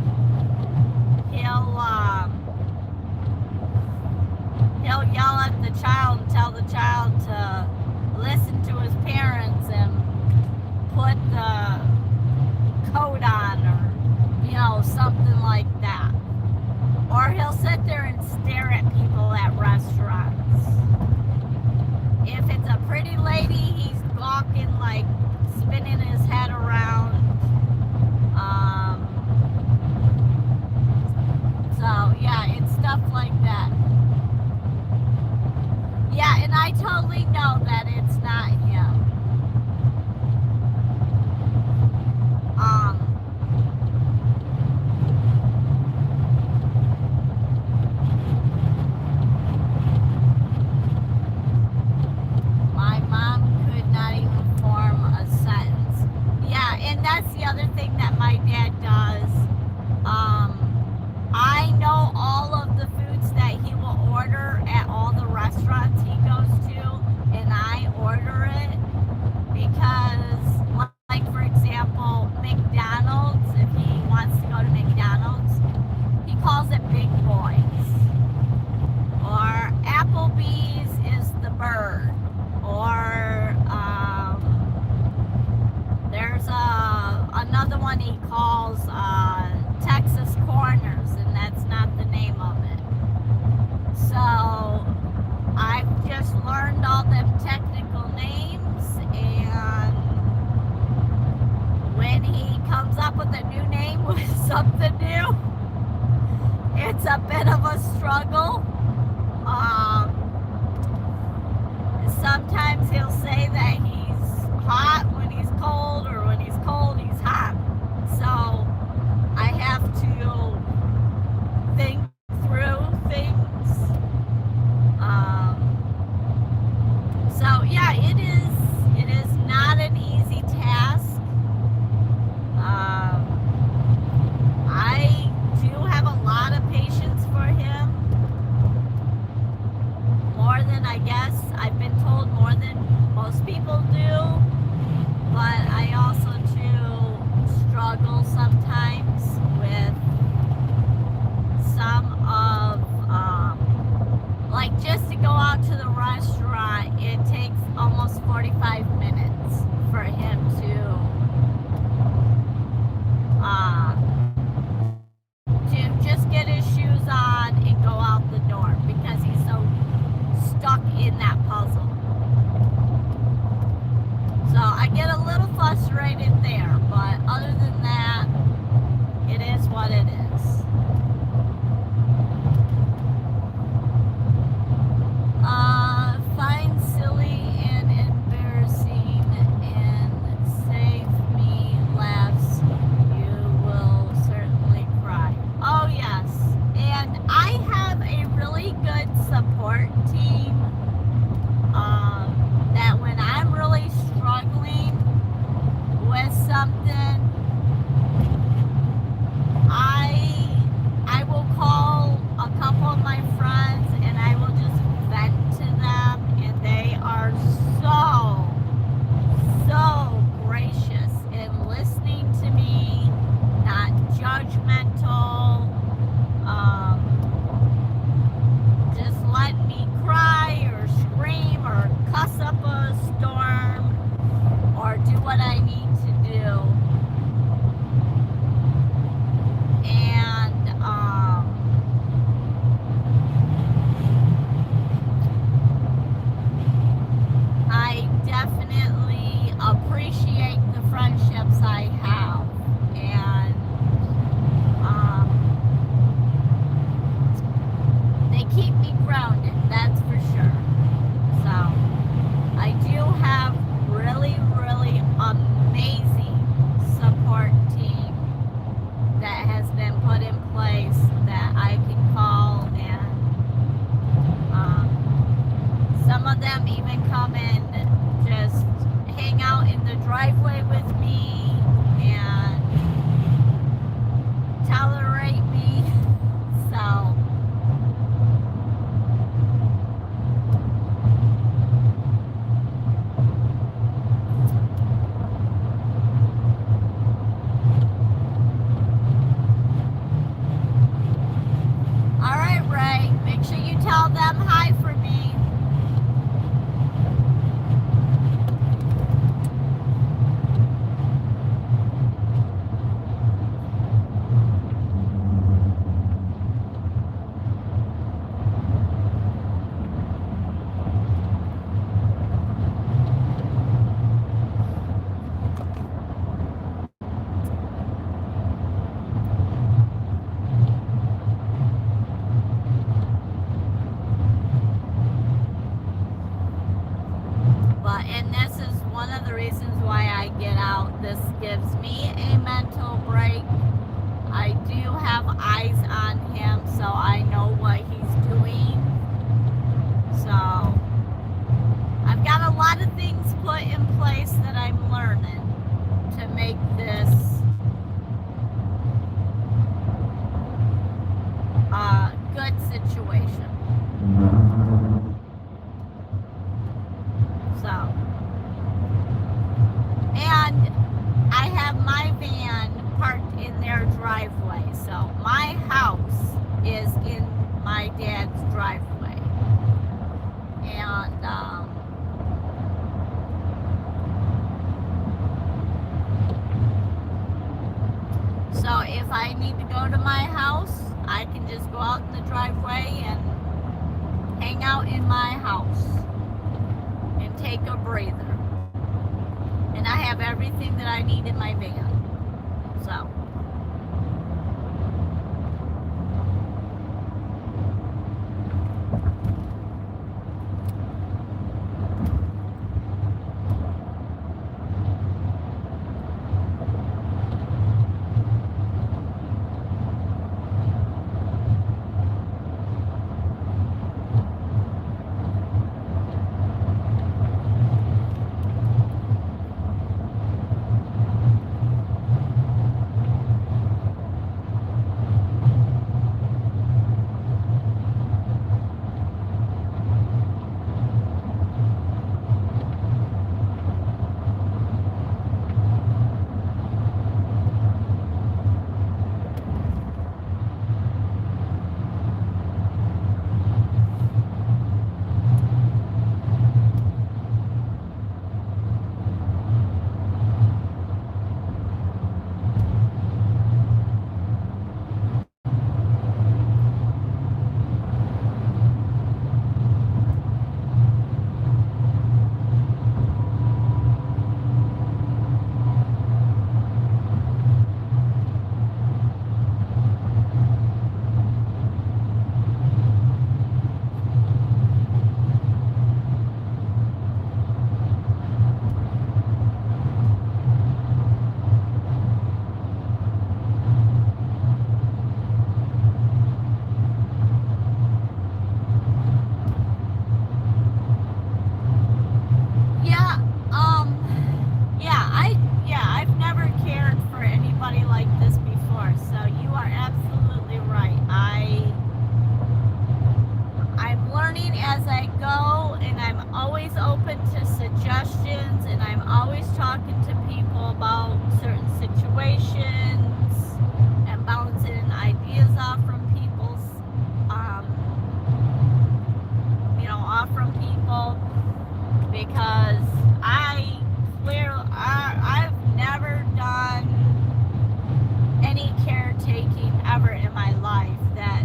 he'll yell at the child and tell the child to listen to his parents and put the coat on, or something like that. Or he'll sit there and stare at people at restaurants. If it's a pretty lady, he's gawking, like spinning his head around. So yeah, it's stuff like that. Yeah, and I totally know that it's not him. My mom could not even form a sentence. Yeah, and that's the other thing that my dad does. I know all of the foods that he will order at all the restaurants he goes to, and I order it because, like for example, McDonald's, if he wants to go to McDonald's, he calls it Big Boys. Or Applebee's is the bird. Or there's another one he calls Texas Corners, and that's not the name of it. So I've just learned all them technical names, and when he comes up with a new name with something new, it's a bit of a struggle. Sometimes he'll say that he's hot when he's cold, or when he's cold, he's hot. So I have to think through things. So yeah, it is not an easy task. I do have a lot of patience for him. More than, I guess, I've been told, more than most people do. But I also do struggle sometimes with some of, like just to go out to the restaurant, it takes almost 45 minutes for him to just get his shoes on and go out the door, because he's so stuck in that puzzle. So I get a little frustrated there, but other than that, it is what it is. Find silly and embarrassing and save me laughs. You will certainly cry. Oh yes, and I have a really good support team. That when I'm really struggling with something, I will call a couple of my friends and I will just vent to them, and they are so gracious in listening to me, not judgmental, just let me cry or scream or cuss up a storm or do what I need to do. And I definitely appreciate the friendships I have, and they keep me grounded, that's for sure. So I do have really, really amazing support team that has been put in place that I can call, and some of them even come and just hang out in the driveway with me and tolerate me. So one of the reasons why I get out. This gives me a mental break. I do have eyes on him, so I know what he's doing. So I've got a lot of things put in place that I'm learning to make this a good situation. So, and I have my van parked in their driveway. So my house is in my dad's driveway. And so if I need to go to my house, I can just go out in the driveway and hang out in my house and take a breather. And I have everything that I need in my van. So. I've never cared for anybody like this before, so you are absolutely right. I'm learning as I go, and I'm always open to suggestions, and I'm always talking to people about certain situations and bouncing ideas off from people's, off from people, because I've never done any caretaking ever in my life. That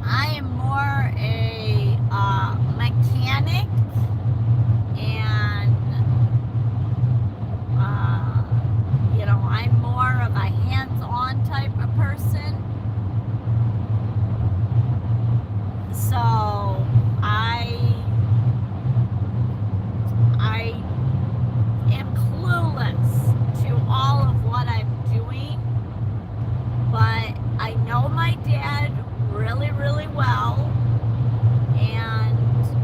I am more a mechanic, and I'm more of a hands-on type of person. So I am clueless to all of what I'm doing, but I know my dad really, really well, and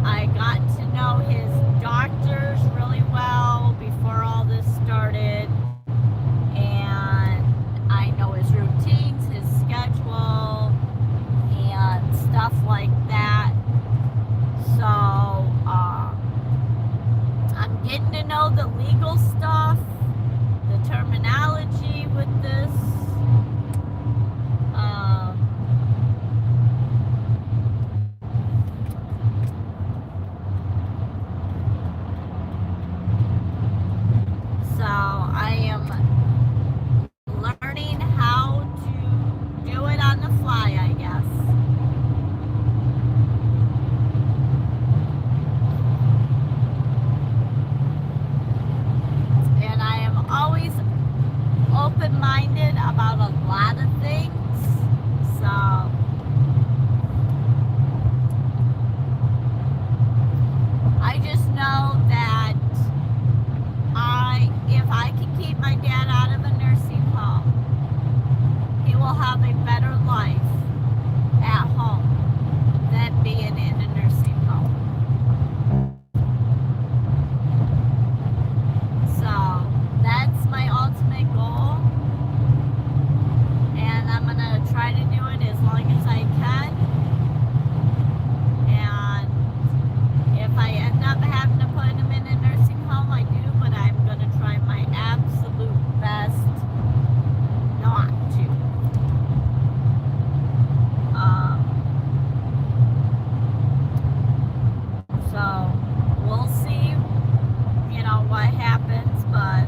I got to know his doctors really well before all this started, and I know his routines, his schedule, and stuff like that. So I'm getting to know the legal stuff, the terminology with this. So I am learning how to do it on the fly, I guess. And I am always open-minded about keep my dad out of a nursing home. He will have a better life at home than being in a nursing home. So that's my ultimate goal, and I'm gonna try to do it as long as I can. And if I end up having to put him in a nursing home, I do, but I'm gonna try my absolute best not to. So we'll see, what happens, but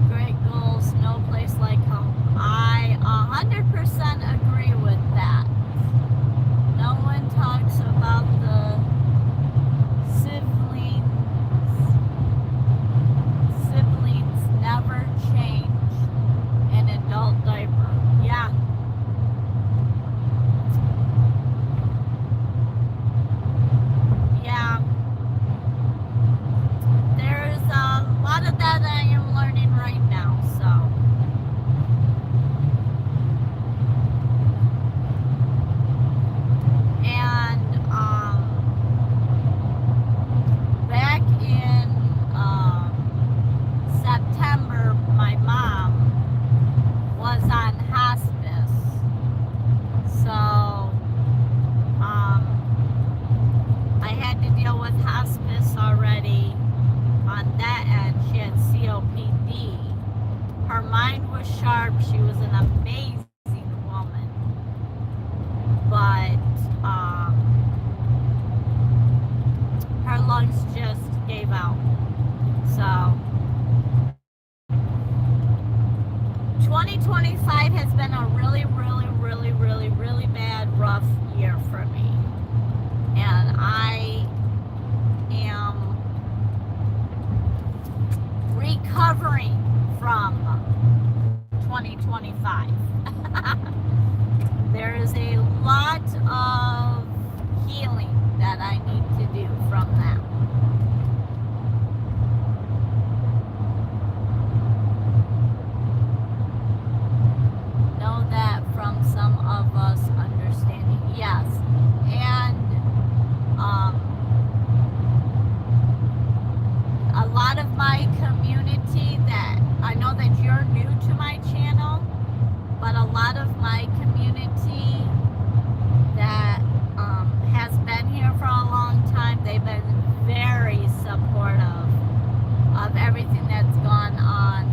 great goals, no place like home. I 100% agree with that. No one talks about the siblings never change an adult diaper. Yeah. Yeah. There's a lot of that I am learning right now, so. And back in September, my mom was on hospice. So I had to deal with hospice already on that end. She had COPD. Her mind was sharp. She was an amazing woman. But her lungs just gave out. So 2025 has been a really, really, really, really, really bad, rough year for me. And I am recovering from 2025. There is a lot of healing that I need to do from that. Know that from some of us understanding. Yes. And a lot of my community that I know that you're new to my channel, but a lot of my community that has been here for a long time, they've been very supportive of everything that's gone on,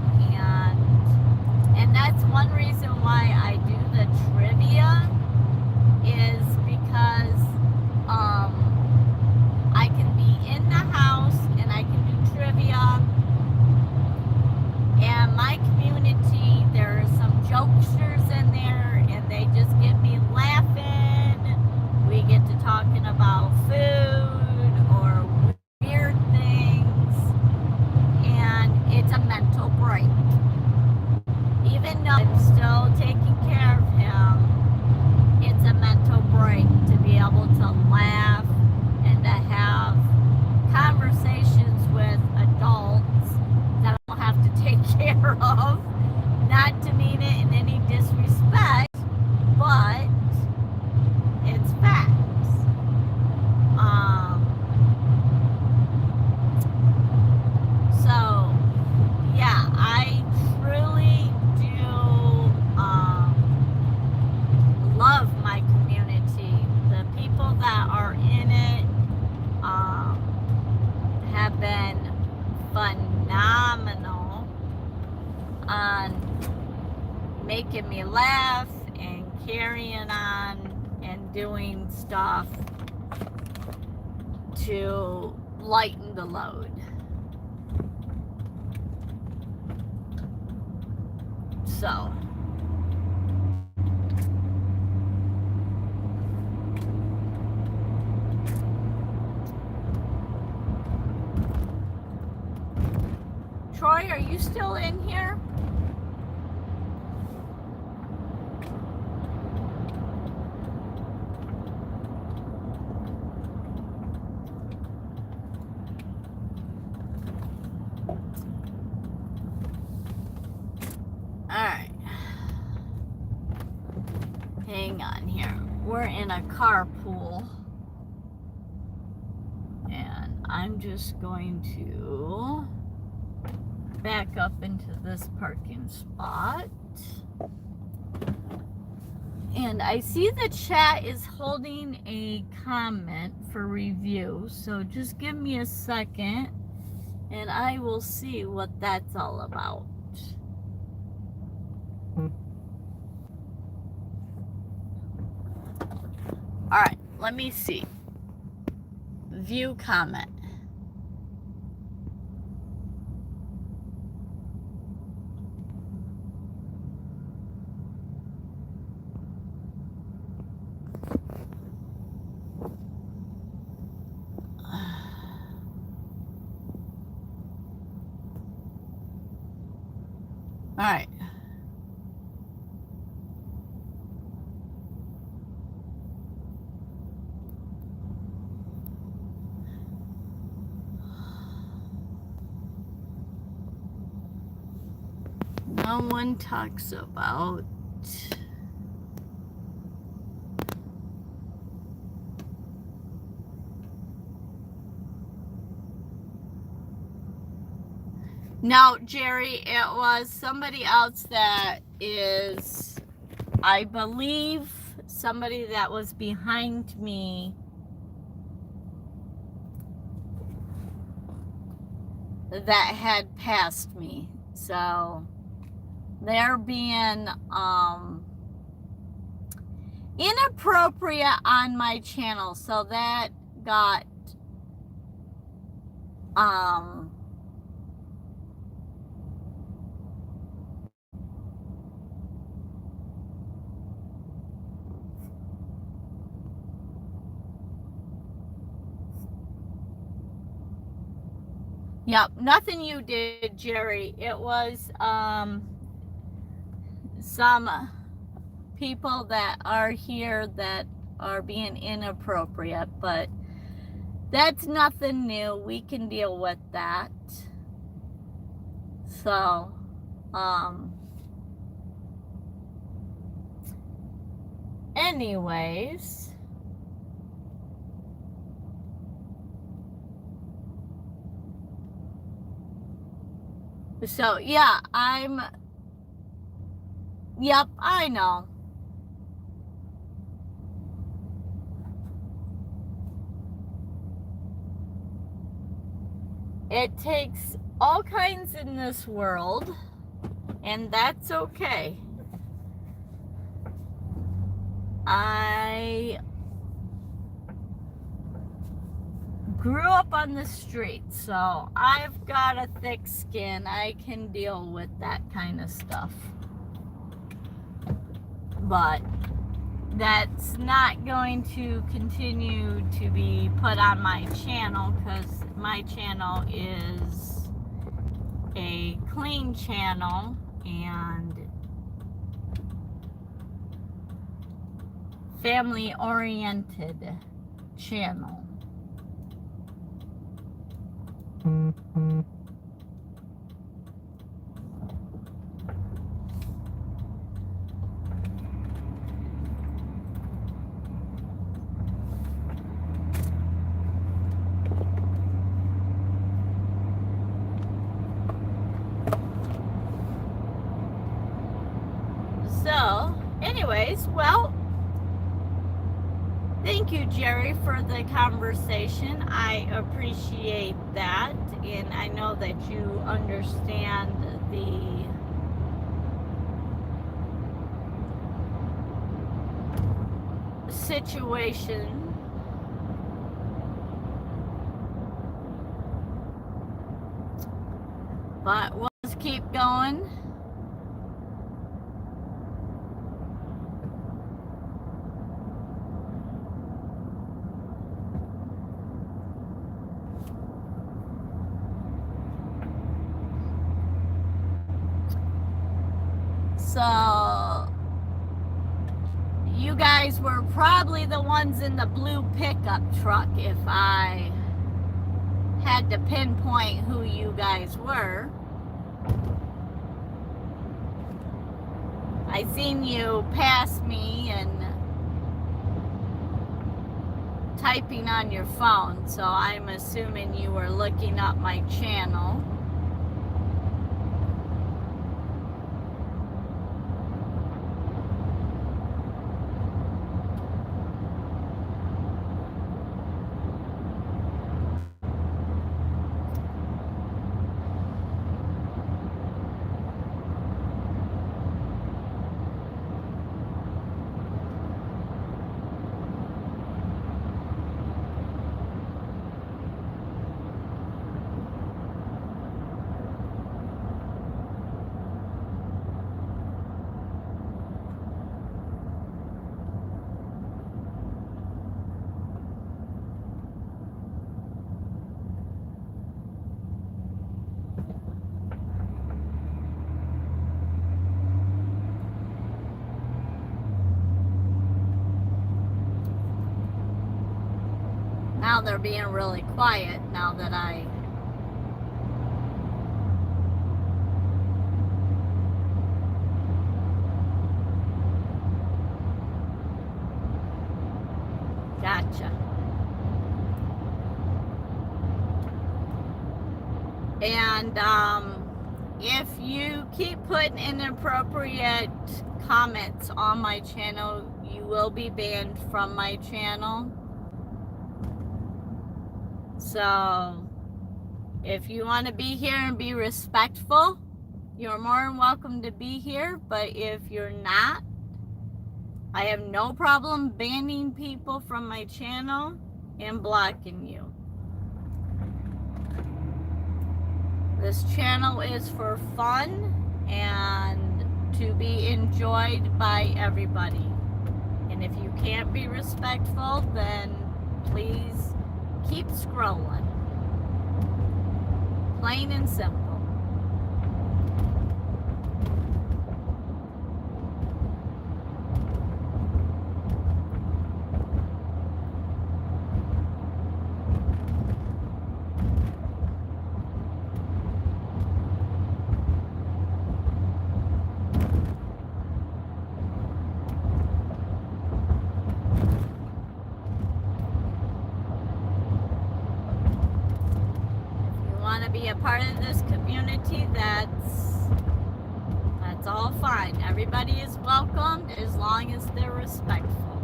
and that's one reason why I do the trivia, is because I can be in the house and I can do trivia, and my community, there are some jokesters in there, and they just get me laughing. We get to talking about food or weird things, and it's a mental break. Even though I'm still taking care of him, it's a mental break to be able to laugh and to have conversations with adults that I don't have to take care of. Not to mean it in any disrespect, but it's facts. So, yeah, I truly do love my community. The people that are in it have been phenomenal on making me laugh and carrying on and doing stuff to lighten the load. So Troy, are you still in here? hang on here. We're in a carpool. And I'm just going to back up into this parking spot. And I see the chat is holding a comment for review. So just give me a second and I will see what that's all about. All right, let me see. View comment. All right. No one talks about no, Jerry, it was somebody else that is, I believe, somebody that was behind me that had passed me. So they're being inappropriate on my channel. So that got yep, nothing you did, Jerry. It was some people that are here that are being inappropriate, but that's nothing new. We can deal with that. So, anyways, so yeah, yep, I know. It takes all kinds in this world, and that's okay. I grew up on the street, so I've got a thick skin. I can deal with that kind of stuff. But that's not going to continue to be put on my channel, because my channel is a clean channel and family oriented channel. So, anyways, well, thank you, Jerry, for the conversation. I appreciate that, and I know that you understand the situation. But we'll just keep going. So, you guys were probably the ones in the blue pickup truck if I had to pinpoint who you guys were. I seen you pass me and typing on your phone, so I'm assuming you were looking up my channel. Now they're being really quiet now that I gotcha. And if you keep putting inappropriate comments on my channel, you will be banned from my channel. So if you want to be here and be respectful, you're more than welcome to be here. But if you're not, I have no problem banning people from my channel and blocking you. This channel is for fun and to be enjoyed by everybody. And if you can't be respectful, then please keep scrolling. Plain and simple. Be a part of this community, that's all fine. Everybody is welcomed as long as they're respectful.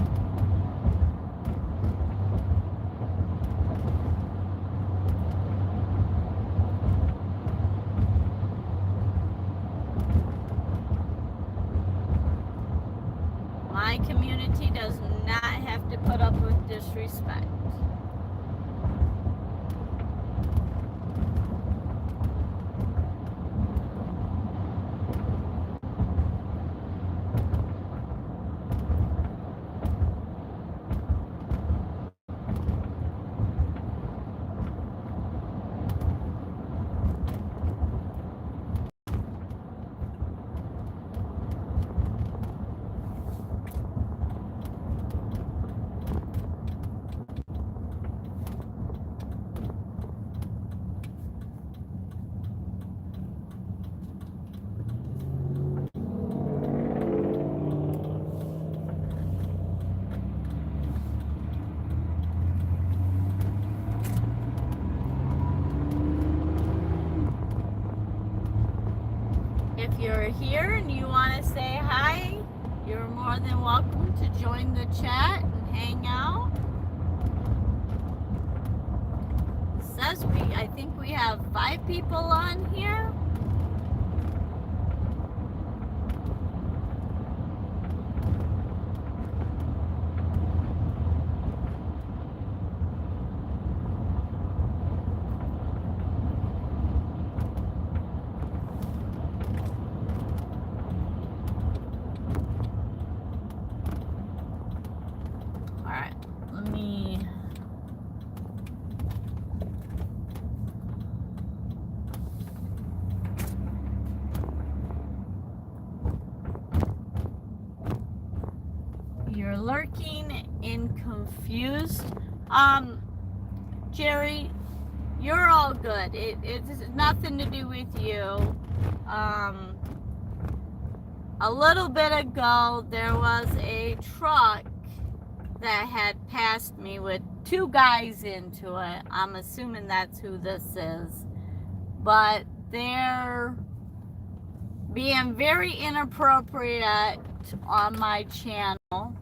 My community does not have to put up with disrespect. If you're here and you want to say hi, you're more than welcome to join the chat and hang out. I think we have 5 people on here. You're lurking and confused. Jerry, you're all good. It's nothing to do with you. A little bit ago, there was a truck that had passed me with two guys into it. I'm assuming that's who this is. But they're being very inappropriate on my channel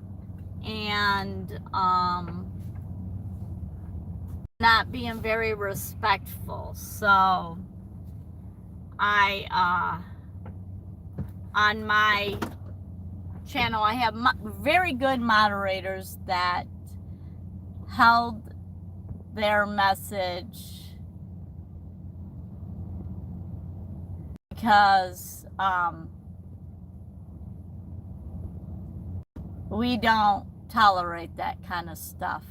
and not being very respectful. So on my channel, I have very good moderators that held their message because we don't tolerate that kind of stuff.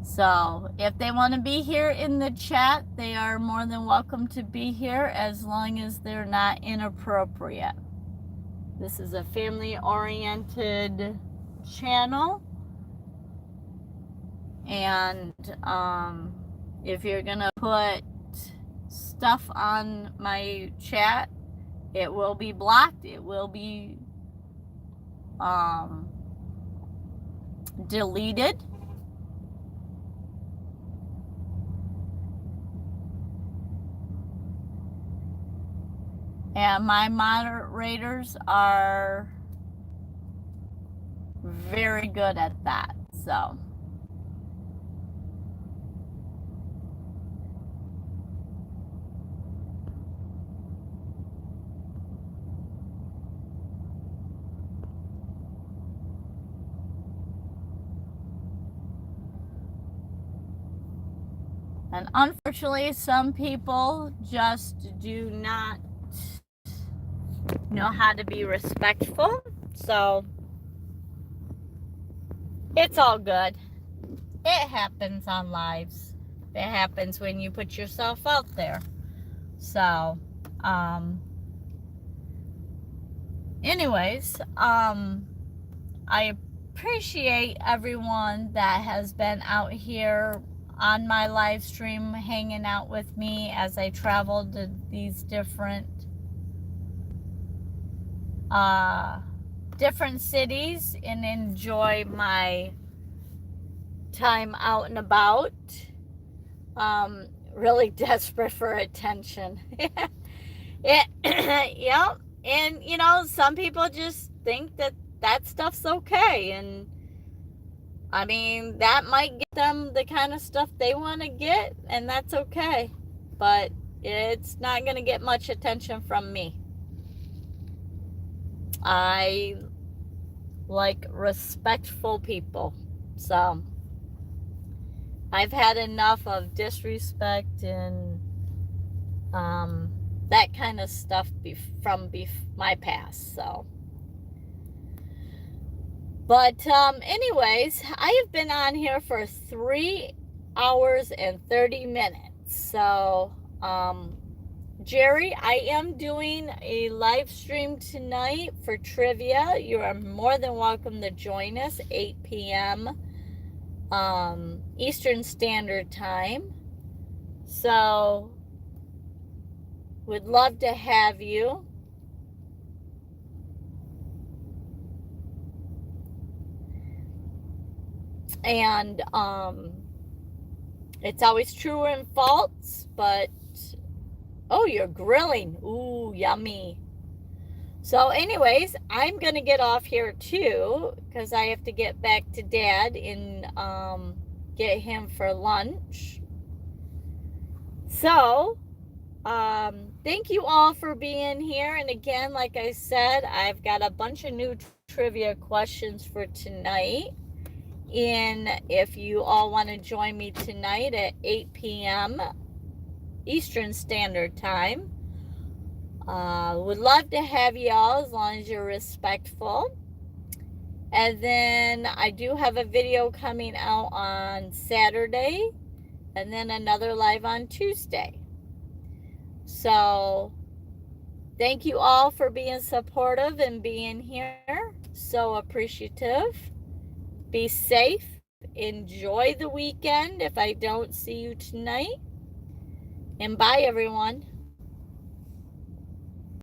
So if they want to be here in the chat, they are more than welcome to be here as long as they're not inappropriate. This is a family-oriented channel. And if you're going to put stuff on my chat, it will be blocked. It will be deleted. And my moderators are very good at that. So and unfortunately, some people just do not know how to be respectful. So it's all good. It happens on lives. It happens when you put yourself out there. So, anyways, I appreciate everyone that has been out here on my live stream hanging out with me as I traveled to these different cities and enjoy my time out and about. Really desperate for attention. Yeah, and you know, some people just think that stuff's okay, and I mean, that might get them the kind of stuff they want to get, and that's okay, but it's not going to get much attention from me. I like respectful people. So I've had enough of disrespect and that kind of stuff from my past. So, but anyways, I have been on here for 3 hours and 30 minutes. So Jerry, I am doing a live stream tonight for trivia. You are more than welcome to join us, 8 p.m. Eastern Standard Time. So, would love to have you. And it's always true and false, but oh, you're grilling. Ooh, yummy. So anyways, I'm going to get off here too because I have to get back to Dad and get him for lunch. So, thank you all for being here. And again, like I said, I've got a bunch of new trivia questions for tonight. And if you all want to join me tonight at 8 p.m. Eastern Standard Time, would love to have you all as long as you're respectful. And then I do have a video coming out on Saturday and then another live on Tuesday. So thank you all for being supportive and being here. So appreciative. Be safe. Enjoy the weekend if I don't see you tonight. And bye, everyone.